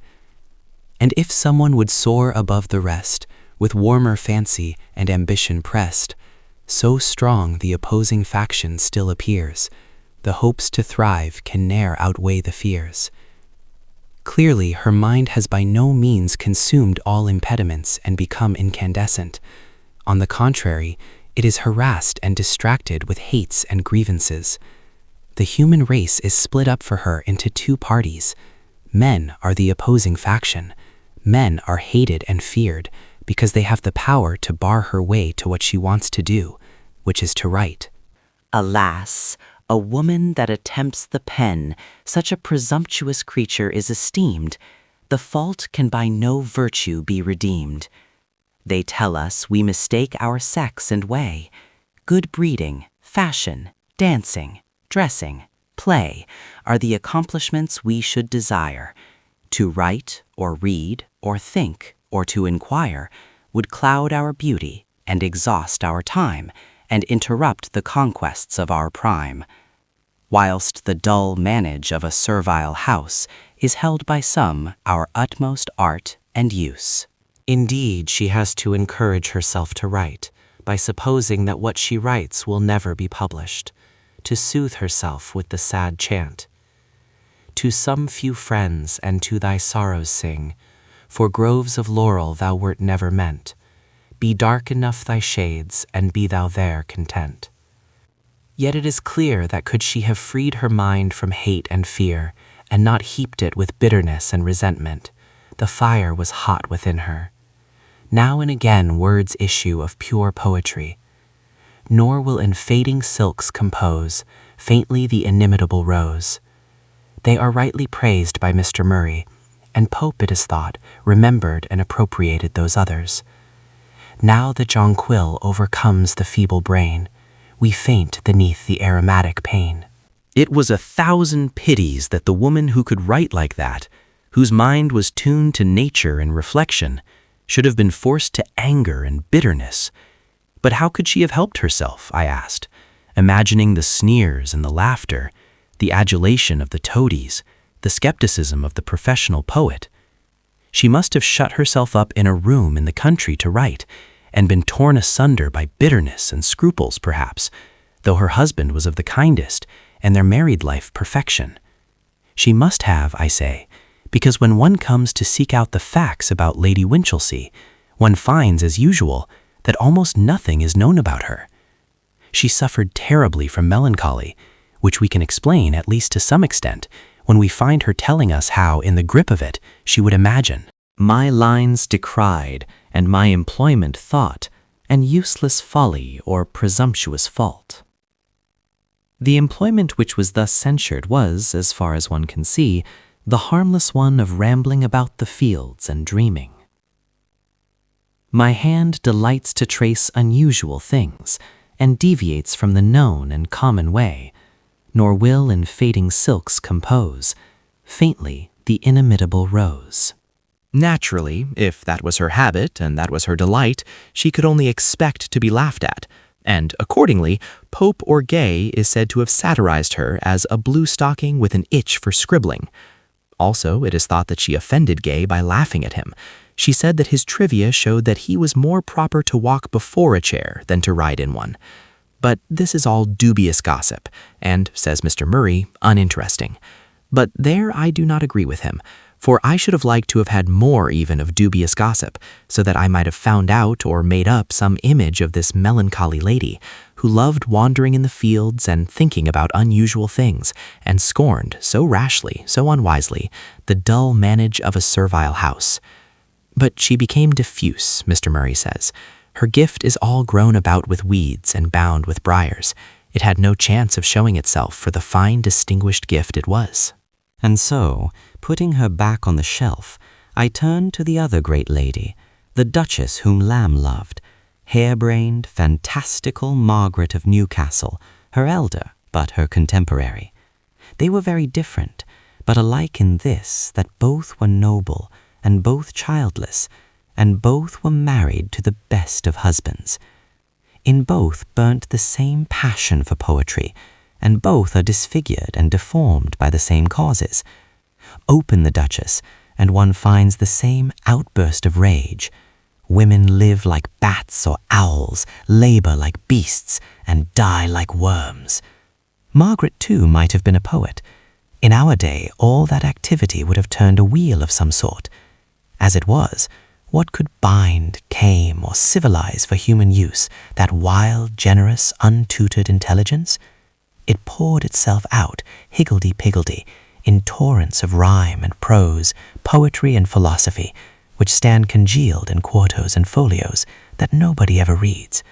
And if someone would soar above the rest, with warmer fancy and ambition pressed, so strong the opposing faction still appears, the hopes to thrive can ne'er outweigh the fears. Clearly her mind has by no means consumed all impediments and become incandescent. On the contrary, it is harassed and distracted with hates and grievances. The human race is split up for her into two parties. Men are the opposing faction. Men are hated and feared because they have the power to bar her way to what she wants to do, which is to write. Alas, a woman that attempts the pen, such a presumptuous creature is esteemed. The fault can by no virtue be redeemed. They tell us we mistake our sex and way. Good breeding, fashion, dancing, dressing, play are the accomplishments we should desire. To write or read or think or to inquire would cloud our beauty and exhaust our time and interrupt the conquests of our prime. Whilst the dull manage of a servile house is held by some our utmost art and use. Indeed, she has to encourage herself to write, by supposing that what she writes will never be published, to soothe herself with the sad chant. To some few friends and to thy sorrows sing, for groves of laurel thou wert never meant. Be dark enough thy shades, and be thou there content. Yet it is clear that could she have freed her mind from hate and fear, and not heaped it with bitterness and resentment, the fire was hot within her. Now and again words issue of pure poetry, nor will in fading silks compose faintly the inimitable rose. They are rightly praised by Mr. Murray, and Pope, it is thought, remembered and appropriated those others. Now the jonquil overcomes the feeble brain, we faint beneath the aromatic pain. It was 1,000 pities that the woman who could write like that, whose mind was tuned to nature and reflection, should have been forced to anger and bitterness. But how could she have helped herself, I asked, imagining the sneers and the laughter, the adulation of the toadies, the skepticism of the professional poet. She must have shut herself up in a room in the country to write, and been torn asunder by bitterness and scruples, perhaps, though her husband was of the kindest, and their married life perfection. She must have, I say, because when one comes to seek out the facts about Lady Winchelsea, one finds, as usual, that almost nothing is known about her. She suffered terribly from melancholy, which we can explain, at least to some extent, when we find her telling us how, in the grip of it, she would imagine, "My lines decried, and my employment thought, and useless folly or presumptuous fault." The employment which was thus censured was, as far as one can see, the harmless one of rambling about the fields and dreaming. My hand delights to trace unusual things, and deviates from the known and common way, nor will in fading silks compose, faintly the inimitable rose. Naturally, if that was her habit and that was her delight, she could only expect to be laughed at, and accordingly, Pope or Gay is said to have satirized her as a blue stocking with an itch for scribbling. Also, it is thought that she offended Gay by laughing at him. She said that his trivia showed that he was more proper to walk before a chair than to ride in one. But this is all dubious gossip, and, says Mr. Murray, uninteresting. But there I do not agree with him, for I should have liked to have had more even of dubious gossip, so that I might have found out or made up some image of this melancholy lady, who loved wandering in the fields and thinking about unusual things, and scorned, so rashly, so unwisely, the dull manage of a servile house. But she became diffuse, Mr. Murray says. Her gift is all grown about with weeds and bound with briars. It had no chance of showing itself for the fine, distinguished gift it was. And so, putting her back on the shelf, I turned to the other great lady, the Duchess whom Lamb loved, harebrained, fantastical Margaret of Newcastle, her elder, but her contemporary. They were very different, but alike in this, that both were noble, and both childless, and both were married to the best of husbands. In both burnt the same passion for poetry, and both are disfigured and deformed by the same causes. Open the Duchess, and one finds the same outburst of rage. Women live like bats or owls, labor like beasts, and die like worms. Margaret, too, might have been a poet. In our day, all that activity would have turned a wheel of some sort. As it was, what could bind, tame, or civilize for human use that wild, generous, untutored intelligence? It poured itself out, higgledy-piggledy, in torrents of rhyme and prose, poetry and philosophy, which stand congealed in quartos and folios that nobody ever reads.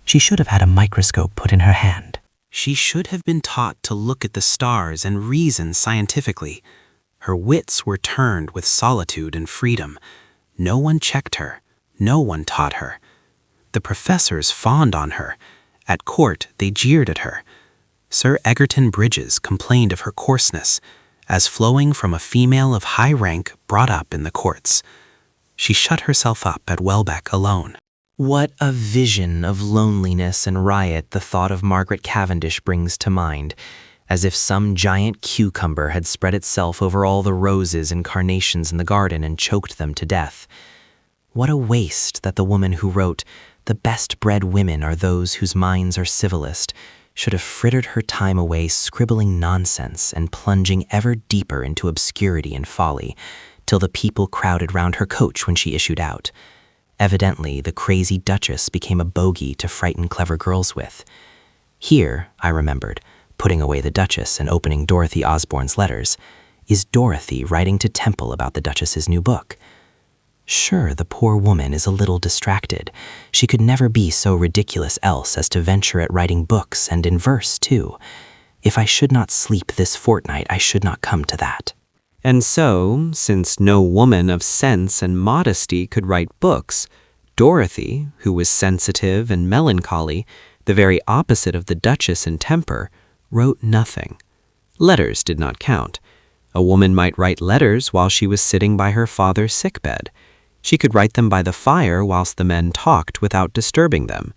She should have had a microscope put in her hand. She should have been taught to look at the stars and reason scientifically. Her wits were turned with solitude and freedom. No one checked her. No one taught her. The professors fawned on her. At court, they jeered at her. Sir Egerton Brydges complained of her coarseness, as flowing from a female of high rank brought up in the courts. She shut herself up at Welbeck alone. What a vision of loneliness and riot the thought of Margaret Cavendish brings to mind, as if some giant cucumber had spread itself over all the roses and carnations in the garden and choked them to death. What a waste that the woman who wrote, "The best bred women are those whose minds are civilest," should have frittered her time away scribbling nonsense and plunging ever deeper into obscurity and folly, till the people crowded round her coach when she issued out. Evidently, the crazy Duchess became a bogey to frighten clever girls with. Here, I remembered, putting away the Duchess and opening Dorothy Osborne's letters, is Dorothy writing to Temple about the Duchess's new book. Sure, the poor woman is a little distracted. She could never be so ridiculous else as to venture at writing books, and in verse, too. If I should not sleep this fortnight, I should not come to that. And so, since no woman of sense and modesty could write books, Dorothy, who was sensitive and melancholy, the very opposite of the Duchess in temper, wrote nothing. Letters did not count. A woman might write letters while she was sitting by her father's sickbed. She could write them by the fire whilst the men talked without disturbing them.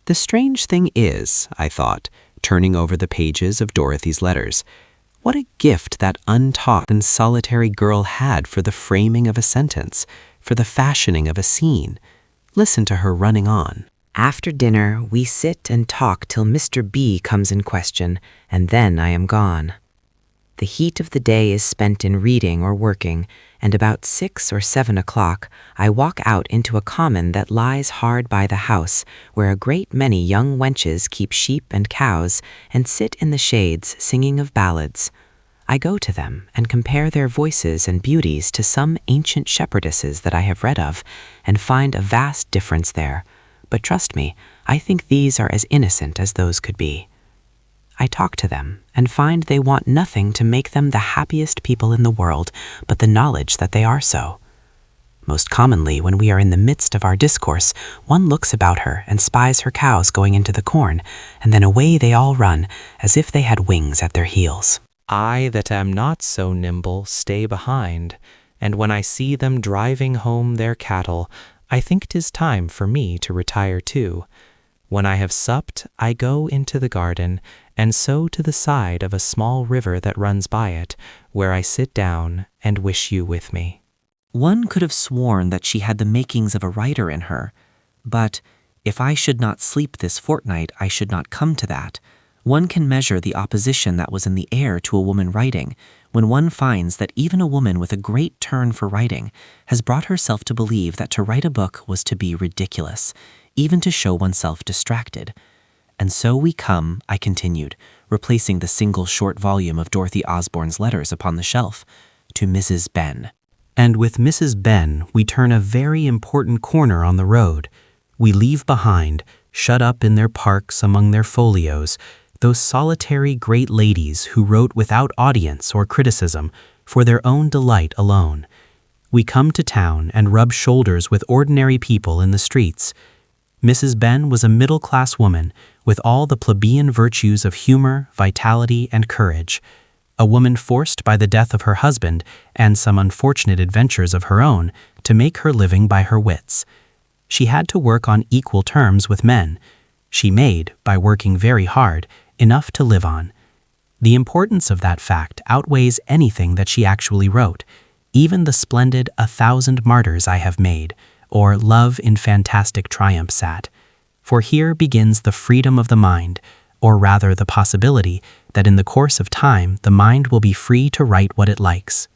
The strange thing is, I thought, turning over the pages of Dorothy's letters, what a gift that untaught and solitary girl had for the framing of a sentence, for the fashioning of a scene. Listen to her running on. After dinner, we sit and talk till Mr. B comes in question, and then I am gone. The heat of the day is spent in reading or working, and about 6 or 7 o'clock I walk out into a common that lies hard by the house, where a great many young wenches keep sheep and cows, and sit in the shades singing of ballads. I go to them and compare their voices and beauties to some ancient shepherdesses that I have read of, and find a vast difference there. But trust me, I think these are as innocent as those could be. I talk to them and find they want nothing to make them the happiest people in the world but the knowledge that they are so. Most commonly, when we are in the midst of our discourse, one looks about her and spies her cows going into the corn, and then away they all run, as if they had wings at their heels. I that am not so nimble stay behind, and when I see them driving home their cattle, I think 'tis time for me to retire too. When I have supped, I go into the garden, and so to the side of a small river that runs by it, where I sit down and wish you with me. One could have sworn that she had the makings of a writer in her, but if I should not sleep this fortnight, I should not come to that. One can measure the opposition that was in the air to a woman writing, when one finds that even a woman with a great turn for writing has brought herself to believe that to write a book was to be ridiculous, even to show oneself distracted. And so we come, I continued, replacing the single short volume of Dorothy Osborne's letters upon the shelf, to Mrs. Ben. And with Mrs. Ben, we turn a very important corner on the road. We leave behind, shut up in their parks among their folios, those solitary great ladies who wrote without audience or criticism, for their own delight alone. We come to town and rub shoulders with ordinary people in the streets. Mrs. Ben was a middle-class woman with all the plebeian virtues of humor, vitality, and courage, a woman forced by the death of her husband and some unfortunate adventures of her own to make her living by her wits. She had to work on equal terms with men. She made, by working very hard, enough to live on. The importance of that fact outweighs anything that she actually wrote, even the splendid 1,000 Martyrs I Have Made, or Love in Fantastic Triumph sat. For here begins the freedom of the mind, or rather the possibility that in the course of time the mind will be free to write what it likes.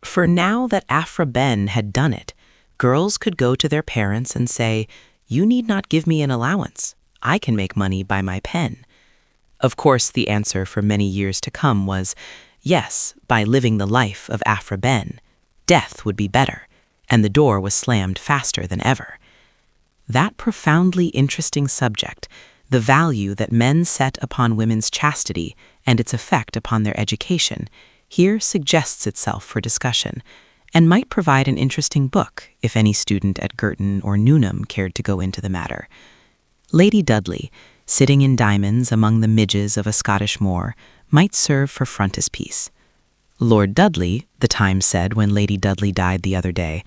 For now that Aphra Ben had done it, girls could go to their parents and say, "You need not give me an allowance. I can make money by my pen." Of course, the answer for many years to come was, yes, by living the life of Aphra Ben. Death would be better, and the door was slammed faster than ever. That profoundly interesting subject, the value that men set upon women's chastity and its effect upon their education, here suggests itself for discussion, and might provide an interesting book if any student at Girton or Newnham cared to go into the matter. Lady Dudley, sitting in diamonds among the midges of a Scottish moor, might serve for frontispiece. Lord Dudley, the Times said when Lady Dudley died the other day,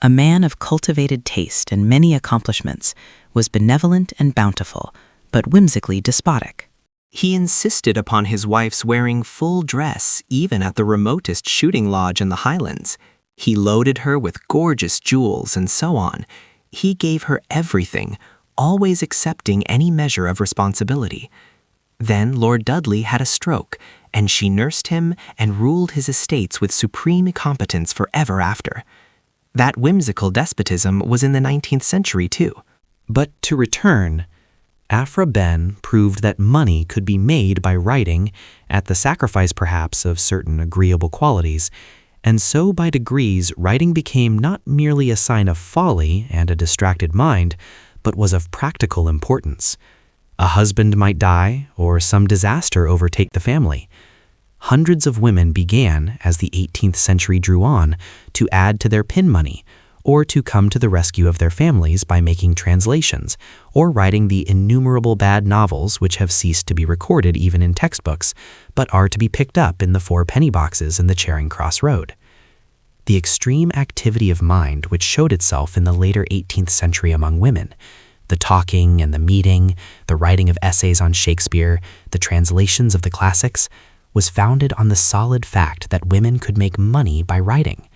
a man of cultivated taste and many accomplishments, was benevolent and bountiful, but whimsically despotic. He insisted upon his wife's wearing full dress even at the remotest shooting lodge in the Highlands. He loaded her with gorgeous jewels and so on. He gave her everything, always accepting any measure of responsibility. Then Lord Dudley had a stroke, and she nursed him and ruled his estates with supreme competence forever after. That whimsical despotism was in the 19th century too. But to return, Aphra Behn proved that money could be made by writing, at the sacrifice perhaps of certain agreeable qualities, and so by degrees writing became not merely a sign of folly and a distracted mind, but was of practical importance. A husband might die, or some disaster overtake the family. Hundreds of women began, as the 18th century drew on, to add to their pin money, or to come to the rescue of their families by making translations, or writing the innumerable bad novels which have ceased to be recorded even in textbooks, but are to be picked up in the 4 penny boxes in the Charing Cross Road. The extreme activity of mind which showed itself in the later 18th century among women, the talking and the meeting, the writing of essays on Shakespeare, the translations of the classics, was founded on the solid fact that women could make money by writing.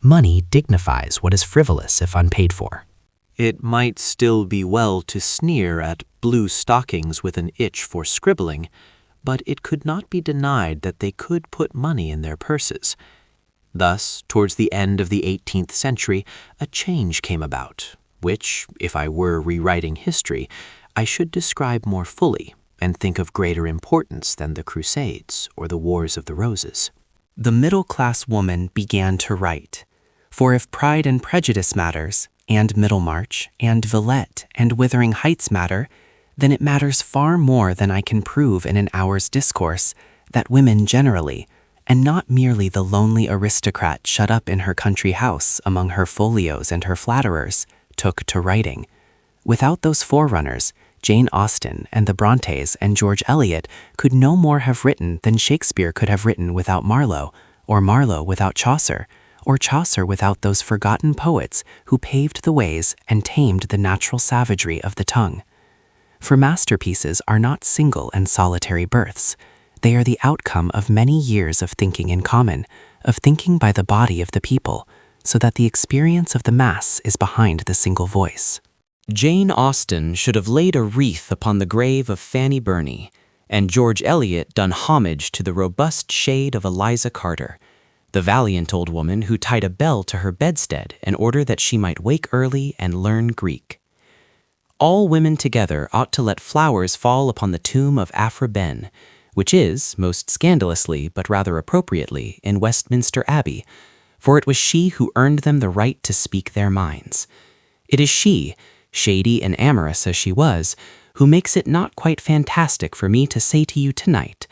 Money dignifies what is frivolous if unpaid for. It might still be well to sneer at blue stockings with an itch for scribbling, but it could not be denied that they could put money in their purses. Thus, towards the end of the 18th century, a change came about, which, if I were rewriting history, I should describe more fully and think of greater importance than the Crusades or the Wars of the Roses. The middle-class woman began to write, for if Pride and Prejudice matters, and Middlemarch, and Villette, and Wuthering Heights matter, then it matters far more than I can prove in an hour's discourse that women generally, and not merely the lonely aristocrat shut up in her country house among her folios and her flatterers, took to writing. Without those forerunners, Jane Austen and the Brontes and George Eliot could no more have written than Shakespeare could have written without Marlowe, or Marlowe without Chaucer, or Chaucer without those forgotten poets who paved the ways and tamed the natural savagery of the tongue. For masterpieces are not single and solitary births. They are the outcome of many years of thinking in common, of thinking by the body of the people, so that the experience of the mass is behind the single voice. Jane Austen should have laid a wreath upon the grave of Fanny Burney, and George Eliot done homage to the robust shade of Eliza Carter, the valiant old woman who tied a bell to her bedstead in order that she might wake early and learn Greek. All women together ought to let flowers fall upon the tomb of Aphra Behn, which is, most scandalously but rather appropriately, in Westminster Abbey, for it was she who earned them the right to speak their minds. It is she, shady and amorous as she was, who makes it not quite fantastic for me to say to you tonight,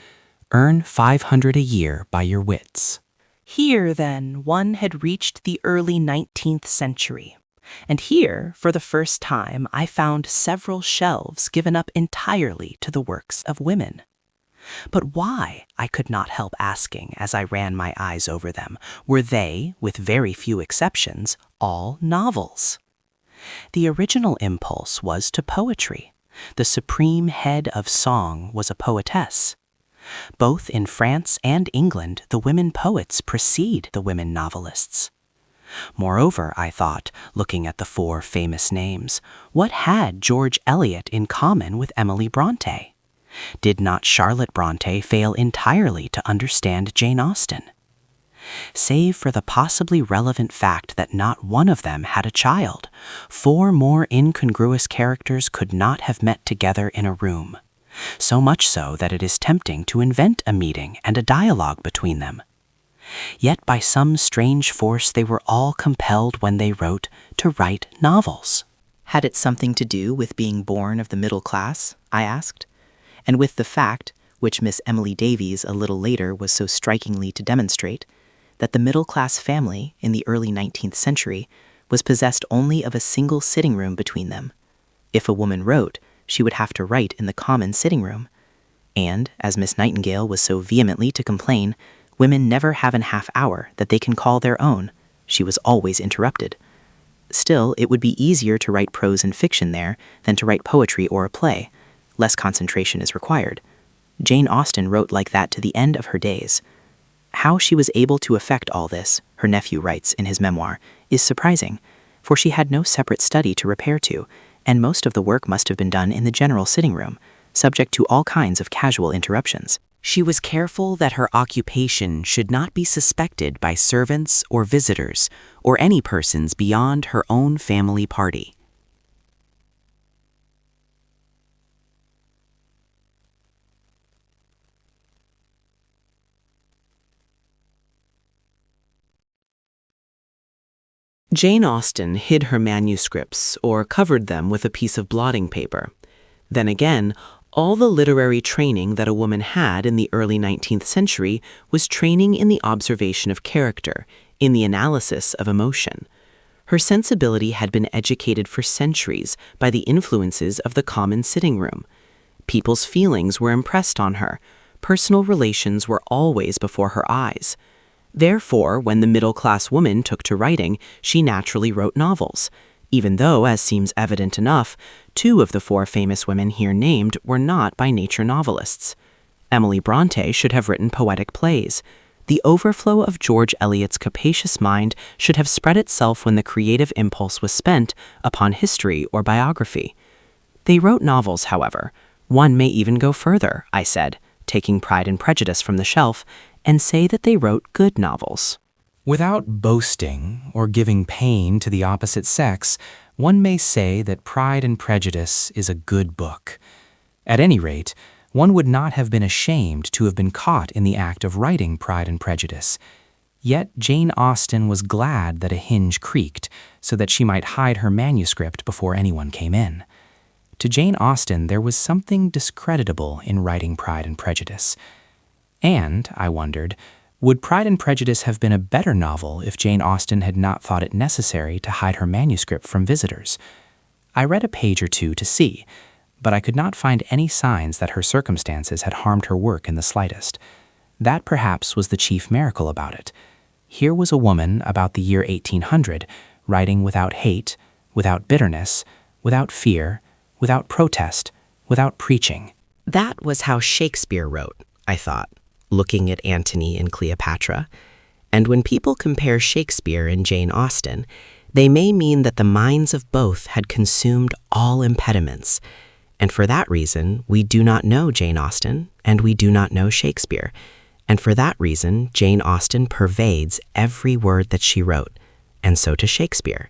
earn 500 a year by your wits. Here, then, one had reached the early 19th century, and here, for the first time, I found several shelves given up entirely to the works of women. But why, I could not help asking as I ran my eyes over them, were they, with very few exceptions, all novels? The original impulse was to poetry. The supreme head of song was a poetess. Both in France and England, the women poets precede the women novelists. Moreover, I thought, looking at the 4 famous names, what had George Eliot in common with Emily Bronte? Did not Charlotte Bronte fail entirely to understand Jane Austen? Save for the possibly relevant fact that not one of them had a child, 4 more incongruous characters could not have met together in a room, so much so that it is tempting to invent a meeting and a dialogue between them. Yet by some strange force they were all compelled when they wrote to write novels. Had it something to do with being born of the middle class, I asked, and with the fact, which Miss Emily Davies a little later was so strikingly to demonstrate, that the middle-class family in the early 19th century was possessed only of a single sitting room between them. If a woman wrote, she would have to write in the common sitting room. And, as Miss Nightingale was so vehemently to complain, women never have an half hour that they can call their own. She was always interrupted. Still, it would be easier to write prose and fiction there than to write poetry or a play. Less concentration is required. Jane Austen wrote like that to the end of her days. How she was able to effect all this, her nephew writes in his memoir, is surprising, for she had no separate study to repair to, and most of the work must have been done in the general sitting room, subject to all kinds of casual interruptions. She was careful that her occupation should not be suspected by servants or visitors, or any persons beyond her own family party. Jane Austen hid her manuscripts or covered them with a piece of blotting paper. Then again, all the literary training that a woman had in the early 19th century was training in the observation of character, in the analysis of emotion. Her sensibility had been educated for centuries by the influences of the common sitting room. People's feelings were impressed on her. Personal relations were always before her eyes. Therefore, when the middle-class woman took to writing, she naturally wrote novels, even though, as seems evident enough, 2 of the 4 famous women here named were not by nature novelists. Emily Bronte should have written poetic plays. The overflow of George Eliot's capacious mind should have spread itself when the creative impulse was spent upon history or biography. They wrote novels, however. One may even go further, I said, taking Pride and Prejudice from the shelf, and say that they wrote good novels. Without boasting or giving pain to the opposite sex, one may say that Pride and Prejudice is a good book. At any rate, one would not have been ashamed to have been caught in the act of writing Pride and Prejudice. Yet Jane Austen was glad that a hinge creaked so that she might hide her manuscript before anyone came in. To Jane Austen, there was something discreditable in writing Pride and Prejudice. And, I wondered, would Pride and Prejudice have been a better novel if Jane Austen had not thought it necessary to hide her manuscript from visitors? I read a page or 2 to see, but I could not find any signs that her circumstances had harmed her work in the slightest. That perhaps was the chief miracle about it. Here was a woman about the year 1800, writing without hate, without bitterness, without fear, without protest, without preaching. That was how Shakespeare wrote, I thought, looking at Antony and Cleopatra. And when people compare Shakespeare and Jane Austen, they may mean that the minds of both had consumed all impediments. And for that reason, we do not know Jane Austen, and we do not know Shakespeare. And for that reason, Jane Austen pervades every word that she wrote, and so to Shakespeare.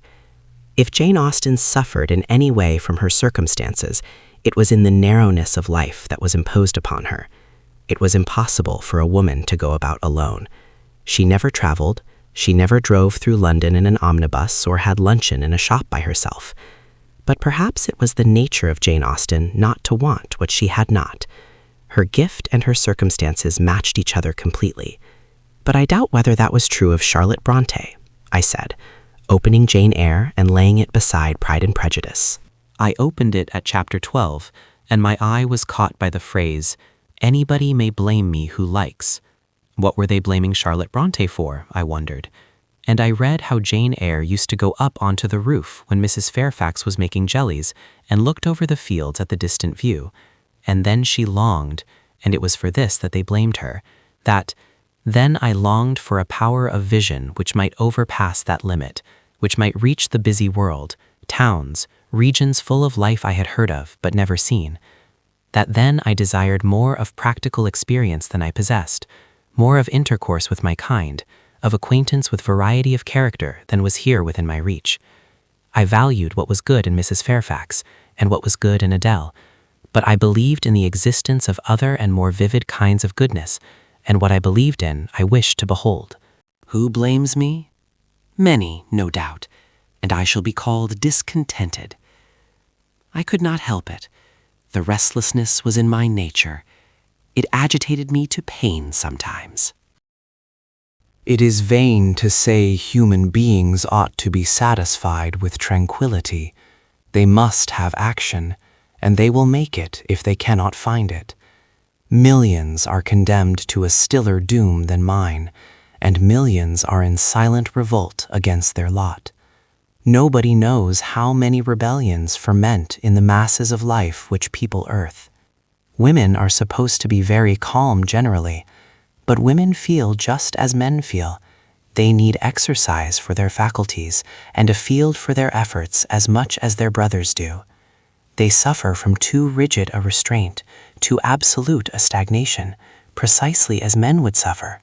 If Jane Austen suffered in any way from her circumstances, it was in the narrowness of life that was imposed upon her. It was impossible for a woman to go about alone. She never traveled, she never drove through London in an omnibus or had luncheon in a shop by herself. But perhaps it was the nature of Jane Austen not to want what she had not. Her gift and her circumstances matched each other completely. But I doubt whether that was true of Charlotte Bronte, I said, opening Jane Eyre and laying it beside Pride and Prejudice. I opened it at chapter 12, and my eye was caught by the phrase, "Anybody may blame me who likes." What were they blaming Charlotte Bronte for, I wondered. And I read how Jane Eyre used to go up onto the roof when Mrs. Fairfax was making jellies and looked over the fields at the distant view. And then she longed, and it was for this that they blamed her, that, "Then I longed for a power of vision which might overpass that limit, which might reach the busy world, towns, regions full of life I had heard of but never seen. That then I desired more of practical experience than I possessed, more of intercourse with my kind, of acquaintance with variety of character than was here within my reach. I valued what was good in Mrs. Fairfax, and what was good in Adele, but I believed in the existence of other and more vivid kinds of goodness, and what I believed in I wished to behold. Who blames me? Many, no doubt, and I shall be called discontented. I could not help it. The restlessness was in my nature. It agitated me to pain sometimes. It is vain to say human beings ought to be satisfied with tranquility. They must have action, and they will make it if they cannot find it. Millions are condemned to a stiller doom than mine, and millions are in silent revolt against their lot. Nobody knows how many rebellions ferment in the masses of life which people earth. Women are supposed to be very calm generally, but women feel just as men feel. They need exercise for their faculties and a field for their efforts as much as their brothers do. They suffer from too rigid a restraint, too absolute a stagnation, precisely as men would suffer.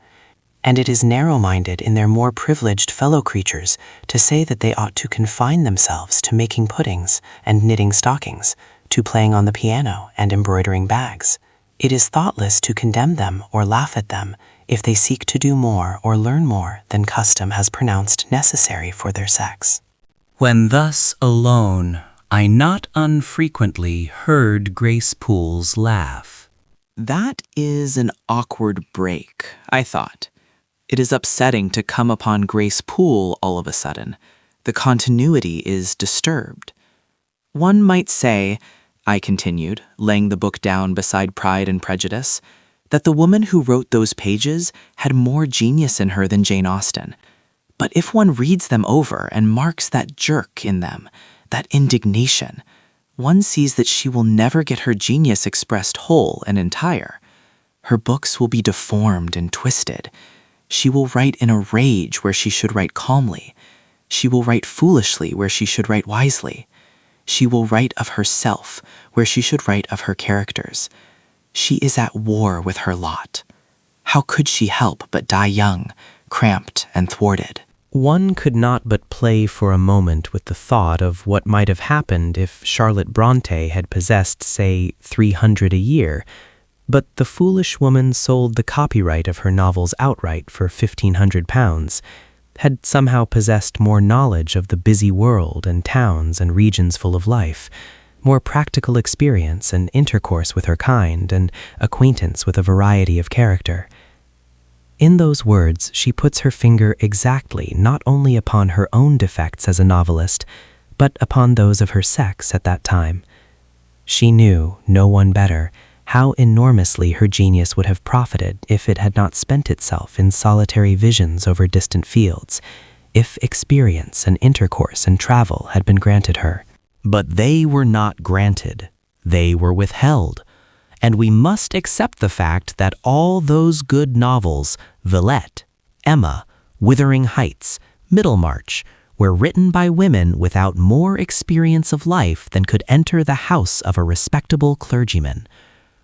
And it is narrow-minded in their more privileged fellow creatures to say that they ought to confine themselves to making puddings and knitting stockings, to playing on the piano and embroidering bags. It is thoughtless to condemn them or laugh at them if they seek to do more or learn more than custom has pronounced necessary for their sex. When thus alone, I not unfrequently heard Grace Poole's laugh. That is an awkward break, I thought. It is upsetting to come upon Grace Poole all of a sudden. The continuity is disturbed. One might say, I continued, laying the book down beside Pride and Prejudice, that the woman who wrote those pages had more genius in her than Jane Austen. But if one reads them over and marks that jerk in them, that indignation, one sees that she will never get her genius expressed whole and entire. Her books will be deformed and twisted. She will write in a rage where she should write calmly. She will write foolishly where she should write wisely. She will write of herself where she should write of her characters. She is at war with her lot. How could she help but die young, cramped, and thwarted? One could not but play for a moment with the thought of what might have happened if Charlotte Brontë had possessed, say, 300 a year, but the foolish woman sold the copyright of her novels outright for £1,500, had somehow possessed more knowledge of the busy world and towns and regions full of life, more practical experience and intercourse with her kind and acquaintance with a variety of character. In those words, she puts her finger exactly not only upon her own defects as a novelist, but upon those of her sex at that time. She knew, no one better, how enormously her genius would have profited if it had not spent itself in solitary visions over distant fields, if experience and intercourse and travel had been granted her. But they were not granted. They were withheld. And we must accept the fact that all those good novels, Villette, Emma, Wuthering Heights, Middlemarch, were written by women without more experience of life than could enter the house of a respectable clergyman.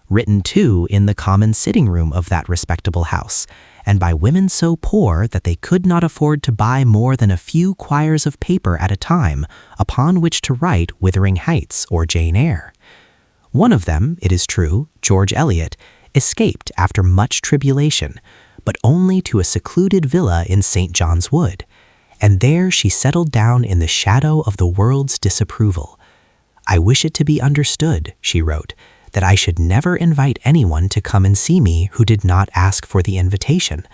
Written, too, in the common sitting room of that respectable house, and by women so poor that they could not afford to buy more than a few quires of paper at a time upon which to write Wuthering Heights or Jane Eyre. One of them, it is true, George Eliot, escaped after much tribulation, but only to a secluded villa in St. John's Wood, and there she settled down in the shadow of the world's disapproval. I wish it to be understood, she wrote, that I should never invite anyone to come and see me who did not ask for the invitation,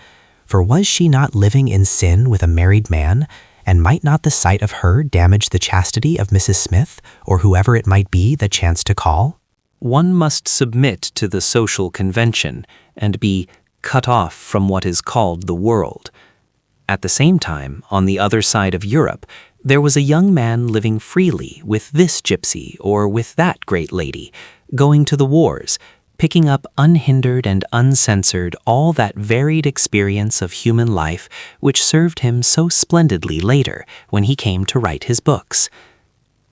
for was she not living in sin with a married man, and might not the sight of her damage the chastity of Mrs. Smith, or whoever it might be that chanced to call? One must submit to the social convention and be cut off from what is called the world. At the same time, on the other side of Europe, there was a young man living freely with this gypsy or with that great lady, going to the wars, picking up unhindered and uncensored all that varied experience of human life which served him so splendidly later when he came to write his books.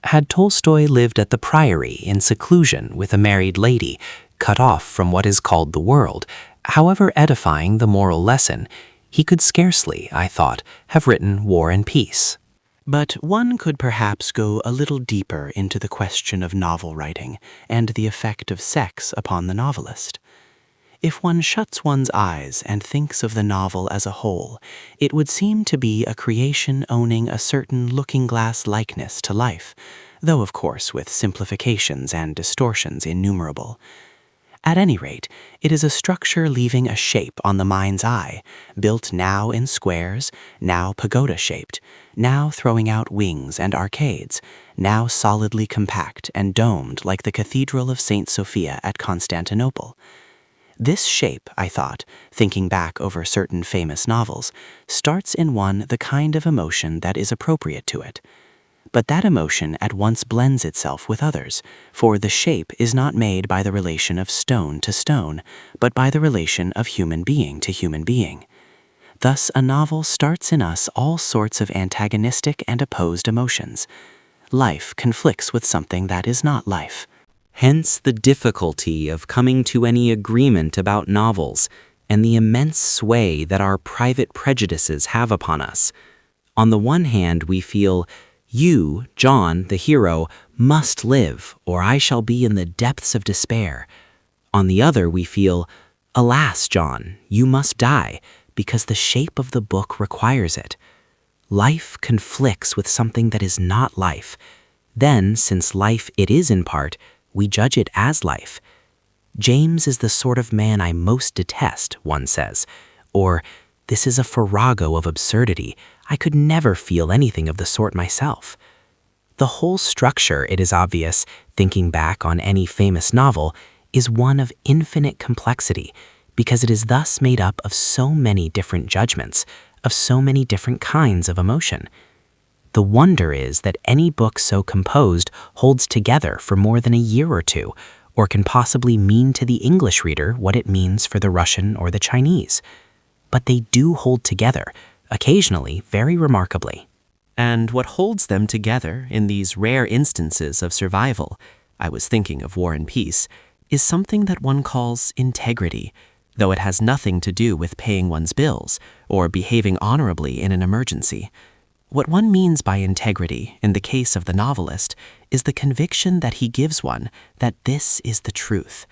Had Tolstoy lived at the Priory in seclusion with a married lady, cut off from what is called the world, however edifying the moral lesson, he could scarcely, I thought, have written War and Peace. But one could perhaps go a little deeper into the question of novel writing and the effect of sex upon the novelist. If one shuts one's eyes and thinks of the novel as a whole, it would seem to be a creation owning a certain looking-glass likeness to life, though of course with simplifications and distortions innumerable. At any rate, it is a structure leaving a shape on the mind's eye, built now in squares, now pagoda-shaped, now throwing out wings and arcades, now solidly compact and domed like the Cathedral of St. Sophia at Constantinople. This shape, I thought, thinking back over certain famous novels, starts in one the kind of emotion that is appropriate to it. But that emotion at once blends itself with others, for the shape is not made by the relation of stone to stone, but by the relation of human being to human being. Thus, a novel starts in us all sorts of antagonistic and opposed emotions. Life conflicts with something that is not life. Hence the difficulty of coming to any agreement about novels and the immense sway that our private prejudices have upon us. On the one hand, we feel, you, John, the hero, must live, or I shall be in the depths of despair. On the other, we feel, alas, John, you must die, because the shape of the book requires it. Life conflicts with something that is not life. Then, since life it is in part, we judge it as life. James is the sort of man I most detest, one says. Or, this is a farrago of absurdity. I could never feel anything of the sort myself. The whole structure, it is obvious, thinking back on any famous novel, is one of infinite complexity, because it is thus made up of so many different judgments, of so many different kinds of emotion. The wonder is that any book so composed holds together for more than a year or two, or can possibly mean to the English reader what it means for the Russian or the Chinese. But they do hold together, occasionally very remarkably. And what holds them together in these rare instances of survival, I was thinking of War and Peace, is something that one calls integrity, though it has nothing to do with paying one's bills or behaving honorably in an emergency. What one means by integrity in the case of the novelist is the conviction that he gives one that this is the truth.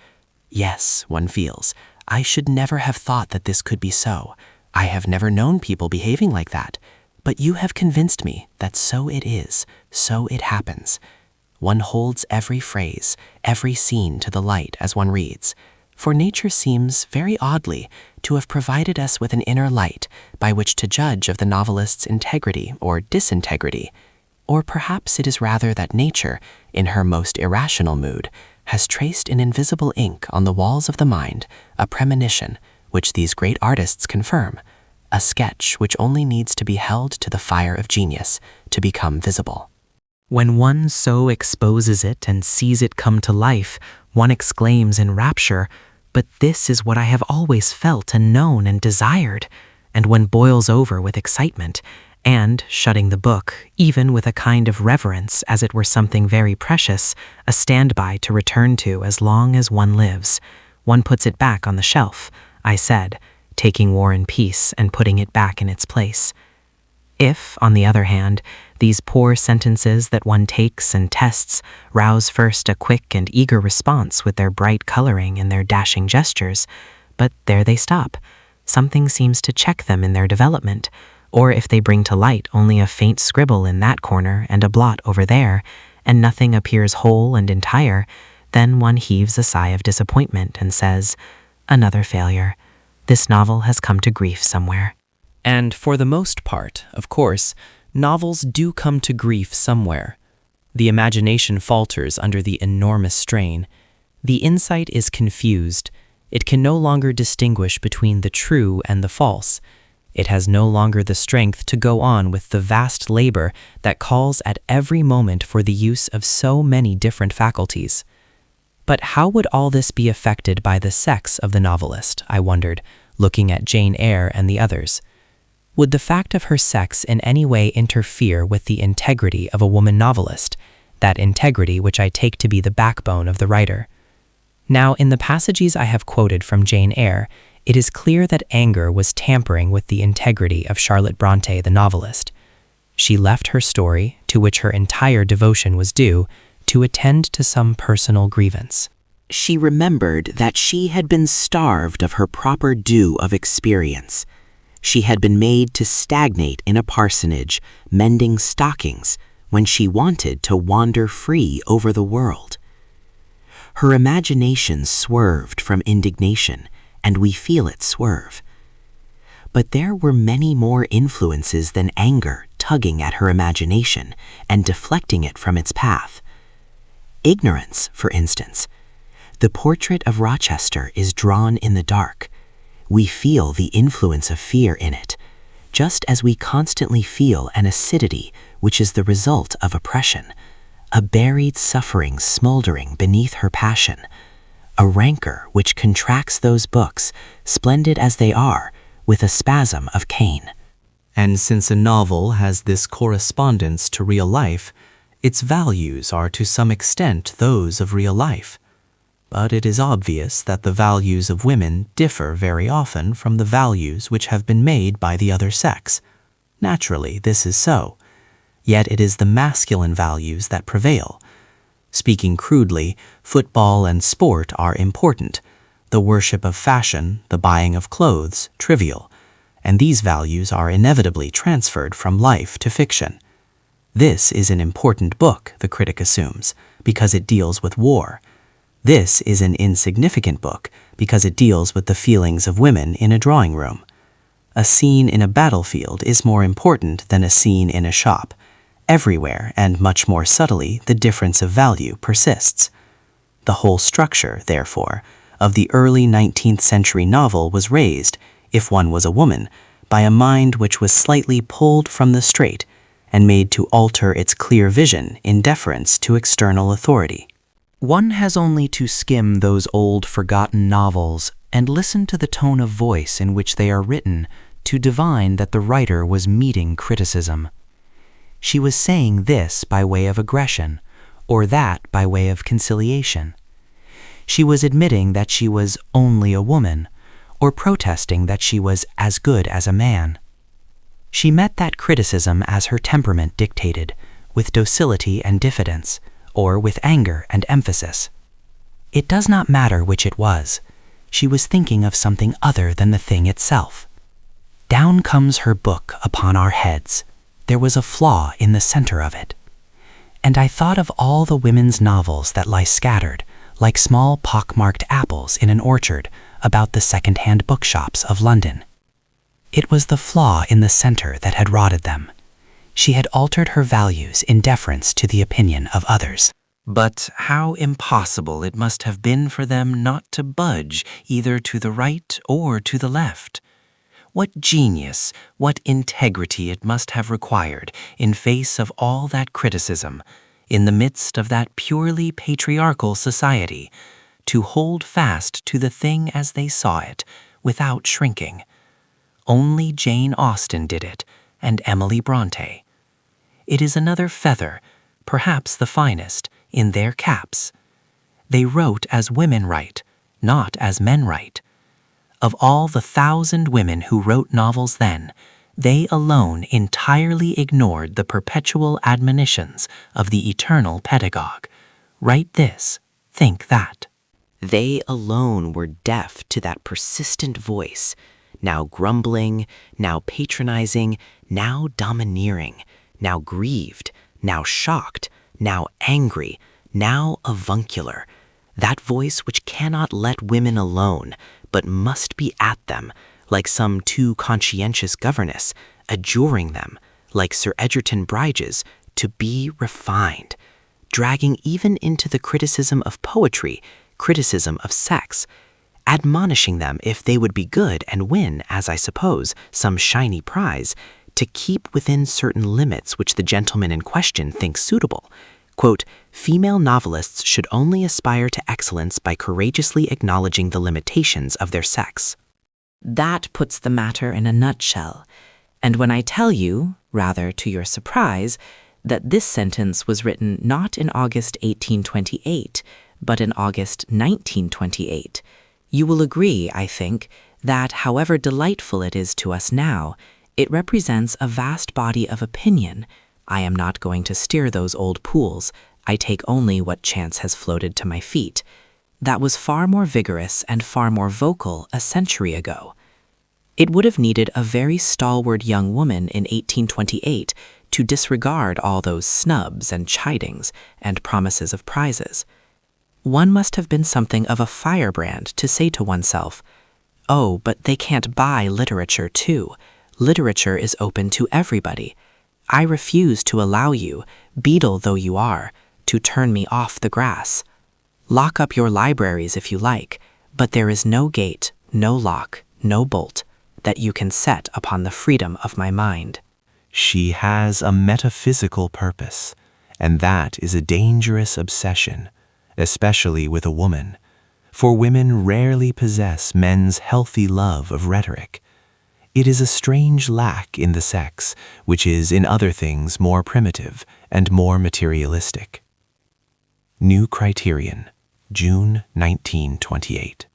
Yes, one feels, I should never have thought that this could be so. I have never known people behaving like that. But you have convinced me that so it is, so it happens. One holds every phrase, every scene to the light as one reads, for nature seems, very oddly, to have provided us with an inner light by which to judge of the novelist's integrity or disintegrity. Or perhaps it is rather that nature, in her most irrational mood, has traced in invisible ink on the walls of the mind a premonition which these great artists confirm, a sketch which only needs to be held to the fire of genius to become visible. When one so exposes it and sees it come to life, one exclaims in rapture, "But this is what I have always felt and known and desired," and one boils over with excitement, and, shutting the book, even with a kind of reverence as it were something very precious, a standby to return to as long as one lives, one puts it back on the shelf, I said, taking War and Peace and putting it back in its place. If, on the other hand, these poor sentences that one takes and tests rouse first a quick and eager response with their bright coloring and their dashing gestures, but there they stop. Something seems to check them in their development, or if they bring to light only a faint scribble in that corner and a blot over there, and nothing appears whole and entire, then one heaves a sigh of disappointment and says, "Another failure. This novel has come to grief somewhere." And for the most part, of course, novels do come to grief somewhere. The imagination falters under the enormous strain. The insight is confused. It can no longer distinguish between the true and the false. It has no longer the strength to go on with the vast labor that calls at every moment for the use of so many different faculties. But how would all this be affected by the sex of the novelist, I wondered, looking at Jane Eyre and the others? Would the fact of her sex in any way interfere with the integrity of a woman novelist, that integrity which I take to be the backbone of the writer? Now, in the passages I have quoted from Jane Eyre, it is clear that anger was tampering with the integrity of Charlotte Brontë, the novelist. She left her story, to which her entire devotion was due, to attend to some personal grievance. She remembered that she had been starved of her proper due of experience. She had been made to stagnate in a parsonage, mending stockings, when she wanted to wander free over the world. Her imagination swerved from indignation, and we feel it swerve. But there were many more influences than anger tugging at her imagination and deflecting it from its path. Ignorance, for instance. The portrait of Rochester is drawn in the dark. We feel the influence of fear in it, just as we constantly feel an acidity which is the result of oppression, a buried suffering smoldering beneath her passion, a rancor which contracts those books, splendid as they are, with a spasm of Cain. And since a novel has this correspondence to real life, its values are to some extent those of real life. But it is obvious that the values of women differ very often from the values which have been made by the other sex. Naturally, this is so. Yet it is the masculine values that prevail. Speaking crudely, football and sport are important, the worship of fashion, the buying of clothes, trivial, and these values are inevitably transferred from life to fiction. This is an important book, the critic assumes, because it deals with war. This is an insignificant book because it deals with the feelings of women in a drawing room. A scene in a battlefield is more important than a scene in a shop. Everywhere, and much more subtly, the difference of value persists. The whole structure, therefore, of the early 19th century novel was raised, if one was a woman, by a mind which was slightly pulled from the straight and made to alter its clear vision in deference to external authority. One has only to skim those old forgotten novels and listen to the tone of voice in which they are written to divine that the writer was meeting criticism. She was saying this by way of aggression, or that by way of conciliation. She was admitting that she was only a woman, or protesting that she was as good as a man. She met that criticism as her temperament dictated, with docility and diffidence, or with anger and emphasis. It does not matter which it was. She was thinking of something other than the thing itself. Down comes her book upon our heads. There was a flaw in the center of it. And I thought of all the women's novels that lie scattered, like small pockmarked apples in an orchard, about the second-hand bookshops of London. It was the flaw in the center that had rotted them. She had altered her values in deference to the opinion of others. But how impossible it must have been for them not to budge either to the right or to the left. What genius, what integrity it must have required in face of all that criticism, in the midst of that purely patriarchal society, to hold fast to the thing as they saw it, without shrinking. Only Jane Austen did it, and Emily Bronte. It is another feather, perhaps the finest, in their caps. They wrote as women write, not as men write. Of all the 1,000 women who wrote novels then, they alone entirely ignored the perpetual admonitions of the eternal pedagogue. Write this, think that. They alone were deaf to that persistent voice, now grumbling, now patronizing, now domineering, now grieved, now shocked, now angry, now avuncular, that voice which cannot let women alone, but must be at them, like some too conscientious governess, adjuring them, like Sir Egerton Bryges, to be refined, dragging even into the criticism of poetry, criticism of sex, admonishing them if they would be good and win, as I suppose, some shiny prize, to keep within certain limits which the gentleman in question thinks suitable. Quote, female novelists should only aspire to excellence by courageously acknowledging the limitations of their sex. That puts the matter in a nutshell. And when I tell you, rather to your surprise, that this sentence was written not in August 1828, but in August 1928, you will agree, I think, that however delightful it is to us now, it represents a vast body of opinion. I am not going to steer those old pools. I take only what chance has floated to my feet. That was far more vigorous and far more vocal a century ago. It would have needed a very stalwart young woman in 1828 to disregard all those snubs and chidings and promises of prizes. One must have been something of a firebrand to say to oneself, "Oh, but they can't buy literature too. Literature is open to everybody. I refuse to allow you, beetle though you are, to turn me off the grass. Lock up your libraries if you like, but there is no gate, no lock, no bolt that you can set upon the freedom of my mind." She has a metaphysical purpose, and that is a dangerous obsession, especially with a woman, for women rarely possess men's healthy love of rhetoric. It is a strange lack in the sex, which is in other things more primitive and more materialistic. New Criterion, June 1928.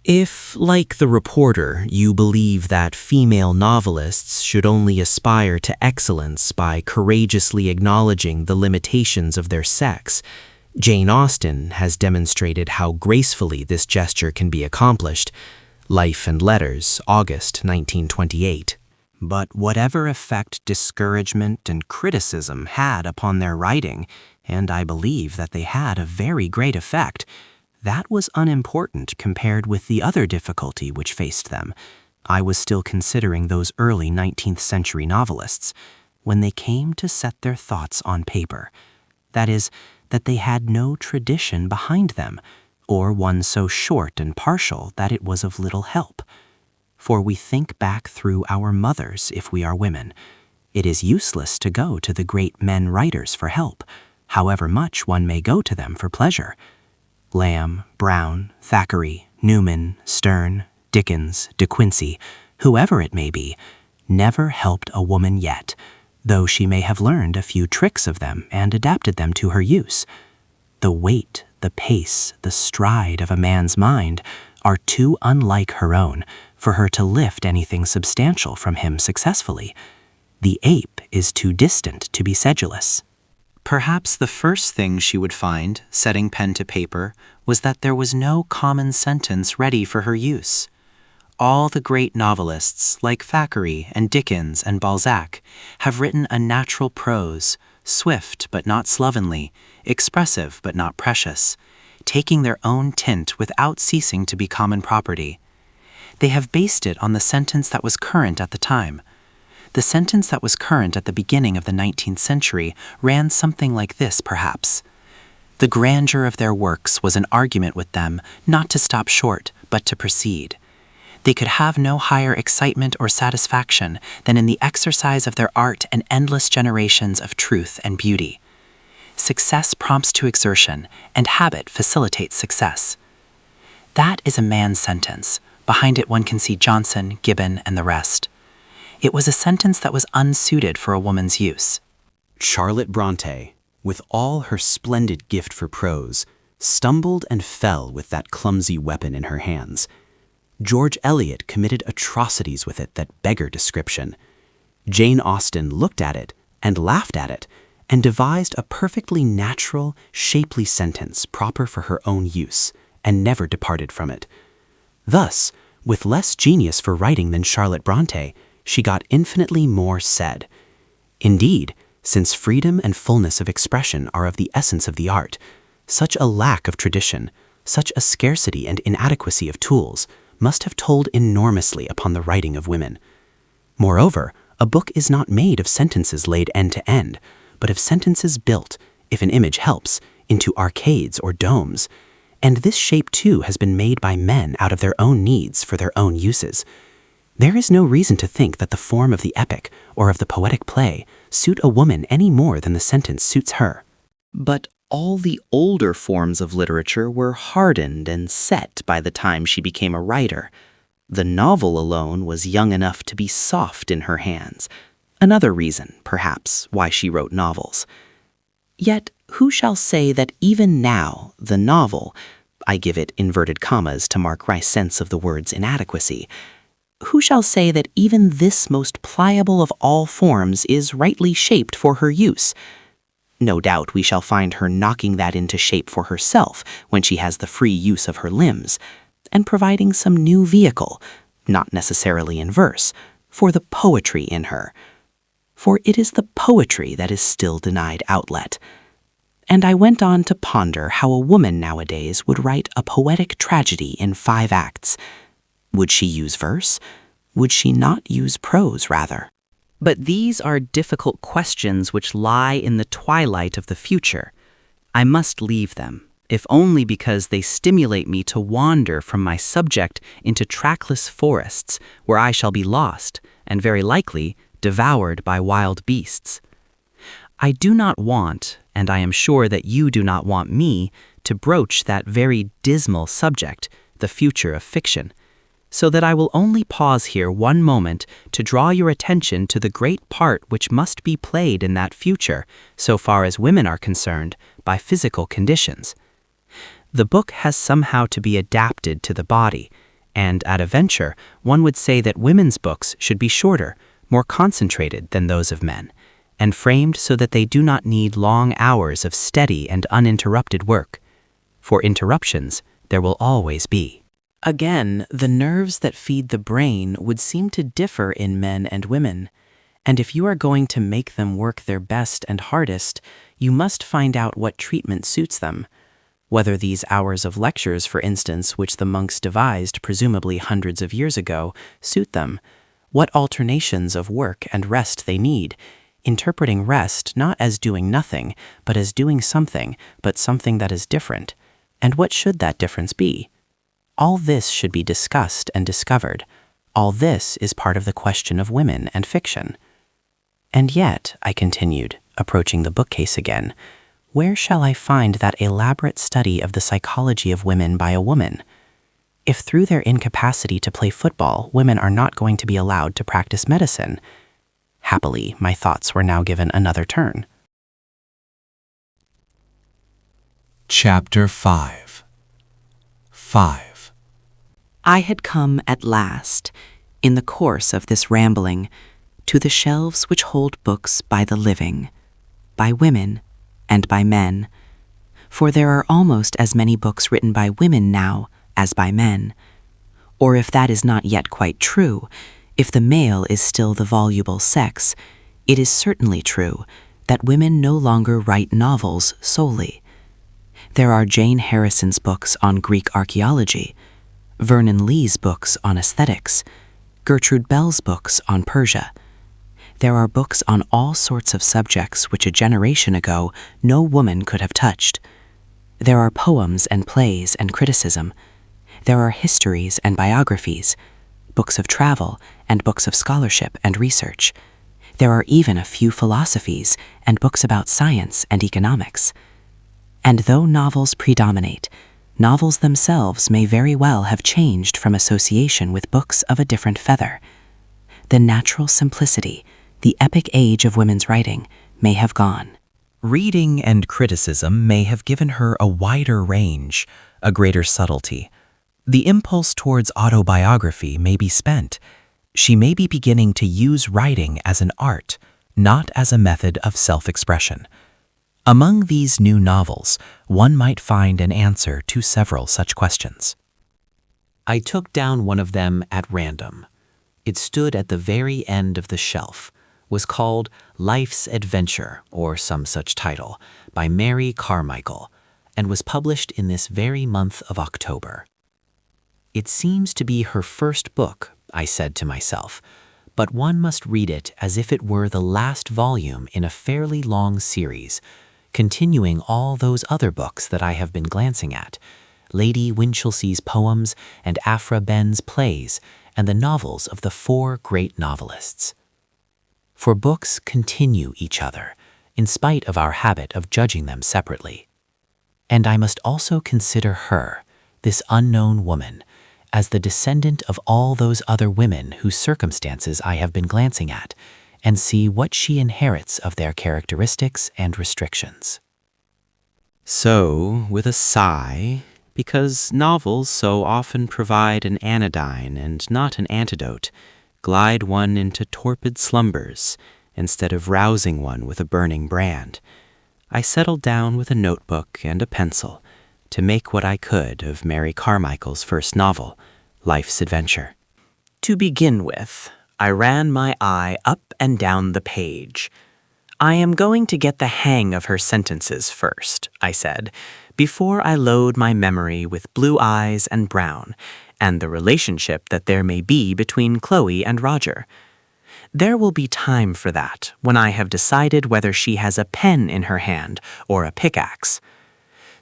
If, like the reporter, you believe that female novelists should only aspire to excellence by courageously acknowledging the limitations of their sex, Jane Austen has demonstrated how gracefully this gesture can be accomplished. Life and Letters, August 1928. But whatever effect discouragement and criticism had upon their writing, and I believe that they had a very great effect, that was unimportant compared with the other difficulty which faced them. I was still considering those early 19th century novelists when they came to set their thoughts on paper. That is, that they had no tradition behind them, or one so short and partial that it was of little help. For we think back through our mothers if we are women. It is useless to go to the great men writers for help, however much one may go to them for pleasure. Lamb, Brown, Thackeray, Newman, Sterne, Dickens, De Quincey, whoever it may be, never helped a woman yet, though she may have learned a few tricks of them and adapted them to her use. The weight, the pace, the stride of a man's mind are too unlike her own for her to lift anything substantial from him successfully. The ape is too distant to be sedulous. Perhaps the first thing she would find, setting pen to paper, was that there was no common sentence ready for her use. All the great novelists, like Thackeray and Dickens and Balzac, have written a natural prose, swift but not slovenly, expressive but not precious, taking their own tint without ceasing to be common property. They have based it on the sentence that was current at the time. The sentence that was current at the beginning of the 19th century ran something like this, perhaps. The grandeur of their works was an argument with them not to stop short, but to proceed. They could have no higher excitement or satisfaction than in the exercise of their art and endless generations of truth and beauty. Success prompts to exertion, and habit facilitates success. That is a man's sentence. Behind it one can see Johnson, Gibbon, and the rest. It was a sentence that was unsuited for a woman's use. Charlotte Brontë, with all her splendid gift for prose, stumbled and fell with that clumsy weapon in her hands. George Eliot committed atrocities with it that beggar description. Jane Austen looked at it and laughed at it and devised a perfectly natural, shapely sentence proper for her own use, and never departed from it. Thus, with less genius for writing than Charlotte Brontë, she got infinitely more said. Indeed, since freedom and fullness of expression are of the essence of the art, such a lack of tradition, such a scarcity and inadequacy of tools, must have told enormously upon the writing of women. Moreover, a book is not made of sentences laid end to end, but of sentences built, if an image helps, into arcades or domes. And this shape too has been made by men out of their own needs for their own uses. There is no reason to think that the form of the epic or of the poetic play suit a woman any more than the sentence suits her. But all the older forms of literature were hardened and set by the time she became a writer. The novel alone was young enough to be soft in her hands. Another reason, perhaps, why she wrote novels. Yet, who shall say that even now, the novel, I give it inverted commas to mark my sense of the word's inadequacy, who shall say that even this most pliable of all forms is rightly shaped for her use? No doubt we shall find her knocking that into shape for herself when she has the free use of her limbs, and providing some new vehicle, not necessarily in verse, for the poetry in her. For it is the poetry that is still denied outlet. And I went on to ponder how a woman nowadays would write a poetic tragedy in 5 acts. Would she use verse? Would she not use prose, rather? But these are difficult questions which lie in the twilight of the future. I must leave them, if only because they stimulate me to wander from my subject into trackless forests where I shall be lost, and very likely devoured by wild beasts. I do not want, and I am sure that you do not want me, to broach that very dismal subject, the future of fiction, so that I will only pause here one moment to draw your attention to the great part which must be played in that future, so far as women are concerned, by physical conditions. The book has somehow to be adapted to the body, and at a venture, one would say that women's books should be shorter, more concentrated than those of men, and framed so that they do not need long hours of steady and uninterrupted work. For interruptions, there will always be. Again, the nerves that feed the brain would seem to differ in men and women, and if you are going to make them work their best and hardest, you must find out what treatment suits them. Whether these hours of lectures, for instance, which the monks devised presumably hundreds of years ago, suit them, what alternations of work and rest they need, interpreting rest not as doing nothing, but as doing something, but something that is different, and what should that difference be? All this should be discussed and discovered. All this is part of the question of women and fiction. And yet, I continued, approaching the bookcase again, where shall I find that elaborate study of the psychology of women by a woman? If through their incapacity to play football, women are not going to be allowed to practice medicine. Happily, my thoughts were now given another turn. Chapter 5. 5. I had come at last, in the course of this rambling, to the shelves which hold books by the living, by women, and by men, for there are almost as many books written by women now as by men. Or if that is not yet quite true, if the male is still the voluble sex, it is certainly true that women no longer write novels solely. There are Jane Harrison's books on Greek archaeology, Vernon Lee's books on aesthetics, Gertrude Bell's books on Persia. There are books on all sorts of subjects which a generation ago no woman could have touched. There are poems and plays and criticism. There are histories and biographies, books of travel and books of scholarship and research. There are even a few philosophies and books about science and economics. And though novels predominate, novels themselves may very well have changed from association with books of a different feather. The natural simplicity, the epic age of women's writing, may have gone. Reading and criticism may have given her a wider range, a greater subtlety. The impulse towards autobiography may be spent. She may be beginning to use writing as an art, not as a method of self-expression. Among these new novels, one might find an answer to several such questions. I took down one of them at random. It stood at the very end of the shelf, was called Life's Adventure, or some such title, by Mary Carmichael, and was published in this very month of October. It seems to be her first book, I said to myself, but one must read it as if it were the last volume in a fairly long series, continuing all those other books that I have been glancing at, Lady Winchelsea's poems and Aphra Behn's plays, and the novels of the 4 great novelists. For books continue each other, in spite of our habit of judging them separately. And I must also consider her, this unknown woman, as the descendant of all those other women whose circumstances I have been glancing at, and see what she inherits of their characteristics and restrictions. So, with a sigh, because novels so often provide an anodyne and not an antidote, glide one into torpid slumbers instead of rousing one with a burning brand, I settled down with a notebook and a pencil to make what I could of Mary Carmichael's first novel, Life's Adventure. To begin with, I ran my eye up and down the page. I am going to get the hang of her sentences first, I said, before I load my memory with blue eyes and brown, and the relationship that there may be between Chloe and Roger. There will be time for that when I have decided whether she has a pen in her hand or a pickaxe.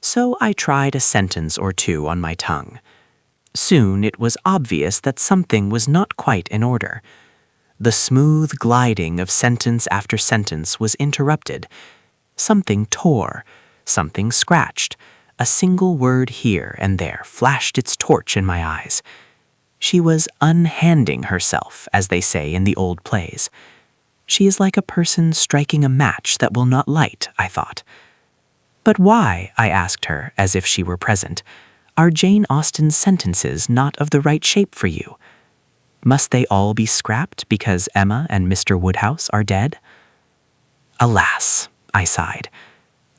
So I tried a sentence or two on my tongue. Soon it was obvious that something was not quite in order. The smooth gliding of sentence after sentence was interrupted. Something tore, something scratched. A single word here and there flashed its torch in my eyes. She was unhanding herself, as they say in the old plays. She is like a person striking a match that will not light, I thought. But why, I asked her, as if she were present, are Jane Austen's sentences not of the right shape for you? Must they all be scrapped because Emma and Mr. Woodhouse are dead? Alas, I sighed,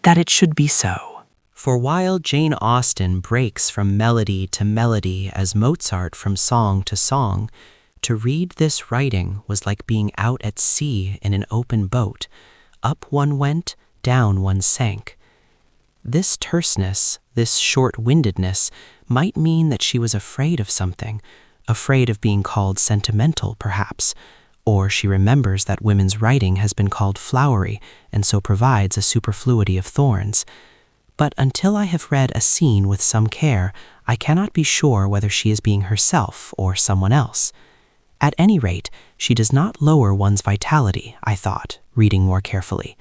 that it should be so. For while Jane Austen breaks from melody to melody as Mozart from song to song, to read this writing was like being out at sea in an open boat. Up one went, down one sank. This terseness, this short-windedness, might mean that she was afraid of something, afraid of being called sentimental, perhaps, or she remembers that women's writing has been called flowery and so provides a superfluity of thorns. But until I have read a scene with some care, I cannot be sure whether she is being herself or someone else. At any rate, she does not lower one's vitality, I thought, reading more carefully.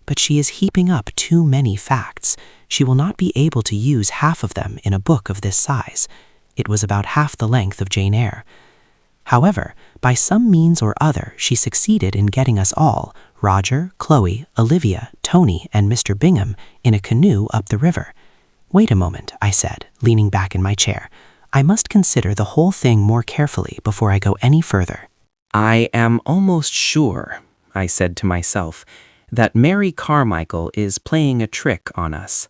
But she is heaping up too many facts. She will not be able to use half of them in a book of this size. It was about half the length of Jane Eyre. However, by some means or other, she succeeded in getting us all, Roger, Chloe, Olivia, Tony, and Mr. Bingham, in a canoe up the river. Wait a moment, I said, leaning back in my chair. I must consider the whole thing more carefully before I go any further. I am almost sure, I said to myself, that Mary Carmichael is playing a trick on us.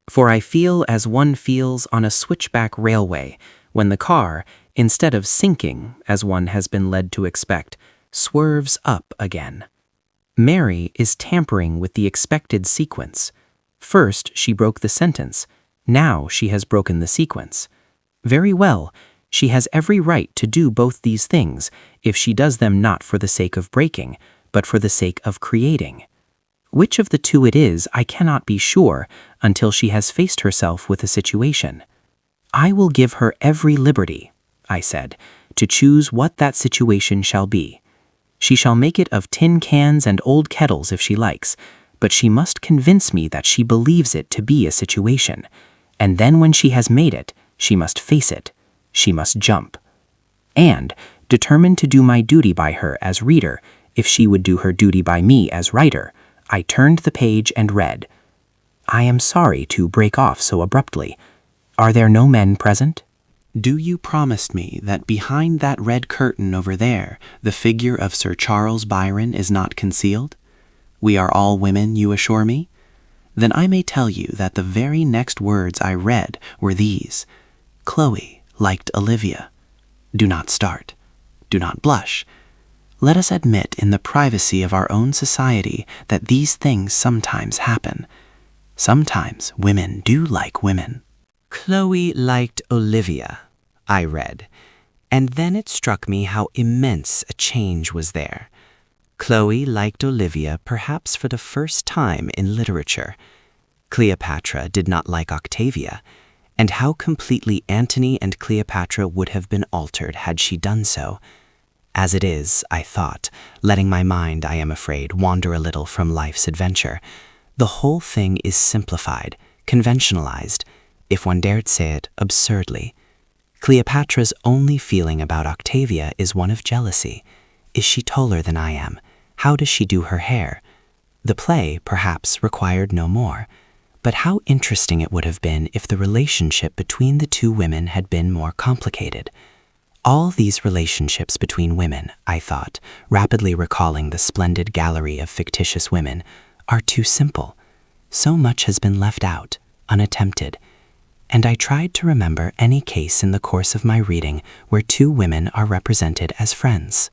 For I feel as one feels on a switchback railway, when the car, instead of sinking, as one has been led to expect, swerves up again. Mary is tampering with the expected sequence. First, she broke the sentence. Now she has broken the sequence. Very well, she has every right to do both these things if she does them not for the sake of breaking, but for the sake of creating. Which of the two it is, I cannot be sure until she has faced herself with a situation. I will give her every liberty, I said, to choose what that situation shall be. She shall make it of tin cans and old kettles if she likes, but she must convince me that she believes it to be a situation. And then when she has made it, she must face it. She must jump. And, determined to do my duty by her as reader, if she would do her duty by me as writer, I turned the page and read. I am sorry to break off so abruptly. Are there no men present? Do you promise me that behind that red curtain over there, the figure of Sir Charles Byron is not concealed? We are all women, you assure me? Then I may tell you that the very next words I read were these. Chloe liked Olivia. Do not start. Do not blush. Let us admit in the privacy of our own society that these things sometimes happen. Sometimes women do like women. Chloe liked Olivia, I read, and then it struck me how immense a change was there. Chloe liked Olivia perhaps for the first time in literature. Cleopatra did not like Octavia, and how completely Antony and Cleopatra would have been altered had she done so. As it is, I thought, letting my mind, I am afraid, wander a little from life's adventure, the whole thing is simplified, conventionalized, if one dared say it, absurdly. Cleopatra's only feeling about Octavia is one of jealousy. Is she taller than I am? How does she do her hair? The play, perhaps, required no more. But how interesting it would have been if the relationship between the two women had been more complicated. All these relationships between women, I thought, rapidly recalling the splendid gallery of fictitious women, are too simple. So much has been left out, unattempted. And I tried to remember any case in the course of my reading where two women are represented as friends.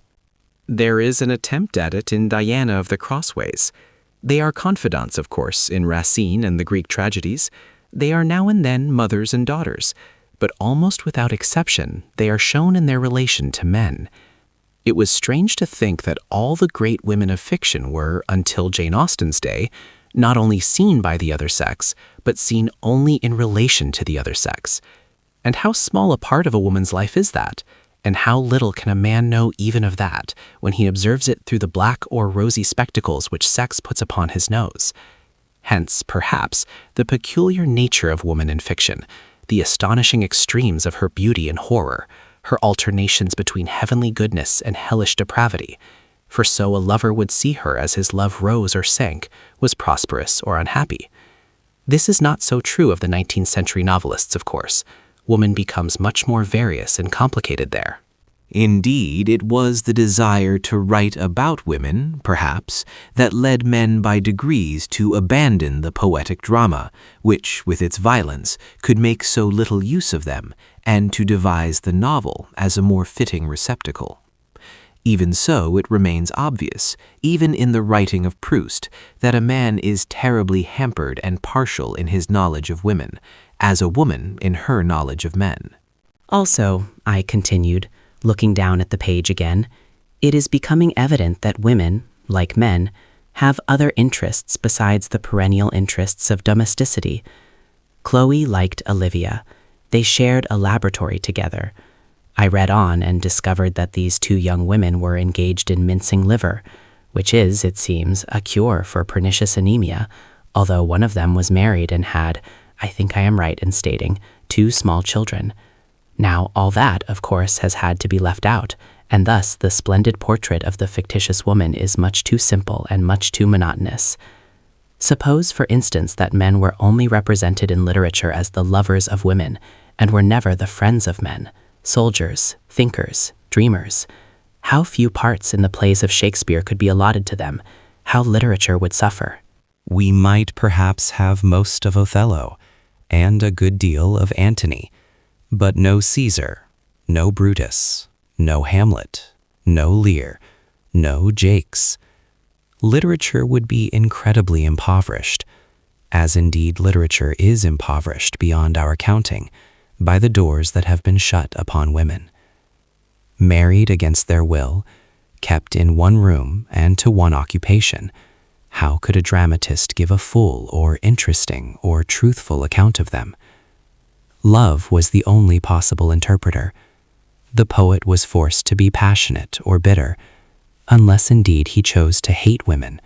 There is an attempt at it in Diana of the Crossways. They are confidants, of course, in Racine and the Greek tragedies. They are now and then mothers and daughters, but almost without exception, they are shown in their relation to men. It was strange to think that all the great women of fiction were, until Jane Austen's day, not only seen by the other sex, but seen only in relation to the other sex. And how small a part of a woman's life is that? And how little can a man know even of that, when he observes it through the black or rosy spectacles which sex puts upon his nose? Hence, perhaps, the peculiar nature of woman in fiction, the astonishing extremes of her beauty and horror, her alternations between heavenly goodness and hellish depravity. For so a lover would see her as his love rose or sank, was prosperous or unhappy. This is not so true of the 19th century novelists, of course. Woman becomes much more various and complicated there. Indeed, it was the desire to write about women, perhaps, that led men by degrees to abandon the poetic drama, which, with its violence, could make so little use of them, and to devise the novel as a more fitting receptacle. Even so, it remains obvious, even in the writing of Proust, that a man is terribly hampered and partial in his knowledge of women, as a woman in her knowledge of men. Also, I continued, looking down at the page again, it is becoming evident that women, like men, have other interests besides the perennial interests of domesticity. Chloe liked Olivia. They shared a laboratory together. I read on and discovered that these two young women were engaged in mincing liver, which is, it seems, a cure for pernicious anemia, although one of them was married and had, I think I am right in stating, 2 small children. Now, all that, of course, has had to be left out, and thus the splendid portrait of the fictitious woman is much too simple and much too monotonous. Suppose, for instance, that men were only represented in literature as the lovers of women, and were never the friends of men, soldiers, thinkers, dreamers. How few parts in the plays of Shakespeare could be allotted to them, how literature would suffer. We might perhaps have most of Othello, and a good deal of Antony, but no Caesar, no Brutus, no Hamlet, no Lear, no Jakes. Literature would be incredibly impoverished, as indeed literature is impoverished beyond our counting, by the doors that have been shut upon women. Married against their will, kept in one room and to one occupation, how could a dramatist give a full or interesting or truthful account of them? Love was the only possible interpreter. The poet was forced to be passionate or bitter, unless indeed he chose to hate women,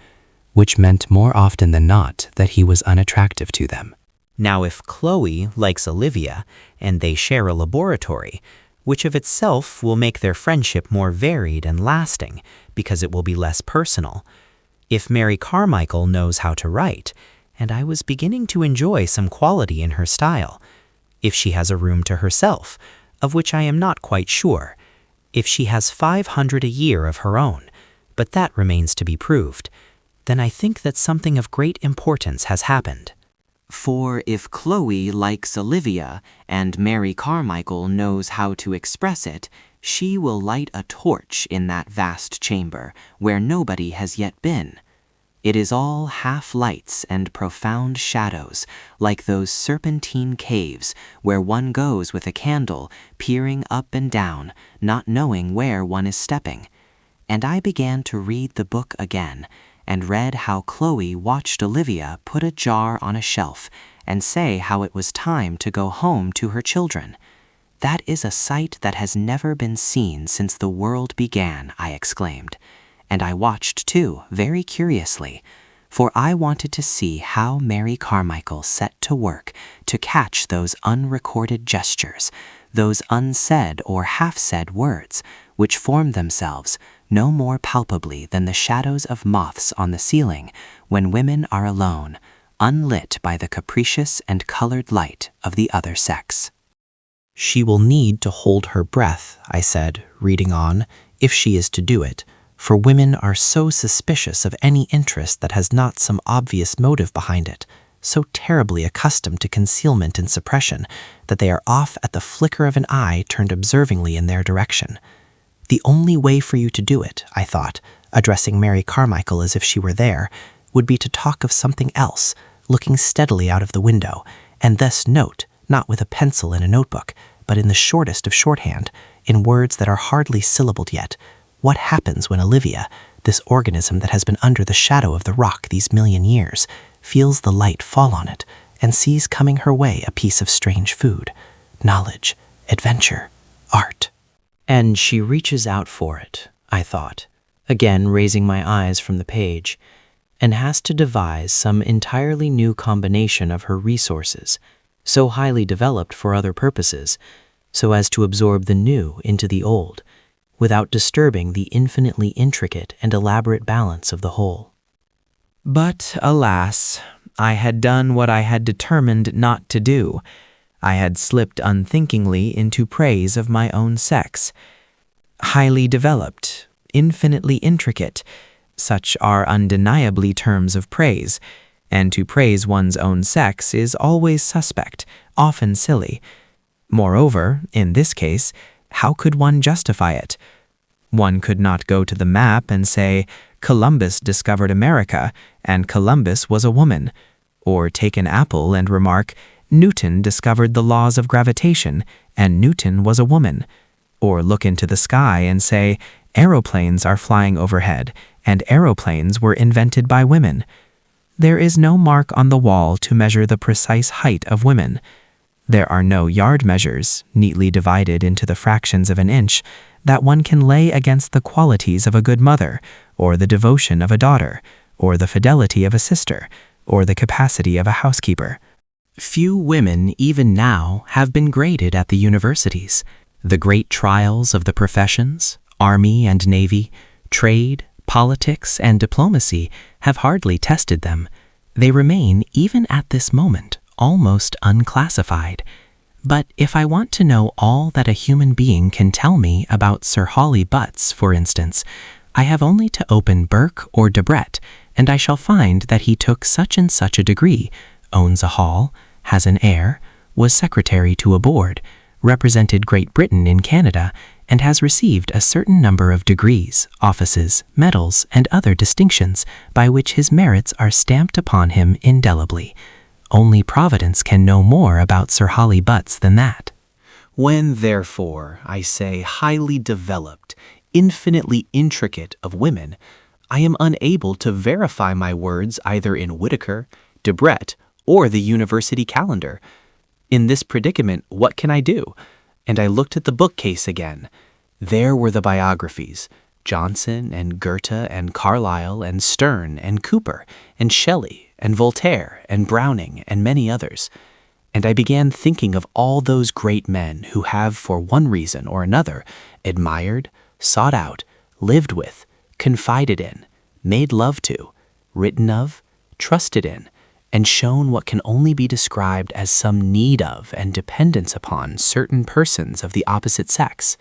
which meant more often than not that he was unattractive to them. Now, if Chloe likes Olivia, and they share a laboratory, which of itself will make their friendship more varied and lasting, because it will be less personal. If Mary Carmichael knows how to write, and I was beginning to enjoy some quality in her style, if she has a room to herself, of which I am not quite sure, if she has 500 a year of her own, but that remains to be proved, then I think that something of great importance has happened. For if Chloe likes Olivia, and Mary Carmichael knows how to express it, she will light a torch in that vast chamber, where nobody has yet been. It is all half-lights and profound shadows, like those serpentine caves, where one goes with a candle, peering up and down, not knowing where one is stepping. And I began to read the book again, and read how Chloe watched Olivia put a jar on a shelf, and say how it was time to go home to her children. That is a sight that has never been seen since the world began, I exclaimed. And I watched too, very curiously, for I wanted to see how Mary Carmichael set to work to catch those unrecorded gestures, those unsaid or half-said words, which form themselves no more palpably than the shadows of moths on the ceiling when women are alone, unlit by the capricious and colored light of the other sex. She will need to hold her breath, I said, reading on, if she is to do it, for women are so suspicious of any interest that has not some obvious motive behind it, so terribly accustomed to concealment and suppression, that they are off at the flicker of an eye turned observingly in their direction. The only way for you to do it, I thought, addressing Mary Carmichael as if she were there, would be to talk of something else, looking steadily out of the window, and thus note, not with a pencil in a notebook, but in the shortest of shorthand, in words that are hardly syllabled yet, what happens when Olivia, this organism that has been under the shadow of the rock these million years, feels the light fall on it, and sees coming her way a piece of strange food, knowledge, adventure, art. And she reaches out for it, I thought, again raising my eyes from the page, and has to devise some entirely new combination of her resources, so highly developed for other purposes, so as to absorb the new into the old, without disturbing the infinitely intricate and elaborate balance of the whole. But alas, I had done what I had determined not to do. I had slipped unthinkingly into praise of my own sex. Highly developed, infinitely intricate, such are undeniably terms of praise, and to praise one's own sex is always suspect, often silly. Moreover, in this case, how could one justify it? One could not go to the map and say, Columbus discovered America, and Columbus was a woman, or take an apple and remark, Newton discovered the laws of gravitation, and Newton was a woman, or look into the sky and say, aeroplanes are flying overhead, and aeroplanes were invented by women. There is no mark on the wall to measure the precise height of women. There are no yard measures, neatly divided into the fractions of an inch, that one can lay against the qualities of a good mother, or the devotion of a daughter, or the fidelity of a sister, or the capacity of a housekeeper. Few women even now have been graded at the universities. The great trials of the professions, army and navy, trade, politics, and diplomacy have hardly tested them. They remain, even at this moment, almost unclassified. But if I want to know all that a human being can tell me about Sir Hawley Butts, for instance, I have only to open Burke or Debrett, and I shall find that he took such and such a degree, owns a hall, has an heir, was secretary to a board, represented Great Britain in Canada, and has received a certain number of degrees, offices, medals, and other distinctions by which his merits are stamped upon him indelibly. Only Providence can know more about Sir Hawley Butts than that. When, therefore, I say highly developed, infinitely intricate of women, I am unable to verify my words either in Whitaker, Debrett, or the university calendar. In this predicament, what can I do? And I looked at the bookcase again. There were the biographies, Johnson and Goethe and Carlyle and Sterne and Cooper and Shelley and Voltaire and Browning and many others. And I began thinking of all those great men who have, for one reason or another, admired, sought out, lived with, confided in, made love to, written of, trusted in, and shown what can only be described as some need of and dependence upon certain persons of the opposite sex.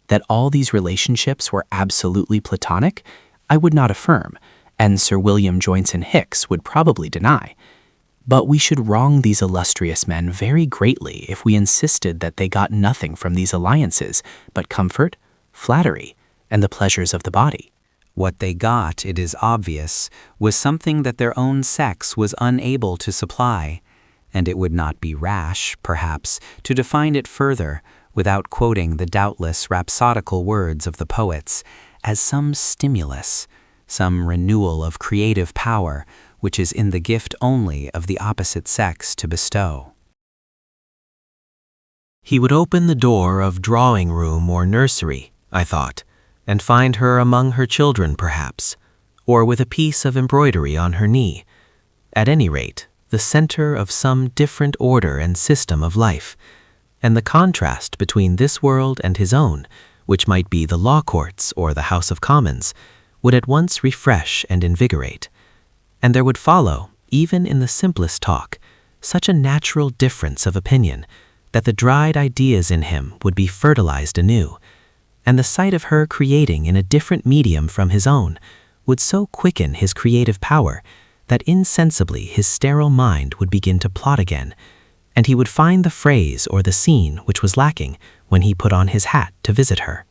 That all these relationships were absolutely platonic, I would not affirm, and Sir William Joynson Hicks would probably deny. But we should wrong these illustrious men very greatly if we insisted that they got nothing from these alliances but comfort, flattery, and the pleasures of the body. What they got, it is obvious, was something that their own sex was unable to supply, and it would not be rash, perhaps, to define it further, without quoting the doubtless rhapsodical words of the poets, as some stimulus, some renewal of creative power, which is in the gift only of the opposite sex to bestow. He would open the door of drawing room or nursery, I thought, and find her among her children perhaps, or with a piece of embroidery on her knee. At any rate, the center of some different order and system of life, and the contrast between this world and his own, which might be the law courts or the House of Commons, would at once refresh and invigorate. And there would follow, even in the simplest talk, such a natural difference of opinion that the dried ideas in him would be fertilized anew, and the sight of her creating in a different medium from his own would so quicken his creative power that insensibly his sterile mind would begin to plot again, and he would find the phrase or the scene which was lacking when he put on his hat to visit her.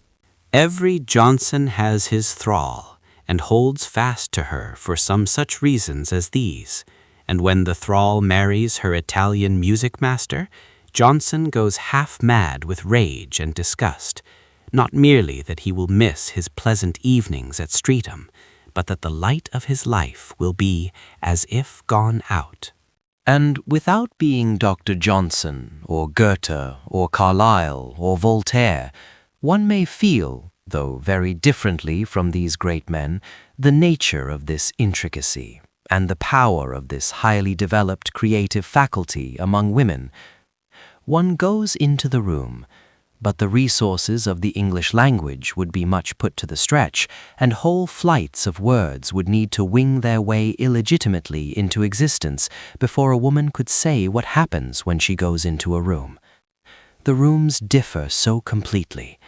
Every Johnson has his thrall, and holds fast to her for some such reasons as these. And when the thrall marries her Italian music master, Johnson goes half mad with rage and disgust, not merely that he will miss his pleasant evenings at Streatham, but that the light of his life will be as if gone out. And without being Dr. Johnson, or Goethe, or Carlyle, or Voltaire, one may feel, though very differently from these great men, the nature of this intricacy and the power of this highly developed creative faculty among women. One goes into the room, but the resources of the English language would be much put to the stretch, and whole flights of words would need to wing their way illegitimately into existence before a woman could say what happens when she goes into a room. The rooms differ so completely.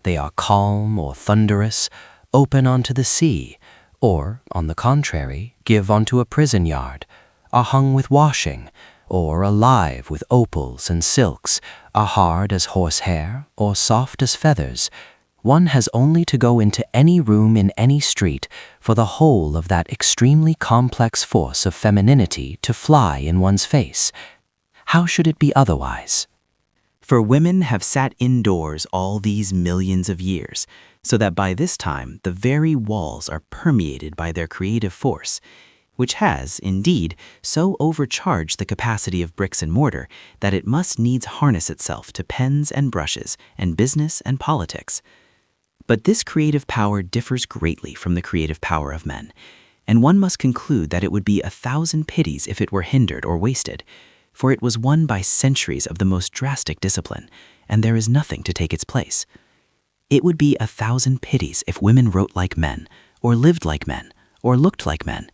They are calm or thunderous, open onto the sea, or, on the contrary, give onto a prison yard, are hung with washing, or alive with opals and silks, are hard as horsehair, or soft as feathers. One has only to go into any room in any street for the whole of that extremely complex force of femininity to fly in one's face. How should it be otherwise? For women have sat indoors all these millions of years, so that by this time the very walls are permeated by their creative force, which has, indeed, so overcharged the capacity of bricks and mortar that it must needs harness itself to pens and brushes and business and politics. But this creative power differs greatly from the creative power of men, and one must conclude that it would be 1,000 pities if it were hindered or wasted, for it was won by centuries of the most drastic discipline, and there is nothing to take its place. It would be 1,000 pities if women wrote like men, or lived like men, or looked like men.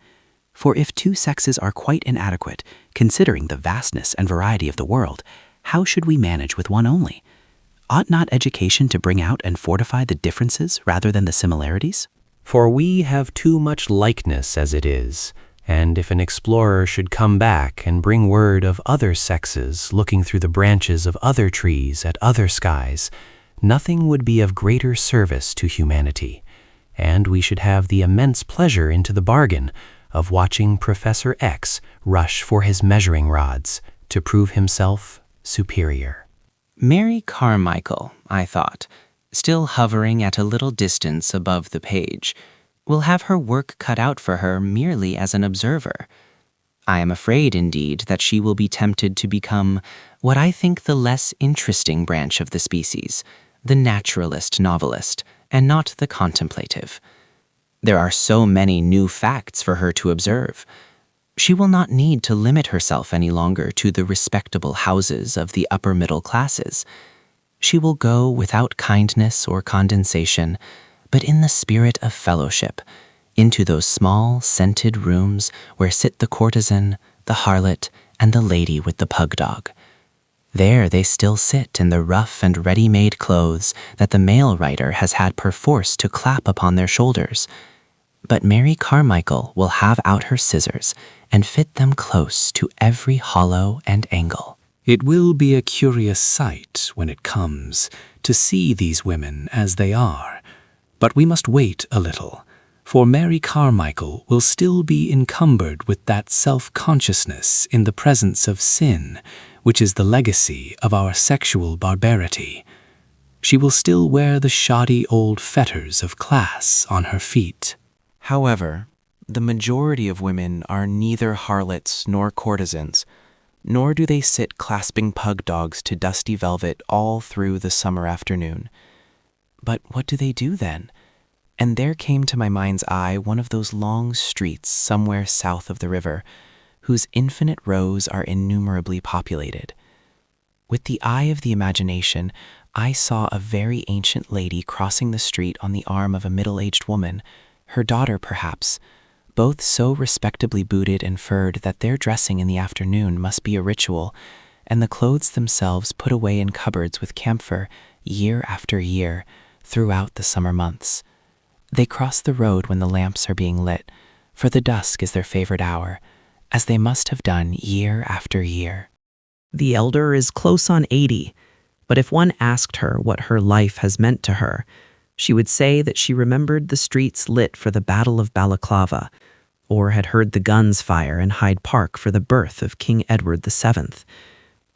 For if two sexes are quite inadequate, considering the vastness and variety of the world, how should we manage with one only? Ought not education to bring out and fortify the differences rather than the similarities? For we have too much likeness as it is, and if an explorer should come back and bring word of other sexes looking through the branches of other trees at other skies, nothing would be of greater service to humanity, and we should have the immense pleasure into the bargain of watching Professor X rush for his measuring rods to prove himself superior. Mary Carmichael, I thought, still hovering at a little distance above the page, will have her work cut out for her merely as an observer. I am afraid, indeed, that she will be tempted to become what I think the less interesting branch of the species, the naturalist novelist, and not the contemplative. There are so many new facts for her to observe. She will not need to limit herself any longer to the respectable houses of the upper middle classes. She will go without kindness or condescension, but in the spirit of fellowship, into those small, scented rooms where sit the courtesan, the harlot, and the lady with the pug dog. There they still sit in the rough and ready-made clothes that the male writer has had perforce to clap upon their shoulders. But Mary Carmichael will have out her scissors and fit them close to every hollow and angle. It will be a curious sight when it comes to see these women as they are, but we must wait a little, for Mary Carmichael will still be encumbered with that self-consciousness in the presence of sin, which is the legacy of our sexual barbarity. She will still wear the shoddy old fetters of class on her feet. However, the majority of women are neither harlots nor courtesans, nor do they sit clasping pug dogs to dusty velvet all through the summer afternoon. But what do they do then? And there came to my mind's eye one of those long streets somewhere south of the river, whose infinite rows are innumerably populated. With the eye of the imagination, I saw a very ancient lady crossing the street on the arm of a middle-aged woman, her daughter perhaps, both so respectably booted and furred that their dressing in the afternoon must be a ritual, and the clothes themselves put away in cupboards with camphor year after year throughout the summer months. They cross the road when the lamps are being lit, for the dusk is their favorite hour, as they must have done year after year. The elder is close on 80, but if one asked her what her life has meant to her, She would say that she remembered the streets lit for the Battle of Balaclava, or had heard the guns fire in Hyde Park for the birth of King Edward VII.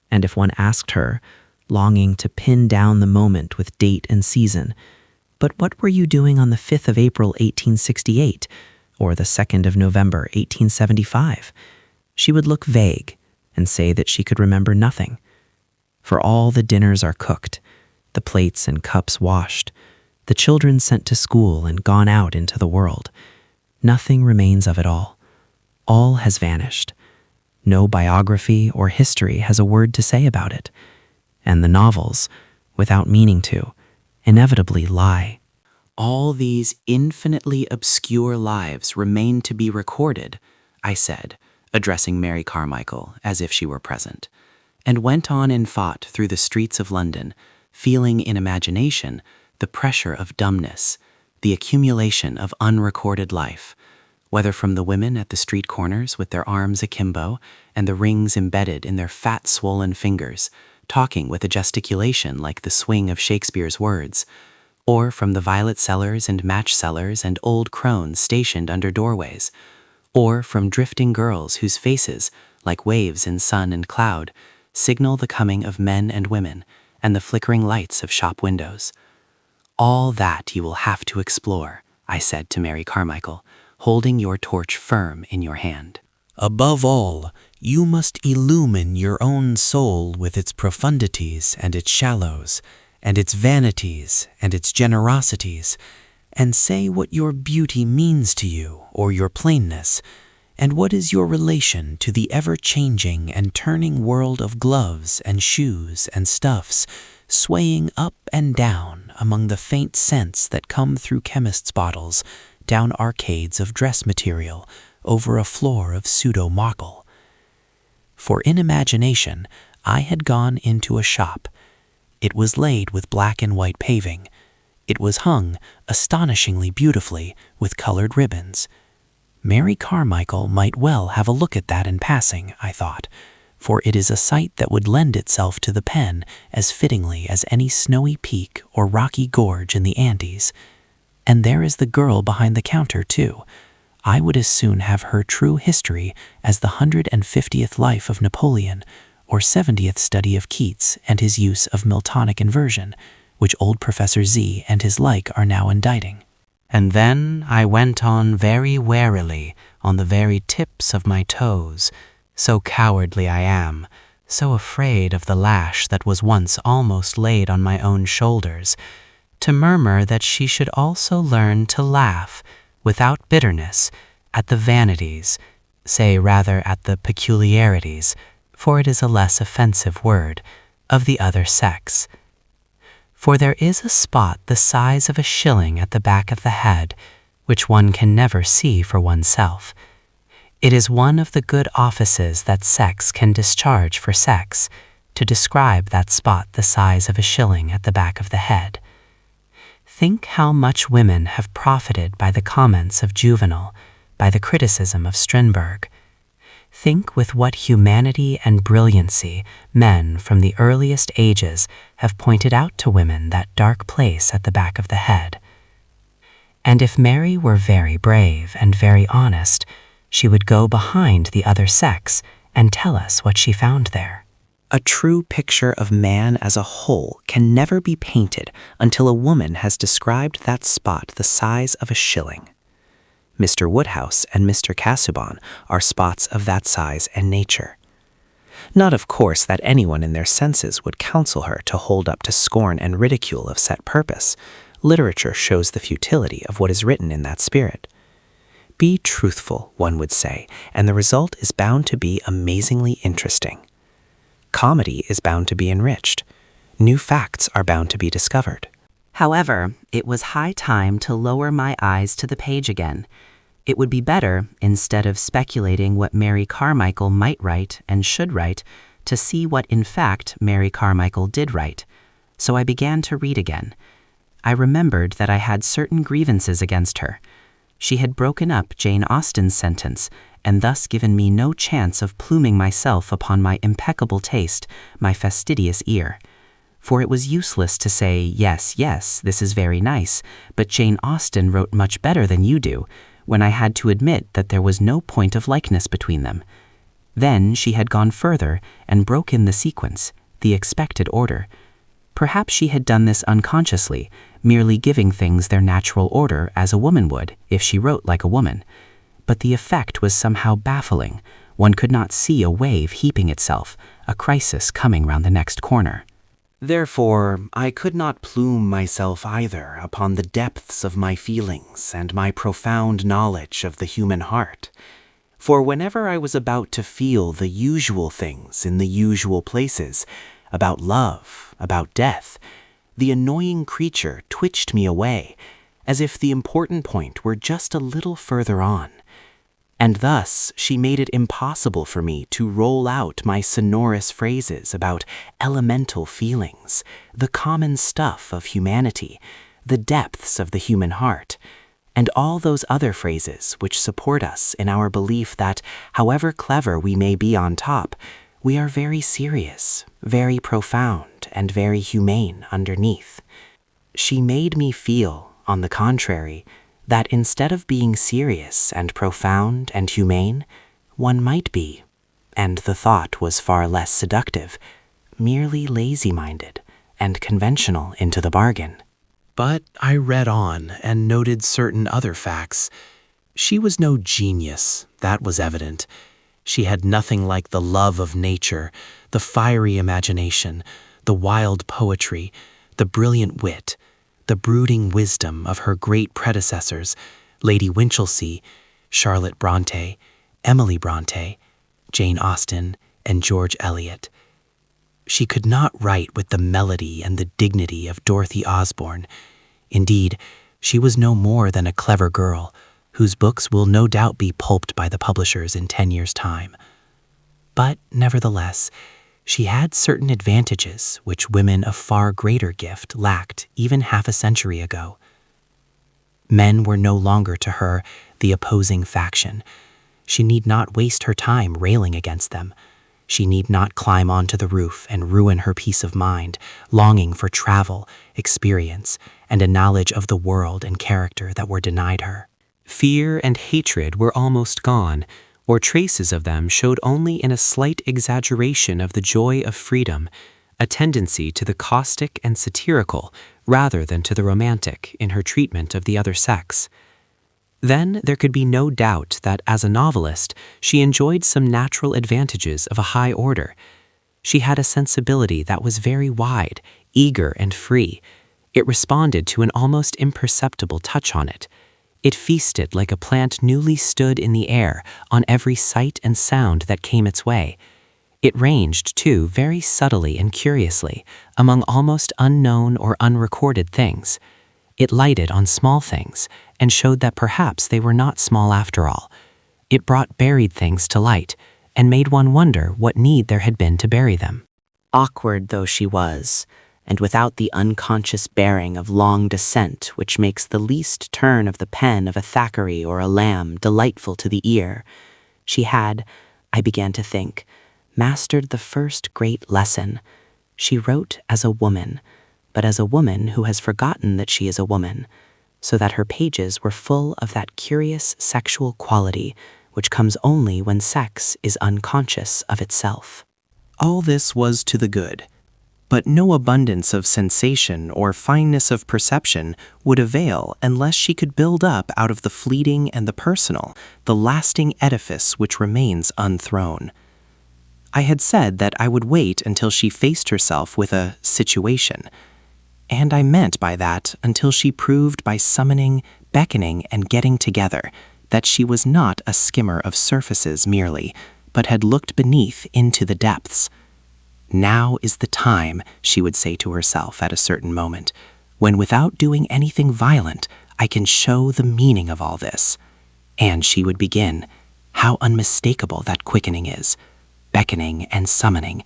And if one asked her, longing to pin down the moment with date and season, "But what were you doing on the 5th of April, 1868, or the 2nd of November, 1875?" she would look vague and say that she could remember nothing. For all the dinners are cooked, the plates and cups washed, the children sent to school and gone out into the world. Nothing remains of it all. All has vanished. No biography or history has a word to say about it. And the novels, without meaning to, inevitably lie. All these infinitely obscure lives remain to be recorded, I said, addressing Mary Carmichael as if she were present, and went on and fought through the streets of London, feeling in imagination the pressure of dumbness, the accumulation of unrecorded life, whether from the women at the street corners with their arms akimbo and the rings embedded in their fat swollen fingers, talking with a gesticulation like the swing of Shakespeare's words, or from the violet sellers and match sellers and old crones stationed under doorways, or from drifting girls whose faces, like waves in sun and cloud, signal the coming of men and women and the flickering lights of shop windows. All that you will have to explore, I said to Mary Carmichael, holding your torch firm in your hand. Above all, you must illumine your own soul with its profundities and its shallows, and its vanities and its generosities, and say what your beauty means to you, or your plainness, and what is your relation to the ever-changing and turning world of gloves and shoes and stuffs, swaying up and down among the faint scents that come through chemists' bottles, down arcades of dress material, over a floor of pseudo-marble. For in imagination, I had gone into a shop. It was laid with black and white paving. It was hung, astonishingly beautifully, with colored ribbons. Mary Carmichael might well have a look at that in passing, I thought, for it is a sight that would lend itself to the pen as fittingly as any snowy peak or rocky gorge in the Andes. And there is the girl behind the counter, too. I would as soon have her true history as the 150th life of Napoleon, or 70th study of Keats and his use of Miltonic inversion, which old Professor Z and his like are now indicting. And then I went on very warily, on the very tips of my toes, so cowardly I am, so afraid of the lash that was once almost laid on my own shoulders, to murmur that she should also learn to laugh, without bitterness, at the vanities, say rather at the peculiarities, for it is a less offensive word, of the other sex. For there is a spot the size of a shilling at the back of the head, which one can never see for oneself. It is one of the good offices that sex can discharge for sex, to describe that spot the size of a shilling at the back of the head. Think how much women have profited by the comments of Juvenal, by the criticism of Strindberg. Think with what humanity and brilliancy men from the earliest ages have pointed out to women that dark place at the back of the head. And if Mary were very brave and very honest, she would go behind the other sex and tell us what she found there. A true picture of man as a whole can never be painted until a woman has described that spot the size of a shilling. Mr. Woodhouse and Mr. Casaubon are spots of that size and nature. Not, of course, that anyone in their senses would counsel her to hold up to scorn and ridicule of set purpose. Literature shows the futility of what is written in that spirit. Be truthful, one would say, and the result is bound to be amazingly interesting. Comedy is bound to be enriched. New facts are bound to be discovered. However, it was high time to lower my eyes to the page again. It would be better, instead of speculating what Mary Carmichael might write and should write, to see what in fact Mary Carmichael did write. So I began to read again. I remembered that I had certain grievances against her. She had broken up Jane Austen's sentence, and thus given me no chance of pluming myself upon my impeccable taste, my fastidious ear. for it was useless to say, yes, yes, this is very nice, but Jane Austen wrote much better than you do, when I had to admit that there was no point of likeness between them. Then she had gone further and broken the sequence, the expected order. Perhaps she had done this unconsciously, merely giving things their natural order as a woman would if she wrote like a woman. But the effect was somehow baffling. One could not see a wave heaping itself, a crisis coming round the next corner. Therefore, I could not plume myself either upon the depths of my feelings and my profound knowledge of the human heart. For whenever I was about to feel the usual things in the usual places, about love, about death, the annoying creature twitched me away, as if the important point were just a little further on. And thus she made it impossible for me to roll out my sonorous phrases about elemental feelings, the common stuff of humanity, the depths of the human heart, and all those other phrases which support us in our belief that, however clever we may be on top, we are very serious, very profound, and very humane underneath. She made me feel, on the contrary, that instead of being serious and profound and humane, one might be, and the thought was far less seductive, merely lazy-minded and conventional into the bargain. But I read on and noted certain other facts. She was no genius, that was evident. She had nothing like the love of nature, the fiery imagination, the wild poetry, the brilliant wit, the brooding wisdom of her great predecessors, Lady Winchelsea, Charlotte Bronte, Emily Bronte, Jane Austen, and George Eliot. She could not write with the melody and the dignity of Dorothy Osborne. Indeed, she was no more than a clever girl, whose books will no doubt be pulped by the publishers in 10 years' time. But, nevertheless, she had certain advantages which women of far greater gift lacked even half a century ago. Men were no longer to her the opposing faction. She need not waste her time railing against them. She need not climb onto the roof and ruin her peace of mind, longing for travel, experience, and a knowledge of the world and character that were denied her. Fear and hatred were almost gone, or traces of them showed only in a slight exaggeration of the joy of freedom, a tendency to the caustic and satirical rather than to the romantic in her treatment of the other sex. Then there could be no doubt that as a novelist she enjoyed some natural advantages of a high order. She had a sensibility that was very wide, eager and free. It responded to an almost imperceptible touch on it. It feasted like a plant newly stood in the air on every sight and sound that came its way. It ranged, too, very subtly and curiously among almost unknown or unrecorded things. It lighted on small things and showed that perhaps they were not small after all. It brought buried things to light and made one wonder what need there had been to bury them. Awkward though she was, and without the unconscious bearing of long descent which makes the least turn of the pen of a Thackeray or a Lamb delightful to the ear, she had, I began to think, mastered the first great lesson. She wrote as a woman, but as a woman who has forgotten that she is a woman, so that her pages were full of that curious sexual quality which comes only when sex is unconscious of itself. All this was to the good. But no abundance of sensation or fineness of perception would avail unless she could build up out of the fleeting and the personal the lasting edifice which remains unthrown. I had said that I would wait until she faced herself with a situation, and I meant by that until she proved by summoning, beckoning, and getting together that she was not a skimmer of surfaces merely, but had looked beneath into the depths. Now is the time, she would say to herself at a certain moment, when without doing anything violent, I can show the meaning of all this. And she would begin. How unmistakable that quickening is, beckoning and summoning,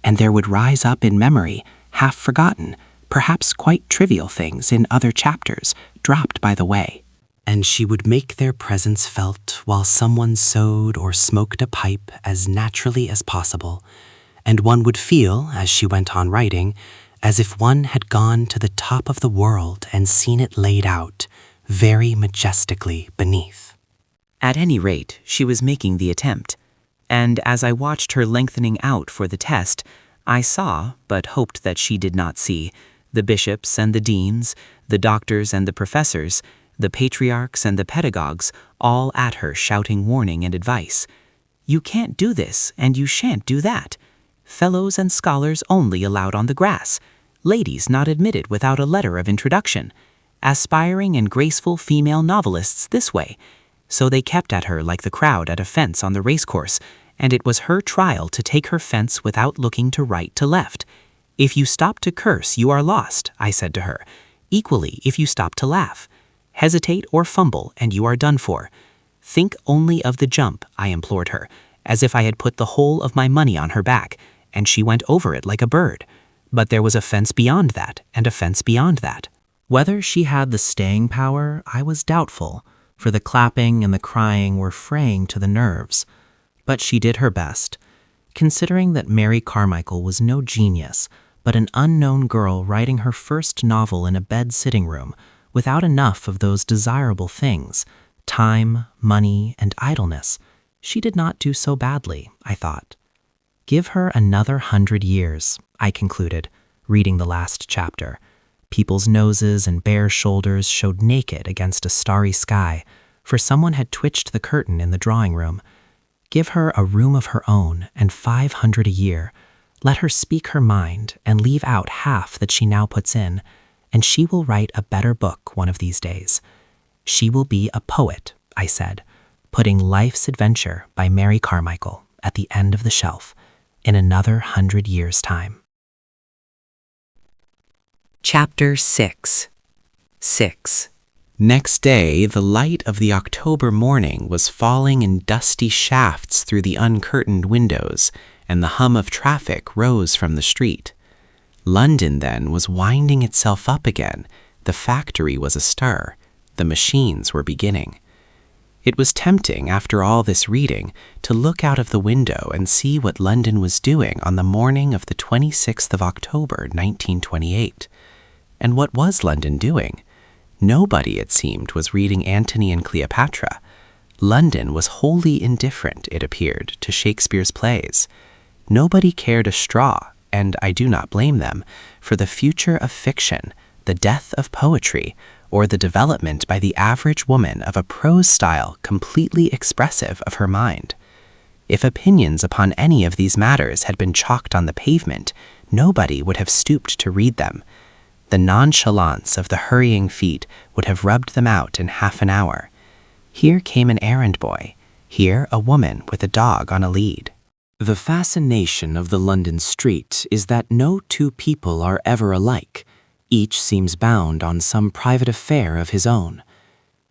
and there would rise up in memory, half forgotten, perhaps quite trivial things in other chapters, dropped by the way. And she would make their presence felt while someone sewed or smoked a pipe as naturally as possible, and one would feel, as she went on writing, as if one had gone to the top of the world and seen it laid out, very majestically beneath. At any rate, she was making the attempt, and as I watched her lengthening out for the test, I saw, but hoped that she did not see, the bishops and the deans, the doctors and the professors, the patriarchs and the pedagogues, all at her shouting warning and advice. You can't do this, and you shan't do that. Fellows and scholars only allowed on the grass. Ladies not admitted without a letter of introduction. Aspiring and graceful female novelists this way. So they kept at her like the crowd at a fence on the racecourse, and it was her trial to take her fence without looking to right to left. If you stop to curse, you are lost, I said to her. Equally, if you stop to laugh. Hesitate or fumble, and you are done for. Think only of the jump, I implored her, as if I had put the whole of my money on her back, and she went over it like a bird. But there was a fence beyond that, and a fence beyond that. Whether she had the staying power, I was doubtful, for the clapping and the crying were fraying to the nerves. But she did her best. Considering that Mary Carmichael was no genius, but an unknown girl writing her first novel in a bed sitting room, without enough of those desirable things, time, money, and idleness, she did not do so badly, I thought. Give her another 100 years, I concluded, reading the last chapter. People's noses and bare shoulders showed naked against a starry sky, for someone had twitched the curtain in the drawing room. Give her a room of her own and 500 a year. Let her speak her mind and leave out half that she now puts in, and she will write a better book one of these days. She will be a poet, I said, putting Life's Adventure by Mary Carmichael at the end of the shelf in another 100 years' time. Chapter 6. Next day, the light of the October morning was falling in dusty shafts through the uncurtained windows, and the hum of traffic rose from the street. London, then, was winding itself up again. The factory was astir. The machines were beginning. It was tempting, after all this reading, to look out of the window and see what London was doing on the morning of the 26th of October, 1928. And what was London doing? Nobody, it seemed, was reading Antony and Cleopatra. London was wholly indifferent, it appeared, to Shakespeare's plays. Nobody cared a straw, and I do not blame them, for the future of fiction, the death of poetry, or the development by the average woman of a prose style completely expressive of her mind. If opinions upon any of these matters had been chalked on the pavement, nobody would have stooped to read them. The nonchalance of the hurrying feet would have rubbed them out in half an hour. Here came an errand boy, here a woman with a dog on a lead. The fascination of the London street is that no two people are ever alike. Each seems bound on some private affair of his own.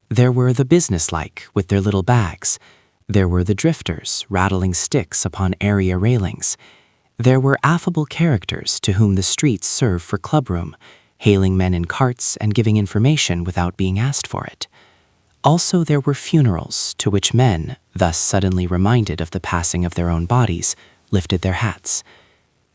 There were the businesslike with their little bags. There were the drifters rattling sticks upon area railings. There were affable characters to whom the streets serve for clubroom, hailing men in carts and giving information without being asked for it. Also there were funerals to which men, thus suddenly reminded of the passing of their own bodies, lifted their hats.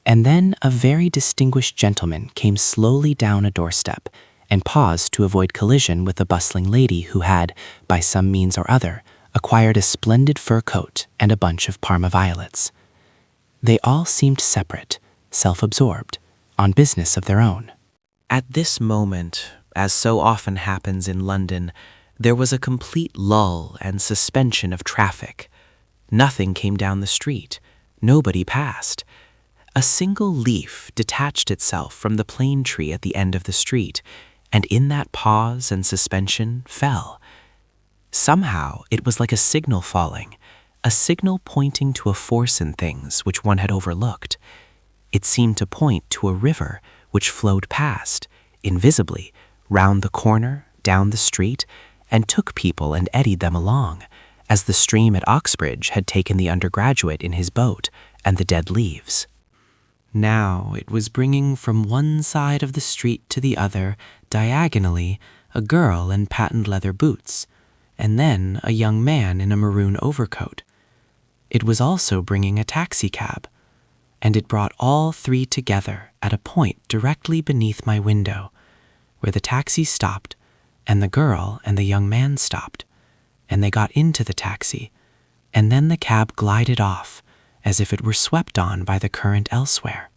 And then a very distinguished gentleman came slowly down a doorstep and paused to avoid collision with a bustling lady who had, by some means or other, acquired a splendid fur coat and a bunch of Parma violets. They all seemed separate, self-absorbed, on business of their own. At this moment, as so often happens in London, there was a complete lull and suspension of traffic. Nothing came down the street. Nobody passed. A single leaf detached itself from the plane tree at the end of the street, and in that pause and suspension fell. Somehow it was like a signal falling, a signal pointing to a force in things which one had overlooked. It seemed to point to a river which flowed past, invisibly, round the corner, down the street, and took people and eddied them along, as the stream at Oxbridge had taken the undergraduate in his boat and the dead leaves. Now it was bringing from one side of the street to the other, diagonally, a girl in patent leather boots, and then a young man in a maroon overcoat. It was also bringing a taxicab. and it brought all three together at a point directly beneath my window, where the taxi stopped, and the girl and the young man stopped, and they got into the taxi, and then the cab glided off, as if it were swept on by the current elsewhere.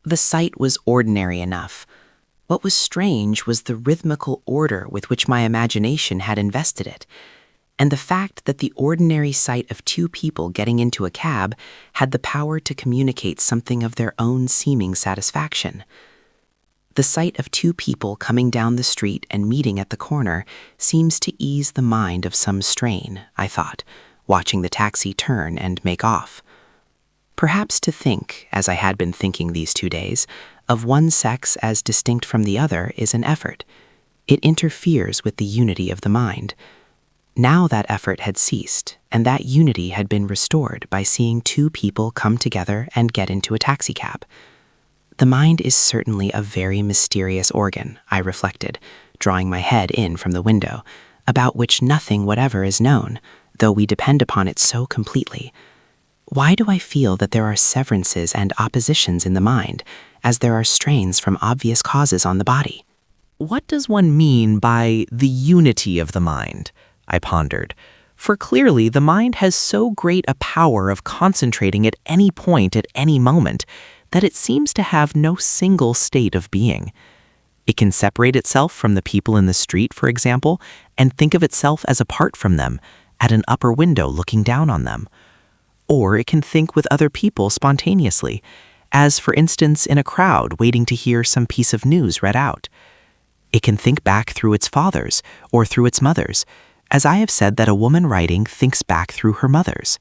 The sight was ordinary enough. What was strange was the rhythmical order with which my imagination had invested it, and the fact that the ordinary sight of two people getting into a cab had the power to communicate something of their own seeming satisfaction. The sight of two people coming down the street and meeting at the corner seems to ease the mind of some strain, I thought, watching the taxi turn and make off. Perhaps to think, as I had been thinking these 2 days, of one sex as distinct from the other is an effort. It interferes with the unity of the mind. Now that effort had ceased, and that unity had been restored by seeing two people come together and get into a taxicab. The mind is certainly a very mysterious organ, I reflected, drawing my head in from the window, about which nothing whatever is known, though we depend upon it so completely. Why do I feel that there are severances and oppositions in the mind, as there are strains from obvious causes on the body? What does one mean by the unity of the mind? I pondered. For clearly the mind has so great a power of concentrating at any point at any moment that it seems to have no single state of being. It can separate itself from the people in the street, for example, and think of itself as apart from them, at an upper window looking down on them. Or it can think with other people spontaneously, as for instance in a crowd waiting to hear some piece of news read out. It can think back through its fathers or through its mothers, as I have said that a woman writing thinks back through her mothers.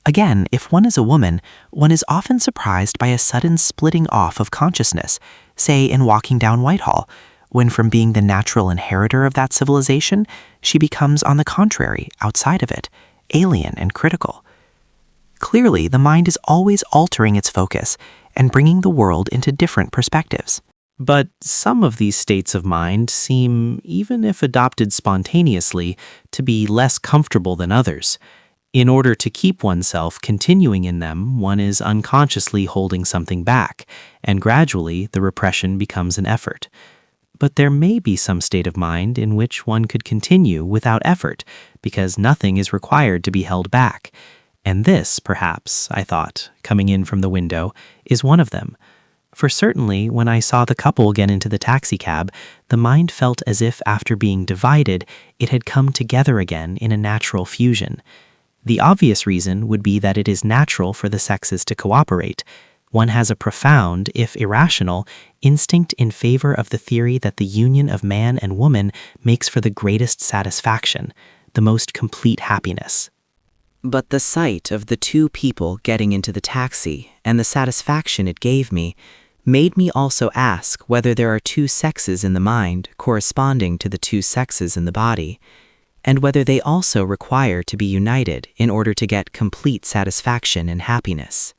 Again, if one is a woman, one is often surprised by a sudden splitting off of consciousness, say in walking down Whitehall, when from being the natural inheritor of that civilization, she becomes, on the contrary, outside of it, alien and critical. Clearly, the mind is always altering its focus and bringing the world into different perspectives. But some of these states of mind seem, even if adopted spontaneously, to be less comfortable than others. In order to keep oneself continuing in them, one is unconsciously holding something back, and gradually the repression becomes an effort. But there may be some state of mind in which one could continue without effort, because nothing is required to be held back. And this, perhaps, I thought, coming in from the window, is one of them. For certainly, when I saw the couple get into the taxicab, the mind felt as if after being divided, it had come together again in a natural fusion. The obvious reason would be that it is natural for the sexes to cooperate. One has a profound, if irrational, instinct in favor of the theory that the union of man and woman makes for the greatest satisfaction, the most complete happiness. But the sight of the two people getting into the taxi and the satisfaction it gave me made me also ask whether there are two sexes in the mind corresponding to the two sexes in the body, and whether they also require to be united in order to get complete satisfaction and happiness.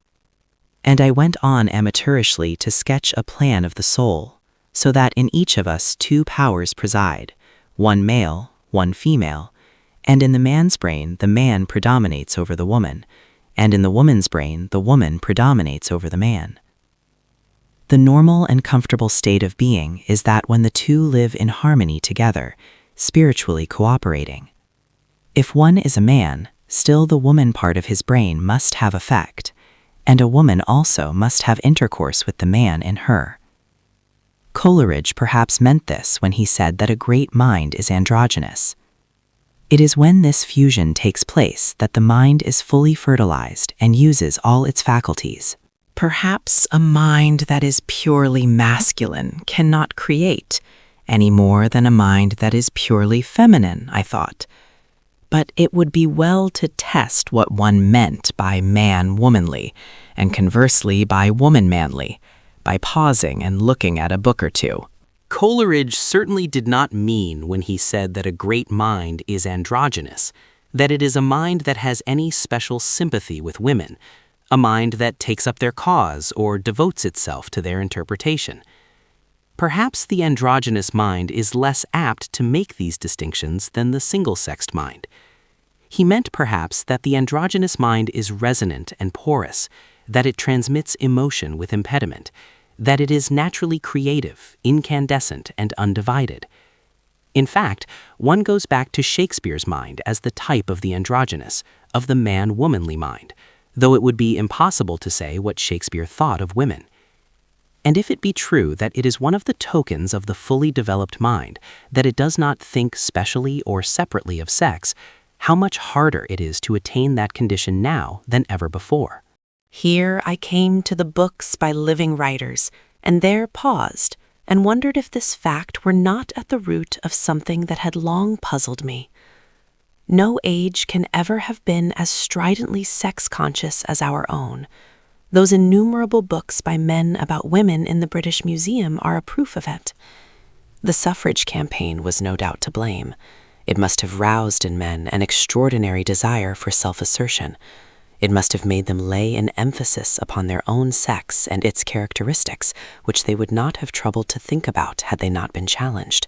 And I went on amateurishly to sketch a plan of the soul, so that in each of us two powers preside, one male, one female, and in the man's brain the man predominates over the woman, and in the woman's brain the woman predominates over the man. The normal and comfortable state of being is that when the two live in harmony together, spiritually cooperating. If one is a man, still the woman part of his brain must have effect, and a woman also must have intercourse with the man in her. Coleridge perhaps meant this when he said that a great mind is androgynous. It is when this fusion takes place that the mind is fully fertilized and uses all its faculties. Perhaps a mind that is purely masculine cannot create, any more than a mind that is purely feminine, I thought. But it would be well to test what one meant by man-womanly, and conversely by woman-manly, by pausing and looking at a book or two. Coleridge certainly did not mean when he said that a great mind is androgynous, that it is a mind that has any special sympathy with women, a mind that takes up their cause or devotes itself to their interpretation. Perhaps the androgynous mind is less apt to make these distinctions than the single-sexed mind. He meant perhaps that the androgynous mind is resonant and porous, that it transmits emotion with impediment, that it is naturally creative, incandescent, and undivided. In fact, one goes back to Shakespeare's mind as the type of the androgynous, of the man-womanly mind, though it would be impossible to say what Shakespeare thought of women. And if it be true that it is one of the tokens of the fully developed mind that it does not think specially or separately of sex, how much harder it is to attain that condition now than ever before. Here I came to the books by living writers, and there paused, and wondered if this fact were not at the root of something that had long puzzled me. No age can ever have been as stridently sex-conscious as our own. Those innumerable books by men about women in the British Museum are a proof of it. The suffrage campaign was no doubt to blame. It must have roused in men an extraordinary desire for self-assertion. It must have made them lay an emphasis upon their own sex and its characteristics, which they would not have troubled to think about had they not been challenged.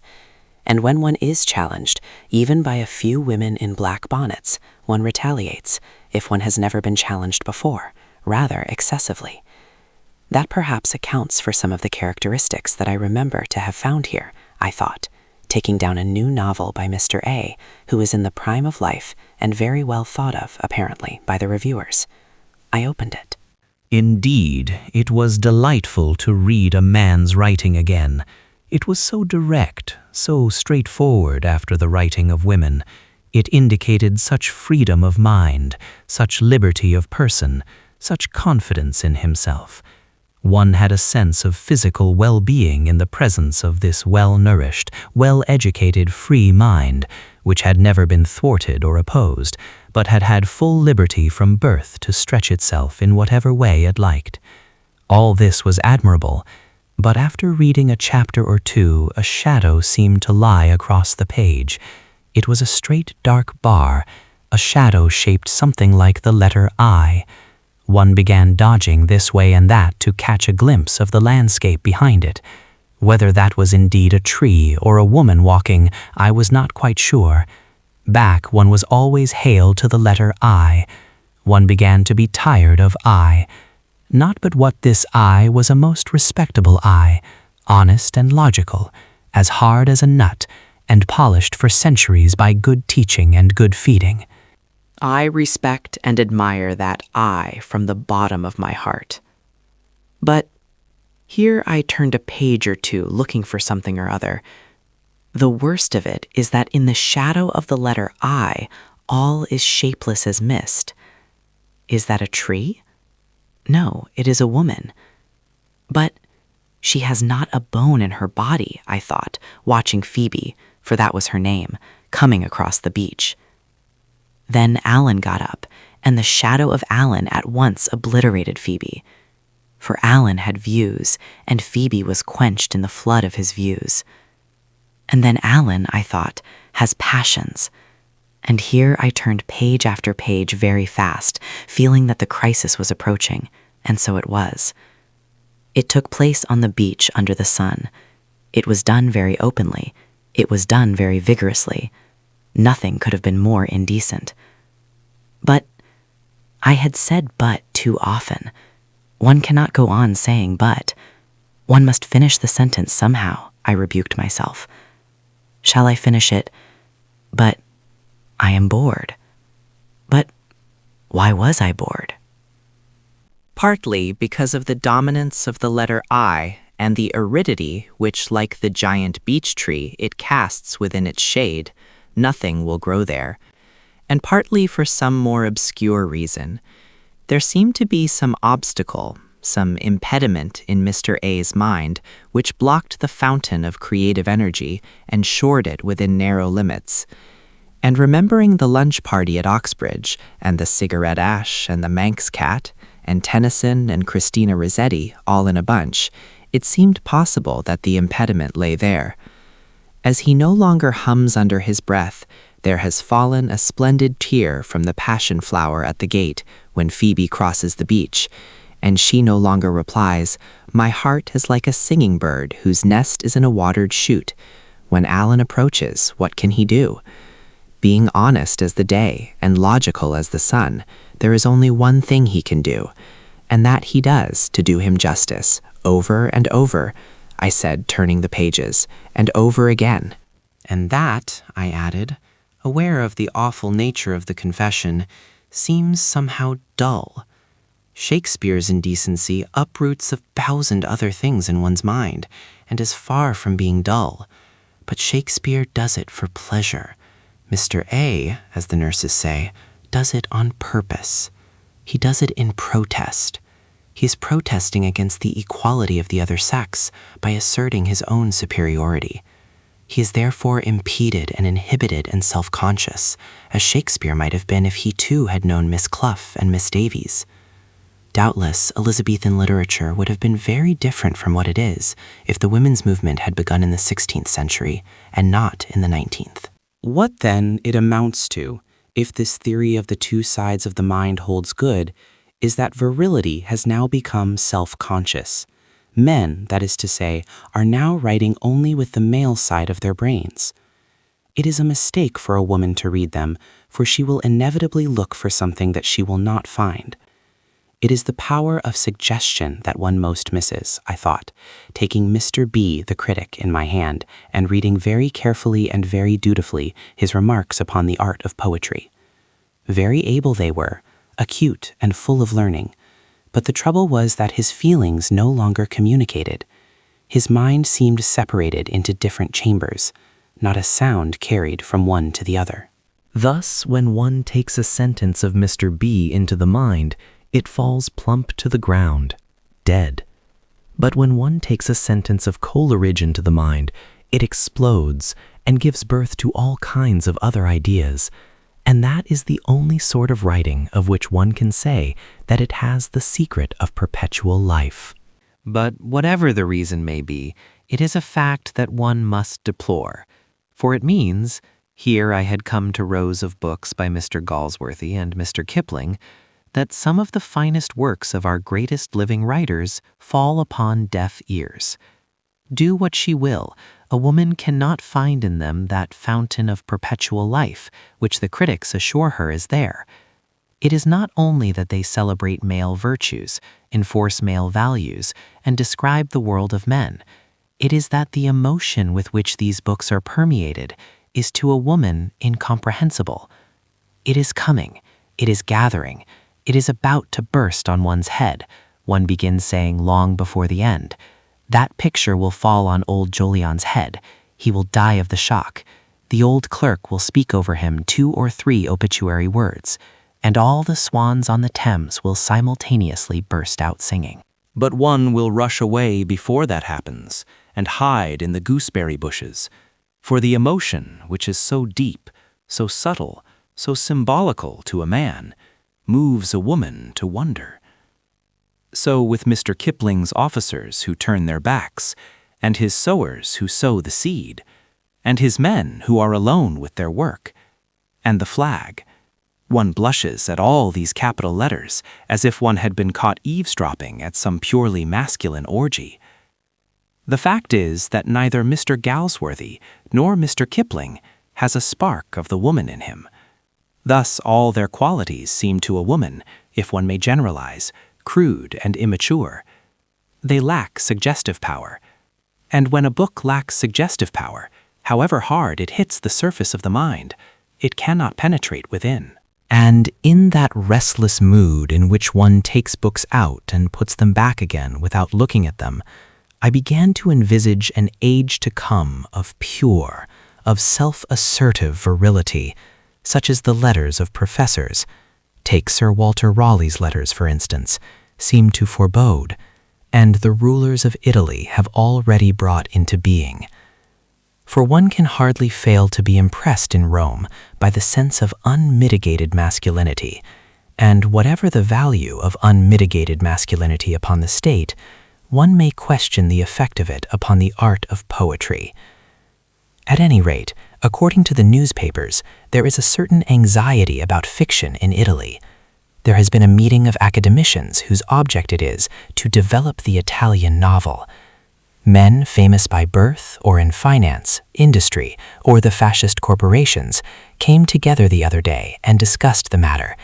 And when one is challenged, even by a few women in black bonnets, one retaliates, if one has never been challenged before, rather excessively. That perhaps accounts for some of the characteristics that I remember to have found here, I thought, taking down a new novel by Mr. A, who is in the prime of life and very well thought of, apparently, by the reviewers. I opened it. Indeed, it was delightful to read a man's writing again. It was so direct, so straightforward after the writing of women. It indicated such freedom of mind, such liberty of person, such confidence in himself. One had a sense of physical well-being in the presence of this well-nourished, well-educated, free mind, which had never been thwarted or opposed, but had had full liberty from birth to stretch itself in whatever way it liked. All this was admirable, but after reading a chapter or two, a shadow seemed to lie across the page. It was a straight dark bar, a shadow shaped something like the letter I. One began dodging this way and that to catch a glimpse of the landscape behind it. Whether that was indeed a tree or a woman walking, I was not quite sure. Back, one was always hailed to the letter I. One began to be tired of I. Not but what this I was a most respectable I, honest and logical, as hard as a nut, and polished for centuries by good teaching and good feeding. I respect and admire that I from the bottom of my heart. But here I turned a page or two looking for something or other. The worst of it is that in the shadow of the letter I, all is shapeless as mist. Is that a tree? No, it is a woman. But she has not a bone in her body, I thought, watching Phoebe, for that was her name, coming across the beach. Then Alan got up, and the shadow of Alan at once obliterated Phoebe. For Alan had views, and Phoebe was quenched in the flood of his views. And then Alan, I thought, has passions. And here I turned page after page very fast, feeling that the crisis was approaching, and so it was. It took place on the beach under the sun. It was done very openly. It was done very vigorously. Nothing could have been more indecent. But I had said but too often. One cannot go on saying but. One must finish the sentence somehow, I rebuked myself. Shall I finish it? But I am bored. But why was I bored? Partly because of the dominance of the letter I and the aridity which, like the giant beech tree, it casts within its shade. Nothing will grow there, and partly for some more obscure reason. There seemed to be some obstacle, some impediment in Mr. A's mind, which blocked the fountain of creative energy and shored it within narrow limits. And remembering the lunch party at Oxbridge, and the cigarette ash, and the Manx cat, and Tennyson and Christina Rossetti all in a bunch, it seemed possible that the impediment lay there. As he no longer hums under his breath, there has fallen a splendid tear from the passion flower at the gate when Phoebe crosses the beach, and she no longer replies, "My heart is like a singing bird whose nest is in a watered shoot." When Alan approaches, what can he do? Being honest as the day and logical as the sun, there is only one thing he can do. And that he does, to do him justice, over and over, I said, turning the pages, and over again. And that, I added, aware of the awful nature of the confession, seems somehow dull. Shakespeare's indecency uproots 1,000 other things in one's mind, and is far from being dull. But Shakespeare does it for pleasure. Mr. A, as the nurses say, does it on purpose. He does it in protest. He is protesting against the equality of the other sex by asserting his own superiority. He is therefore impeded and inhibited and self-conscious, as Shakespeare might have been if he too had known Miss Clough and Miss Davies. Doubtless, Elizabethan literature would have been very different from what it is if the women's movement had begun in the 16th century and not in the 19th. What then it amounts to, if this theory of the two sides of the mind holds good, is that virility has now become self-conscious. Men, that is to say, are now writing only with the male side of their brains. It is a mistake for a woman to read them, for she will inevitably look for something that she will not find. It is the power of suggestion that one most misses, I thought, taking Mr. B, the critic, in my hand, and reading very carefully and very dutifully his remarks upon the art of poetry. Very able they were, acute and full of learning, but the trouble was that his feelings no longer communicated. His mind seemed separated into different chambers, not a sound carried from one to the other. Thus, when one takes a sentence of Mr. B into the mind, it falls plump to the ground, dead. But when one takes a sentence of Coleridge into the mind, it explodes and gives birth to all kinds of other ideas. And that is the only sort of writing of which one can say that it has the secret of perpetual life. But whatever the reason may be, it is a fact that one must deplore. For it means, here I had come to rows of books by Mr. Galsworthy and Mr. Kipling, that some of the finest works of our greatest living writers fall upon deaf ears. Do what she will, a woman cannot find in them that fountain of perpetual life, which the critics assure her is there. It is not only that they celebrate male virtues, enforce male values, and describe the world of men. It is that the emotion with which these books are permeated is to a woman incomprehensible. It is coming, it is gathering, it is about to burst on one's head, one begins saying long before the end. That picture will fall on old Jolien's head. He will die of the shock. The old clerk will speak over him 2 or 3 obituary words, and all the swans on the Thames will simultaneously burst out singing. But one will rush away before that happens and hide in the gooseberry bushes, for the emotion, which is so deep, so subtle, so symbolical to a man, moves a woman to wonder. So with Mr. Kipling's officers who turn their backs, and his sowers who sow the seed, and his men who are alone with their work, and the flag. One blushes at all these capital letters as if one had been caught eavesdropping at some purely masculine orgy. The fact is that neither Mr. Galsworthy nor Mr. Kipling has a spark of the woman in him. Thus all their qualities seem to a woman, if one may generalize, crude and immature. They lack suggestive power. And when a book lacks suggestive power, however hard it hits the surface of the mind, it cannot penetrate within. And in that restless mood in which one takes books out and puts them back again without looking at them, I began to envisage an age to come of pure, of self-assertive virility, such as the letters of professors, take Sir Walter Raleigh's letters for instance, seem to forebode, and the rulers of Italy have already brought into being. For one can hardly fail to be impressed in Rome by the sense of unmitigated masculinity, and whatever the value of unmitigated masculinity upon the state, one may question the effect of it upon the art of poetry. At any rate, according to the newspapers, there is a certain anxiety about fiction in Italy. There has been a meeting of academicians whose object it is to develop the Italian novel. Men famous by birth or in finance, industry, or the fascist corporations came together the other day and discussed the matter,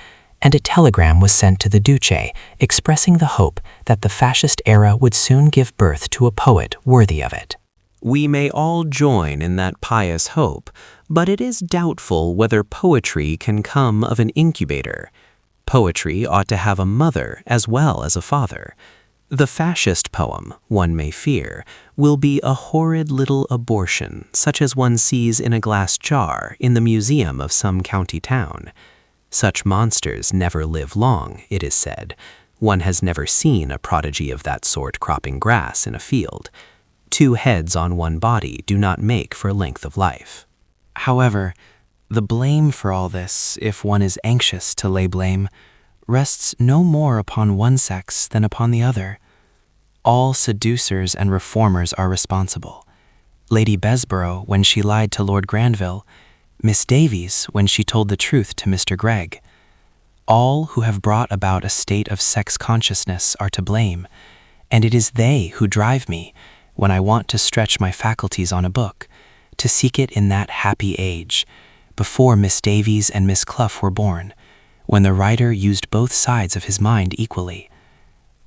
and a telegram was sent to the Duce expressing the hope that the fascist era would soon give birth to a poet worthy of it. We may all join in that pious hope, but it is doubtful whether poetry can come of an incubator. Poetry ought to have a mother as well as a father. The fascist poem, one may fear, will be a horrid little abortion, such as one sees in a glass jar in the museum of some county town. Such monsters never live long, it is said. One has never seen a prodigy of that sort cropping grass in a field. 2 heads on one body do not make for length of life. However, the blame for all this, if one is anxious to lay blame, rests no more upon one sex than upon the other. All seducers and reformers are responsible. Lady Besborough when she lied to Lord Granville, Miss Davies when she told the truth to Mr. Gregg. All who have brought about a state of sex consciousness are to blame, and it is they who drive me, when I want to stretch my faculties on a book, to seek it in that happy age, before Miss Davies and Miss Clough were born, when the writer used both sides of his mind equally.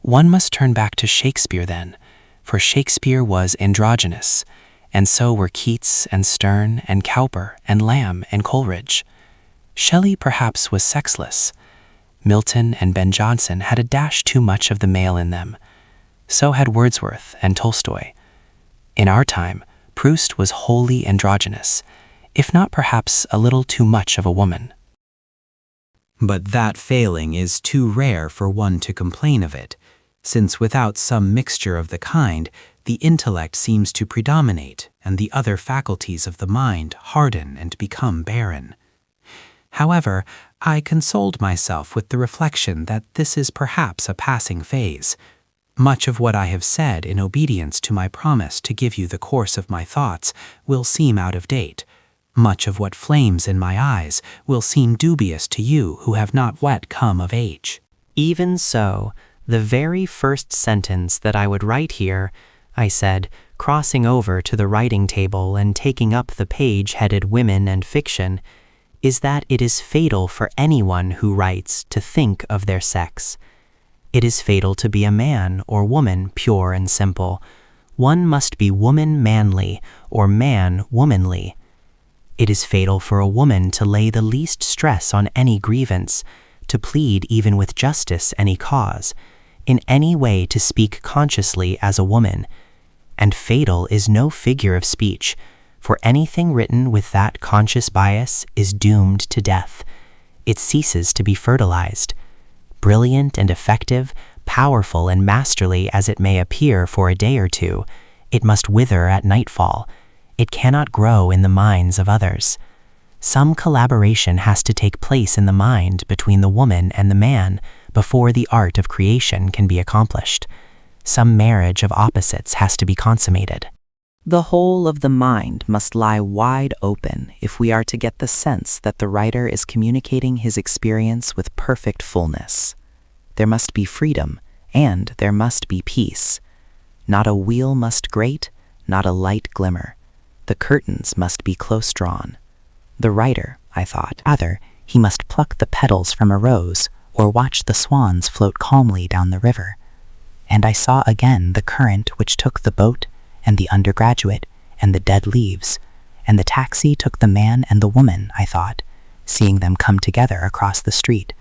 One must turn back to Shakespeare then, for Shakespeare was androgynous, and so were Keats and Sterne and Cowper and Lamb and Coleridge. Shelley perhaps was sexless. Milton and Ben Jonson had a dash too much of the male in them. So had Wordsworth and Tolstoy. In our time, Proust was wholly androgynous, if not perhaps a little too much of a woman. But that failing is too rare for one to complain of it, since without some mixture of the kind, the intellect seems to predominate and the other faculties of the mind harden and become barren. However, I consoled myself with the reflection that this is perhaps a passing phase. Much of what I have said in obedience to my promise to give you the course of my thoughts will seem out of date. Much of what flames in my eyes will seem dubious to you who have not yet come of age. Even so, the very first sentence that I would write here, I said, crossing over to the writing table and taking up the page headed Women and Fiction, is that it is fatal for anyone who writes to think of their sex. It is fatal to be a man or woman pure and simple. One must be woman manly or man womanly. It is fatal for a woman to lay the least stress on any grievance, to plead even with justice any cause, in any way to speak consciously as a woman. And fatal is no figure of speech, for anything written with that conscious bias is doomed to death. It ceases to be fertilized. Brilliant and effective, powerful and masterly as it may appear for a day or two, it must wither at nightfall. It cannot grow in the minds of others. Some collaboration has to take place in the mind between the woman and the man before the art of creation can be accomplished. Some marriage of opposites has to be consummated. The whole of the mind must lie wide open if we are to get the sense that the writer is communicating his experience with perfect fullness. There must be freedom, and there must be peace. Not a wheel must grate, not a light glimmer. The curtains must be close drawn. The writer, I thought, either he must pluck the petals from a rose or watch the swans float calmly down the river. And I saw again the current which took the boat and the undergraduate and the dead leaves, and the taxi took the man and the woman, I thought, seeing them come together across the street,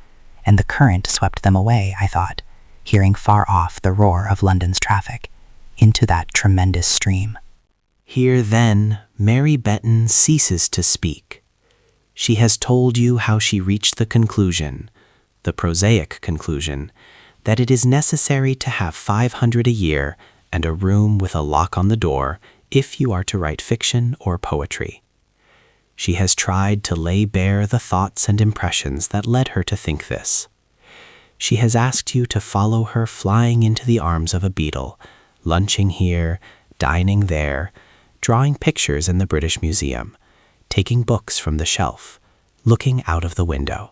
and the current swept them away, I thought, hearing far off the roar of London's traffic, into that tremendous stream. Here then Mary Benton ceases to speak. She has told you how she reached the conclusion, the prosaic conclusion, that it is necessary to have 500 a year and a room with a lock on the door if you are to write fiction or poetry. She has tried to lay bare the thoughts and impressions that led her to think this. She has asked you to follow her flying into the arms of a beetle, lunching here, dining there, drawing pictures in the British Museum, taking books from the shelf, looking out of the window.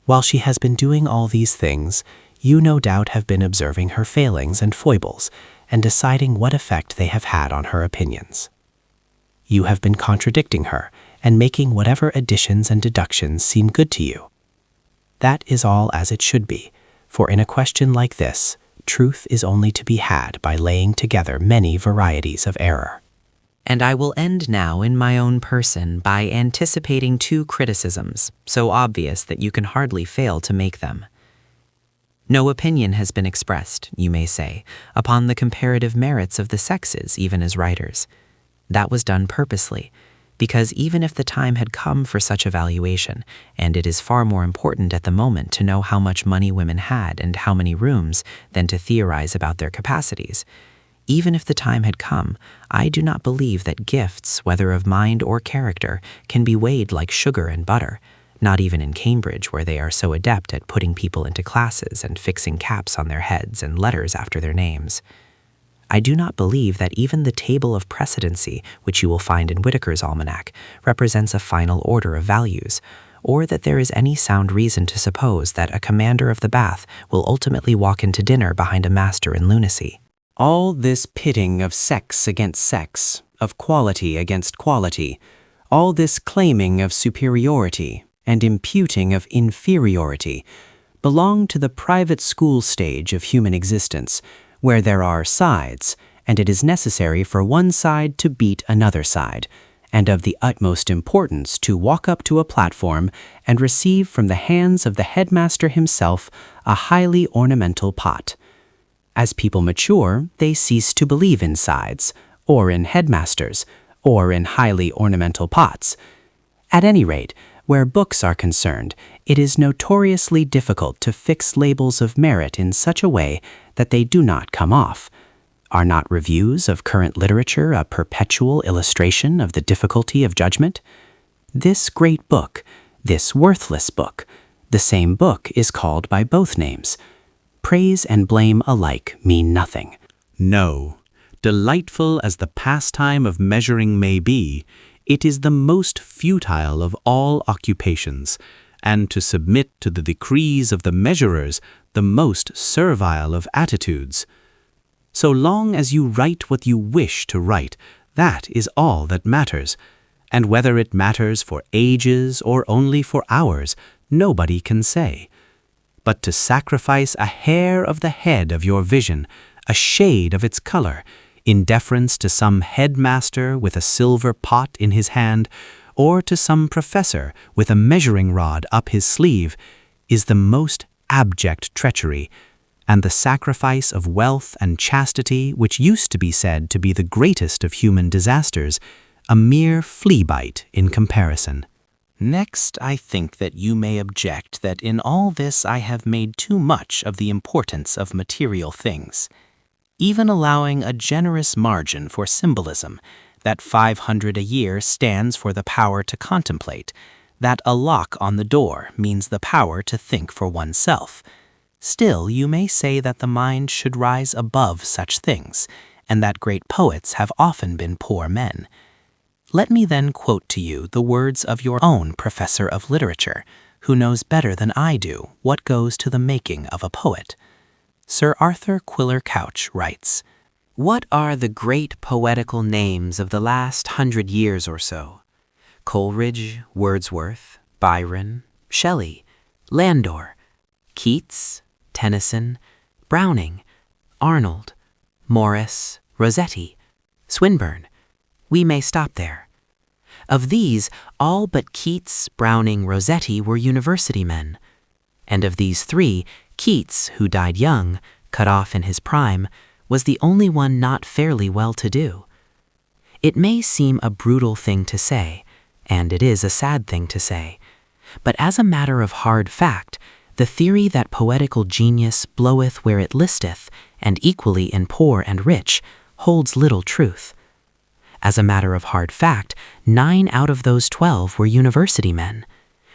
While she has been doing all these things, you no doubt have been observing her failings and foibles and deciding what effect they have had on her opinions. You have been contradicting her and making whatever additions and deductions seem good to you. That is all as it should be, for in a question like this, truth is only to be had by laying together many varieties of error. And I will end now in my own person by anticipating two criticisms, so obvious that you can hardly fail to make them. No opinion has been expressed, you may say, upon the comparative merits of the sexes, even as writers. That was done purposely, because even if the time had come for such evaluation, and it is far more important at the moment to know how much money women had and how many rooms than to theorize about their capacities, even if the time had come, I do not believe that gifts, whether of mind or character, can be weighed like sugar and butter, not even in Cambridge, where they are so adept at putting people into classes and fixing caps on their heads and letters after their names. I do not believe that even the table of precedency, which you will find in Whitaker's Almanac, represents a final order of values, or that there is any sound reason to suppose that a commander of the Bath will ultimately walk into dinner behind a master in lunacy. All this pitting of sex against sex, of quality against quality, all this claiming of superiority and imputing of inferiority, belong to the private school stage of human existence, where there are sides, and it is necessary for one side to beat another side, and of the utmost importance to walk up to a platform and receive from the hands of the headmaster himself a highly ornamental pot. As people mature, they cease to believe in sides, or in headmasters, or in highly ornamental pots. At any rate, where books are concerned, it is notoriously difficult to fix labels of merit in such a way that they do not come off. Are not reviews of current literature a perpetual illustration of the difficulty of judgment? This great book, this worthless book, the same book is called by both names. Praise and blame alike mean nothing. No, delightful as the pastime of measuring may be, it is the most futile of all occupations, and to submit to the decrees of the measurers, the most servile of attitudes. So long as you write what you wish to write, that is all that matters, and whether it matters for ages or only for hours, nobody can say. But to sacrifice a hair of the head of your vision, a shade of its color, in deference to some headmaster with a silver pot in his hand, or to some professor with a measuring rod up his sleeve, is the most abject treachery, and the sacrifice of wealth and chastity, which used to be said to be the greatest of human disasters, a mere flea-bite in comparison. Next, I think that you may object that in all this I have made too much of the importance of material things, even allowing a generous margin for symbolism, that 500 a year stands for the power to contemplate, that a lock on the door means the power to think for oneself. Still, you may say that the mind should rise above such things, and that great poets have often been poor men. Let me then quote to you the words of your own professor of literature, who knows better than I do what goes to the making of a poet. Sir Arthur Quiller Couch writes, What are the great poetical names of the last 100 years or so? Coleridge, Wordsworth, Byron, Shelley, Landor, Keats, Tennyson, Browning, Arnold, Morris, Rossetti, Swinburne. We may stop there. Of these, all but Keats, Browning, Rossetti were university men. And of these three, Keats, who died young, cut off in his prime, was the only one not fairly well-to-do. It may seem a brutal thing to say, and it is a sad thing to say, but as a matter of hard fact, the theory that poetical genius bloweth where it listeth, and equally in poor and rich, holds little truth. As a matter of hard fact, 9 out of those 12 were university men,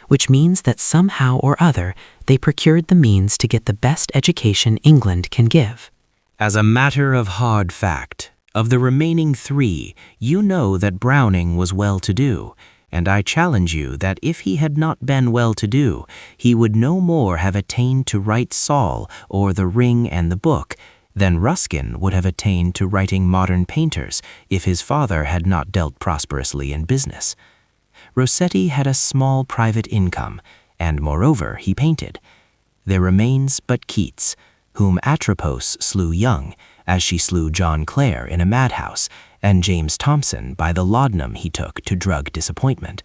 which means that somehow or other they procured the means to get the best education England can give. As a matter of hard fact, of the remaining 3, you know that Browning was well-to-do, and I challenge you that if he had not been well-to-do, he would no more have attained to write Saul or The Ring and the Book than Ruskin would have attained to writing modern painters if his father had not dealt prosperously in business. Rossetti had a small private income, and moreover he painted. There remains but Keats, whom Atropos slew young, as she slew John Clare in a madhouse, and James Thomson by the laudanum he took to drug disappointment.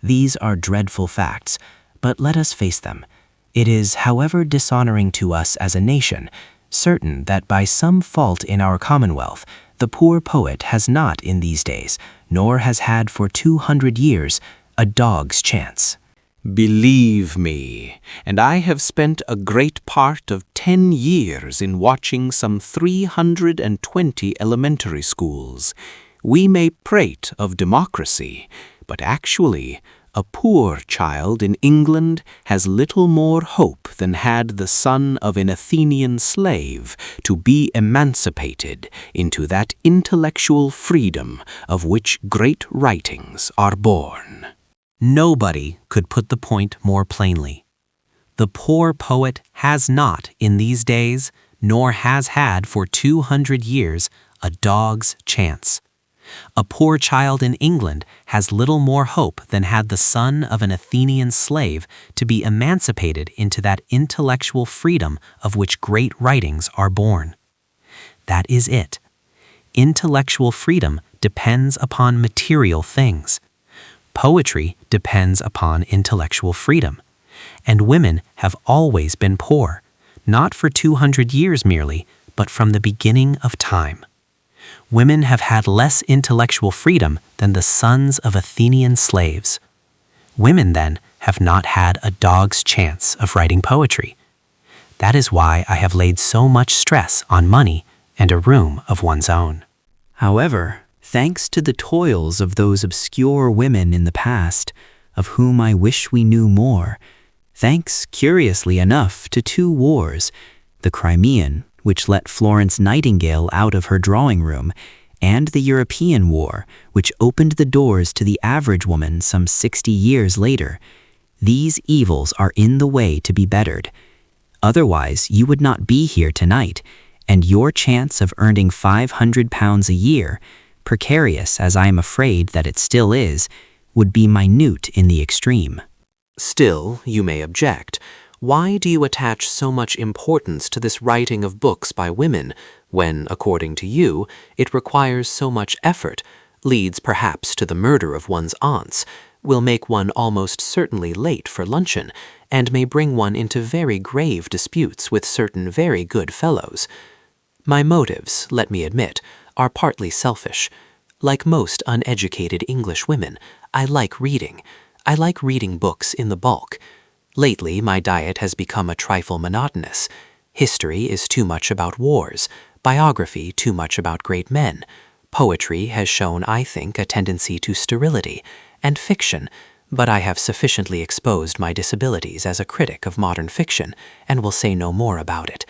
These are dreadful facts, but let us face them. It is, however dishonoring to us as a nation, certain that by some fault in our commonwealth, the poor poet has not in these days, nor has had for 200 years, a dog's chance. Believe me, and I have spent a great part of 10 years in watching some 320 elementary schools. We may prate of democracy, but actually, a poor child in England has little more hope than had the son of an Athenian slave to be emancipated into that intellectual freedom of which great writings are born. Nobody could put the point more plainly. The poor poet has not in these days, nor has had for 200 years, a dog's chance. A poor child in England has little more hope than had the son of an Athenian slave to be emancipated into that intellectual freedom of which great writings are born. That is it. Intellectual freedom depends upon material things. Poetry depends upon intellectual freedom. And women have always been poor, not for 200 years merely, but from the beginning of time. Women have had less intellectual freedom than the sons of Athenian slaves. Women, then, have not had a dog's chance of writing poetry. That is why I have laid so much stress on money and a room of one's own. However, thanks to the toils of those obscure women in the past, of whom I wish we knew more, thanks, curiously enough, to 2 wars, the Crimean, which let Florence Nightingale out of her drawing room, and the European War, which opened the doors to the average woman some 60 years later, these evils are in the way to be bettered. Otherwise, you would not be here tonight, and your chance of earning £500 a year, precarious as I am afraid that it still is, would be minute in the extreme. Still, you may object. Why do you attach so much importance to this writing of books by women, when, according to you, it requires so much effort, leads perhaps to the murder of one's aunts, will make one almost certainly late for luncheon, and may bring one into very grave disputes with certain very good fellows? My motives, let me admit, are partly selfish. Like most uneducated English women, I like reading. I like reading books in the bulk. Lately, my diet has become a trifle monotonous. History is too much about wars, biography too much about great men. Poetry has shown, I think, a tendency to sterility, and fiction, but I have sufficiently exposed my disabilities as a critic of modern fiction, and will say no more about it.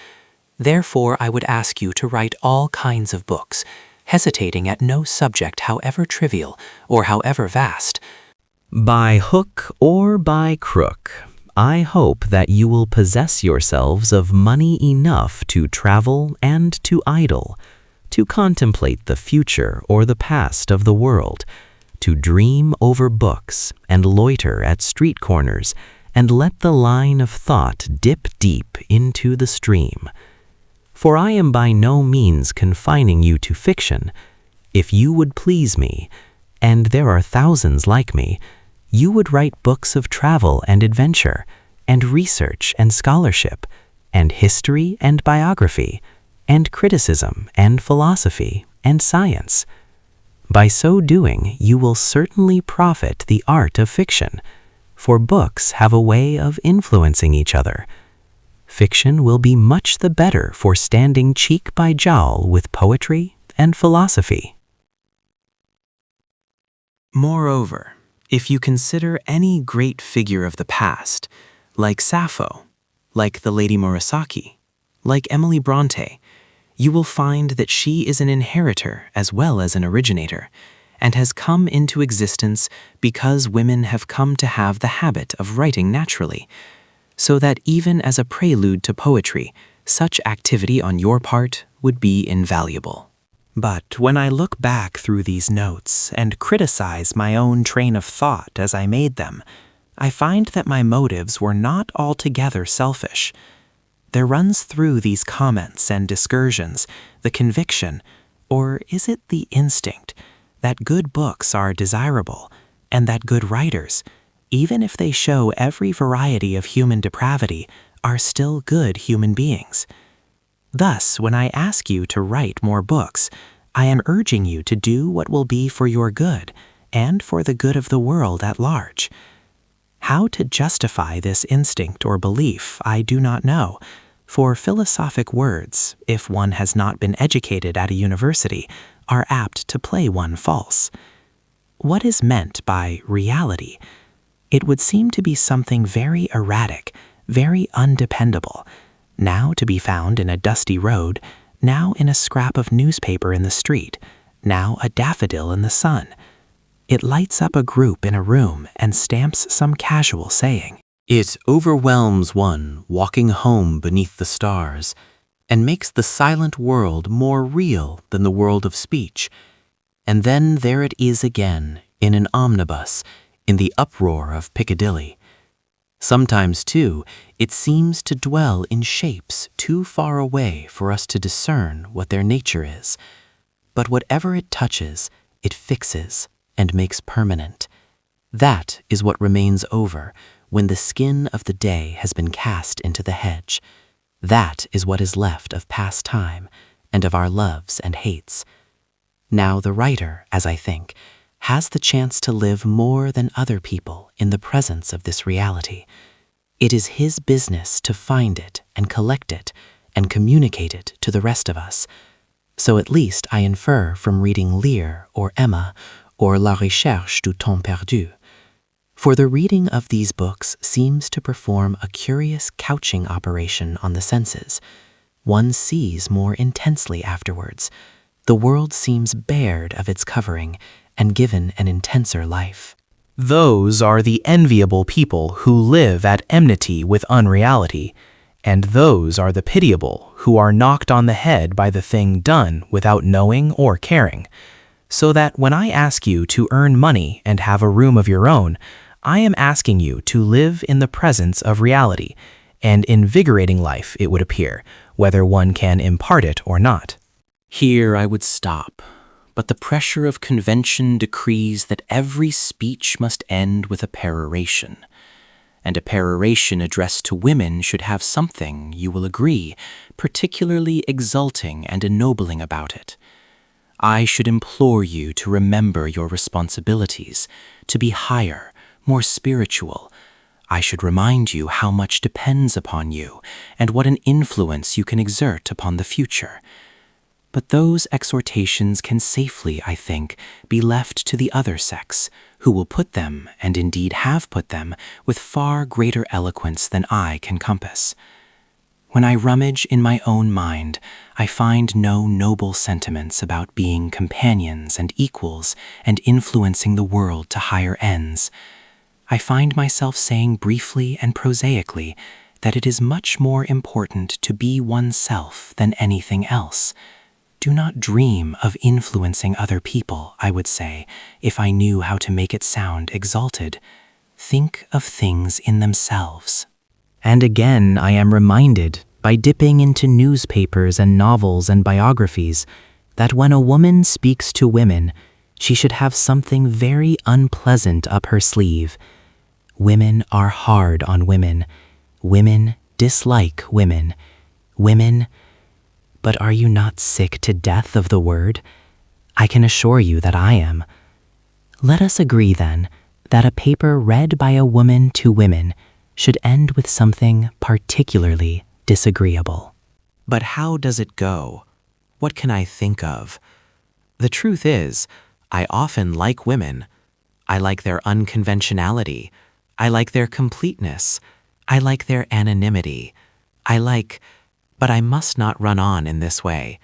Therefore, I would ask you to write all kinds of books, hesitating at no subject however trivial or however vast. By hook or by crook, I hope that you will possess yourselves of money enough to travel and to idle, to contemplate the future or the past of the world, to dream over books and loiter at street corners and let the line of thought dip deep into the stream. For I am by no means confining you to fiction. If you would please me, and there are thousands like me, you would write books of travel and adventure, and research and scholarship, and history and biography, and criticism and philosophy and science. By so doing, you will certainly profit the art of fiction, for books have a way of influencing each other. Fiction will be much the better for standing cheek by jowl with poetry and philosophy. Moreover, if you consider any great figure of the past, like Sappho, like the Lady Murasaki, like Emily Bronte, you will find that she is an inheritor as well as an originator, and has come into existence because women have come to have the habit of writing naturally, so that even as a prelude to poetry, such activity on your part would be invaluable. But when I look back through these notes and criticize my own train of thought as I made them, I find that my motives were not altogether selfish. There runs through these comments and discursions the conviction, or is it the instinct, that good books are desirable, and that good writers, even if they show every variety of human depravity, are still good human beings. Thus, when I ask you to write more books, I am urging you to do what will be for your good and for the good of the world at large. How to justify this instinct or belief I do not know, for philosophic words, if one has not been educated at a university, are apt to play one false. What is meant by reality? It would seem to be something very erratic, very undependable, now to be found in a dusty road, now in a scrap of newspaper in the street, now a daffodil in the sun. It lights up a group in a room and stamps some casual saying. It overwhelms one walking home beneath the stars, and makes the silent world more real than the world of speech. And then there it is again, in an omnibus, in the uproar of Piccadilly. Sometimes, too, it seems to dwell in shapes too far away for us to discern what their nature is. But whatever it touches, it fixes and makes permanent. That is what remains over when the skin of the day has been cast into the hedge. That is what is left of past time and of our loves and hates. Now the writer, as I think, has the chance to live more than other people in the presence of this reality. It is his business to find it and collect it and communicate it to the rest of us. So at least I infer from reading Lear or Emma or La Recherche du Temps Perdu. For the reading of these books seems to perform a curious couching operation on the senses. One sees more intensely afterwards. The world seems bared of its covering and given an intenser life. Those are the enviable people who live at enmity with unreality, and those are the pitiable who are knocked on the head by the thing done without knowing or caring. So that when I ask you to earn money and have a room of your own, I am asking you to live in the presence of reality, and invigorating life, it would appear, whether one can impart it or not. Here I would stop, but the pressure of convention decrees that every speech must end with a peroration, and a peroration addressed to women should have something, you will agree, particularly exulting and ennobling about it. I should implore you to remember your responsibilities, to be higher, more spiritual. I should remind you how much depends upon you, and what an influence you can exert upon the future. But those exhortations can safely, I think, be left to the other sex, who will put them, and indeed have put them, with far greater eloquence than I can compass. When I rummage in my own mind, I find no noble sentiments about being companions and equals and influencing the world to higher ends. I find myself saying briefly and prosaically that it is much more important to be oneself than anything else. Do not dream of influencing other people, I would say, if I knew how to make it sound exalted. Think of things in themselves. And again I am reminded, by dipping into newspapers and novels and biographies, that when a woman speaks to women, she should have something very unpleasant up her sleeve. Women are hard on women. Women dislike women. Women... But are you not sick to death of the word? I can assure you that I am. Let us agree, then, that a paper read by a woman to women should end with something particularly disagreeable. But how does it go? What can I think of? The truth is, I often like women. I like their unconventionality. I like their completeness. I like their anonymity. But I must not run on in this way.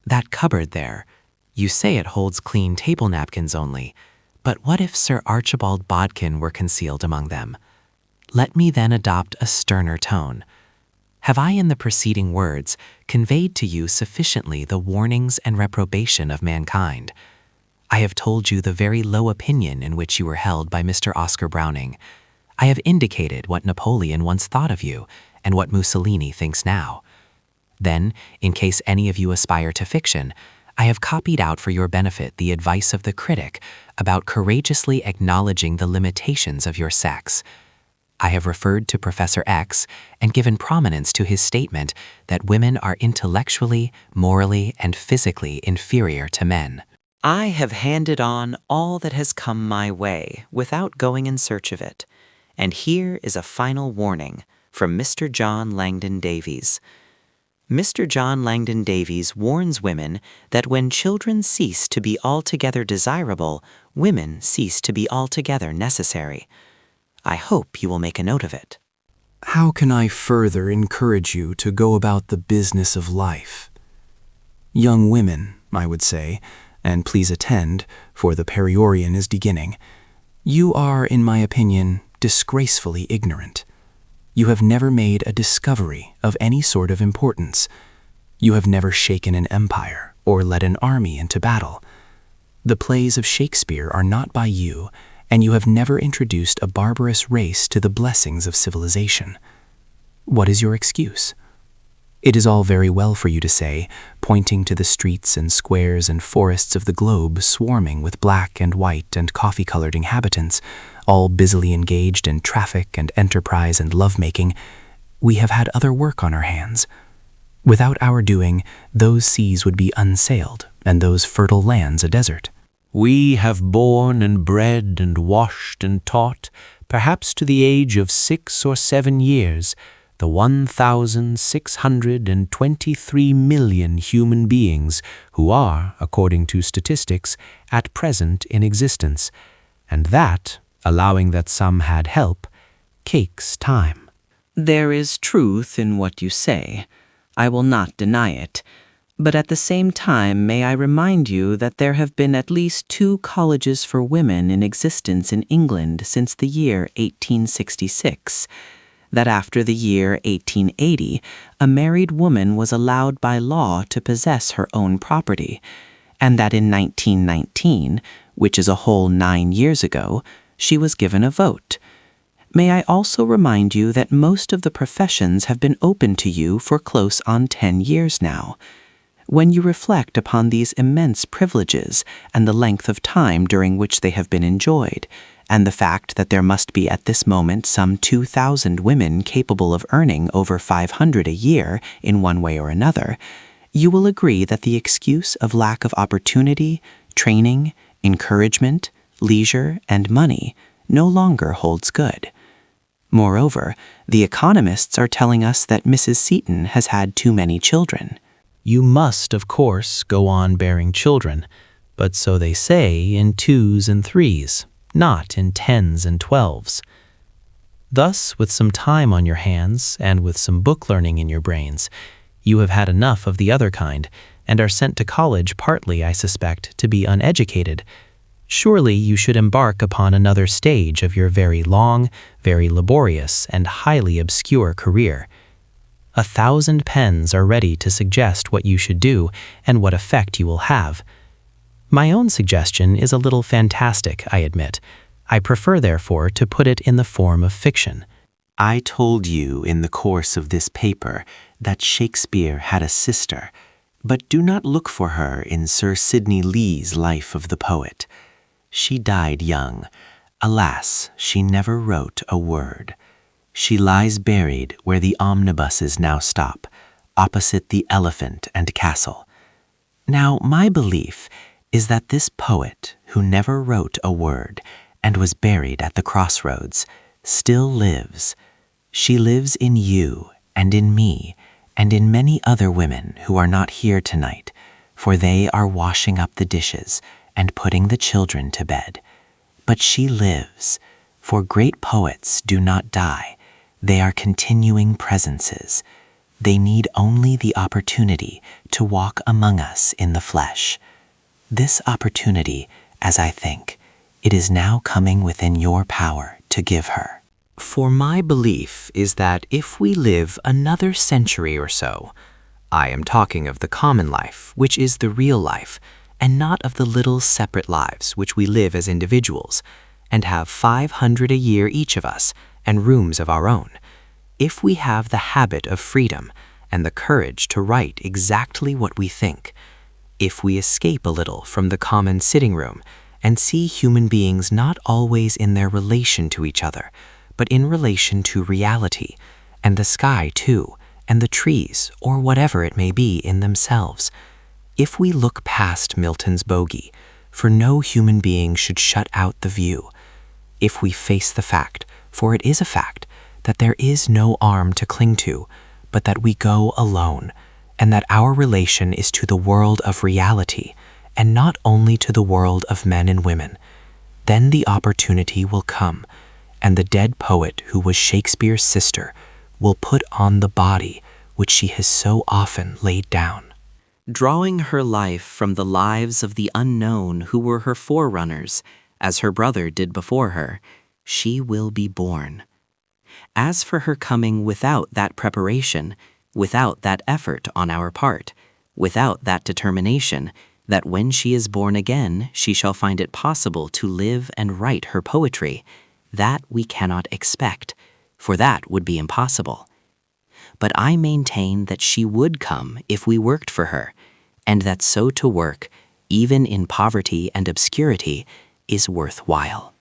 That cupboard there, you say it holds clean table napkins only, but what if Sir Archibald Bodkin were concealed among them? Let me then adopt a sterner tone. Have I in the preceding words conveyed to you sufficiently the warnings and reprobation of mankind? I have told you the very low opinion in which you were held by Mr. Oscar Browning. I have indicated what Napoleon once thought of you and what Mussolini thinks now. Then, in case any of you aspire to fiction, I have copied out for your benefit the advice of the critic about courageously acknowledging the limitations of your sex. I have referred to Professor X and given prominence to his statement that women are intellectually, morally, and physically inferior to men. I have handed on all that has come my way without going in search of it. And here is a final warning from Mr. John Langdon Davies. Mr. John Langdon Davies warns women that when children cease to be altogether desirable, women cease to be altogether necessary. I hope you will make a note of it. How can I further encourage you to go about the business of life? Young women, I would say, and please attend, for the Periorian is beginning. You are, in my opinion, disgracefully ignorant. You have never made a discovery of any sort of importance. You have never shaken an empire or led an army into battle. The plays of Shakespeare are not by you, and you have never introduced a barbarous race to the blessings of civilization. What is your excuse? It is all very well for you to say, pointing to the streets and squares and forests of the globe swarming with black and white and coffee-colored inhabitants, all busily engaged in traffic and enterprise and love-making, we have had other work on our hands. Without our doing, those seas would be unsailed, and those fertile lands a desert. We have borne and bred and washed and taught, perhaps to the age of 6 or 7 years, the 1,623 million human beings who are, according to statistics, at present in existence, and that, allowing that some had help, takes time. There is truth in what you say. I will not deny it. But at the same time, may I remind you that there have been at least 2 colleges for women in existence in England since the year 1866, that after the year 1880, a married woman was allowed by law to possess her own property, and that in 1919, which is a whole 9 years ago, she was given a vote. May I also remind you that most of the professions have been open to you for close on 10 years now. When you reflect upon these immense privileges and the length of time during which they have been enjoyed, and the fact that there must be at this moment some 2,000 women capable of earning over 500 a year in one way or another, you will agree that the excuse of lack of opportunity, training, encouragement, leisure, and money no longer holds good. Moreover, the economists are telling us that Mrs. Seton has had too many children. You must, of course, go on bearing children, but so they say in 2s and 3s, not in 10s and 12s. Thus, with some time on your hands and with some book learning in your brains, you have had enough of the other kind and are sent to college partly, I suspect, to be uneducated. Surely you should embark upon another stage of your very long, very laborious, and highly obscure career. 1,000 pens are ready to suggest what you should do and what effect you will have. My own suggestion is a little fantastic, I admit. I prefer, therefore, to put it in the form of fiction. I told you in the course of this paper that Shakespeare had a sister, but do not look for her in Sir Sidney Lee's Life of the Poet. She died young. Alas, she never wrote a word. She lies buried where the omnibuses now stop, opposite the Elephant and Castle. Now, my belief is that this poet, who never wrote a word and was buried at the crossroads, still lives. She lives in you and in me and in many other women who are not here tonight, for they are washing up the dishes and putting the children to bed. But she lives, for great poets do not die. They are continuing presences. They need only the opportunity to walk among us in the flesh. This opportunity, as I think, it is now coming within your power to give her. For my belief is that if we live another century or so, I am talking of the common life, which is the real life, and not of the little separate lives which we live as individuals, and have 500 a year each of us, and rooms of our own. If we have the habit of freedom and the courage to write exactly what we think, if we escape a little from the common sitting room and see human beings not always in their relation to each other, but in relation to reality, and the sky too, and the trees, or whatever it may be in themselves, if we look past Milton's bogey, for no human being should shut out the view, if we face the fact, for it is a fact, that there is no arm to cling to, but that we go alone, and that our relation is to the world of reality, and not only to the world of men and women, then the opportunity will come, and the dead poet who was Shakespeare's sister will put on the body which she has so often laid down. Drawing her life from the lives of the unknown who were her forerunners, as her brother did before her, she will be born. As for her coming without that preparation, without that effort on our part, without that determination, that when she is born again she shall find it possible to live and write her poetry, that we cannot expect, for that would be impossible. But I maintain that she would come if we worked for her, and that so to work, even in poverty and obscurity, is worthwhile.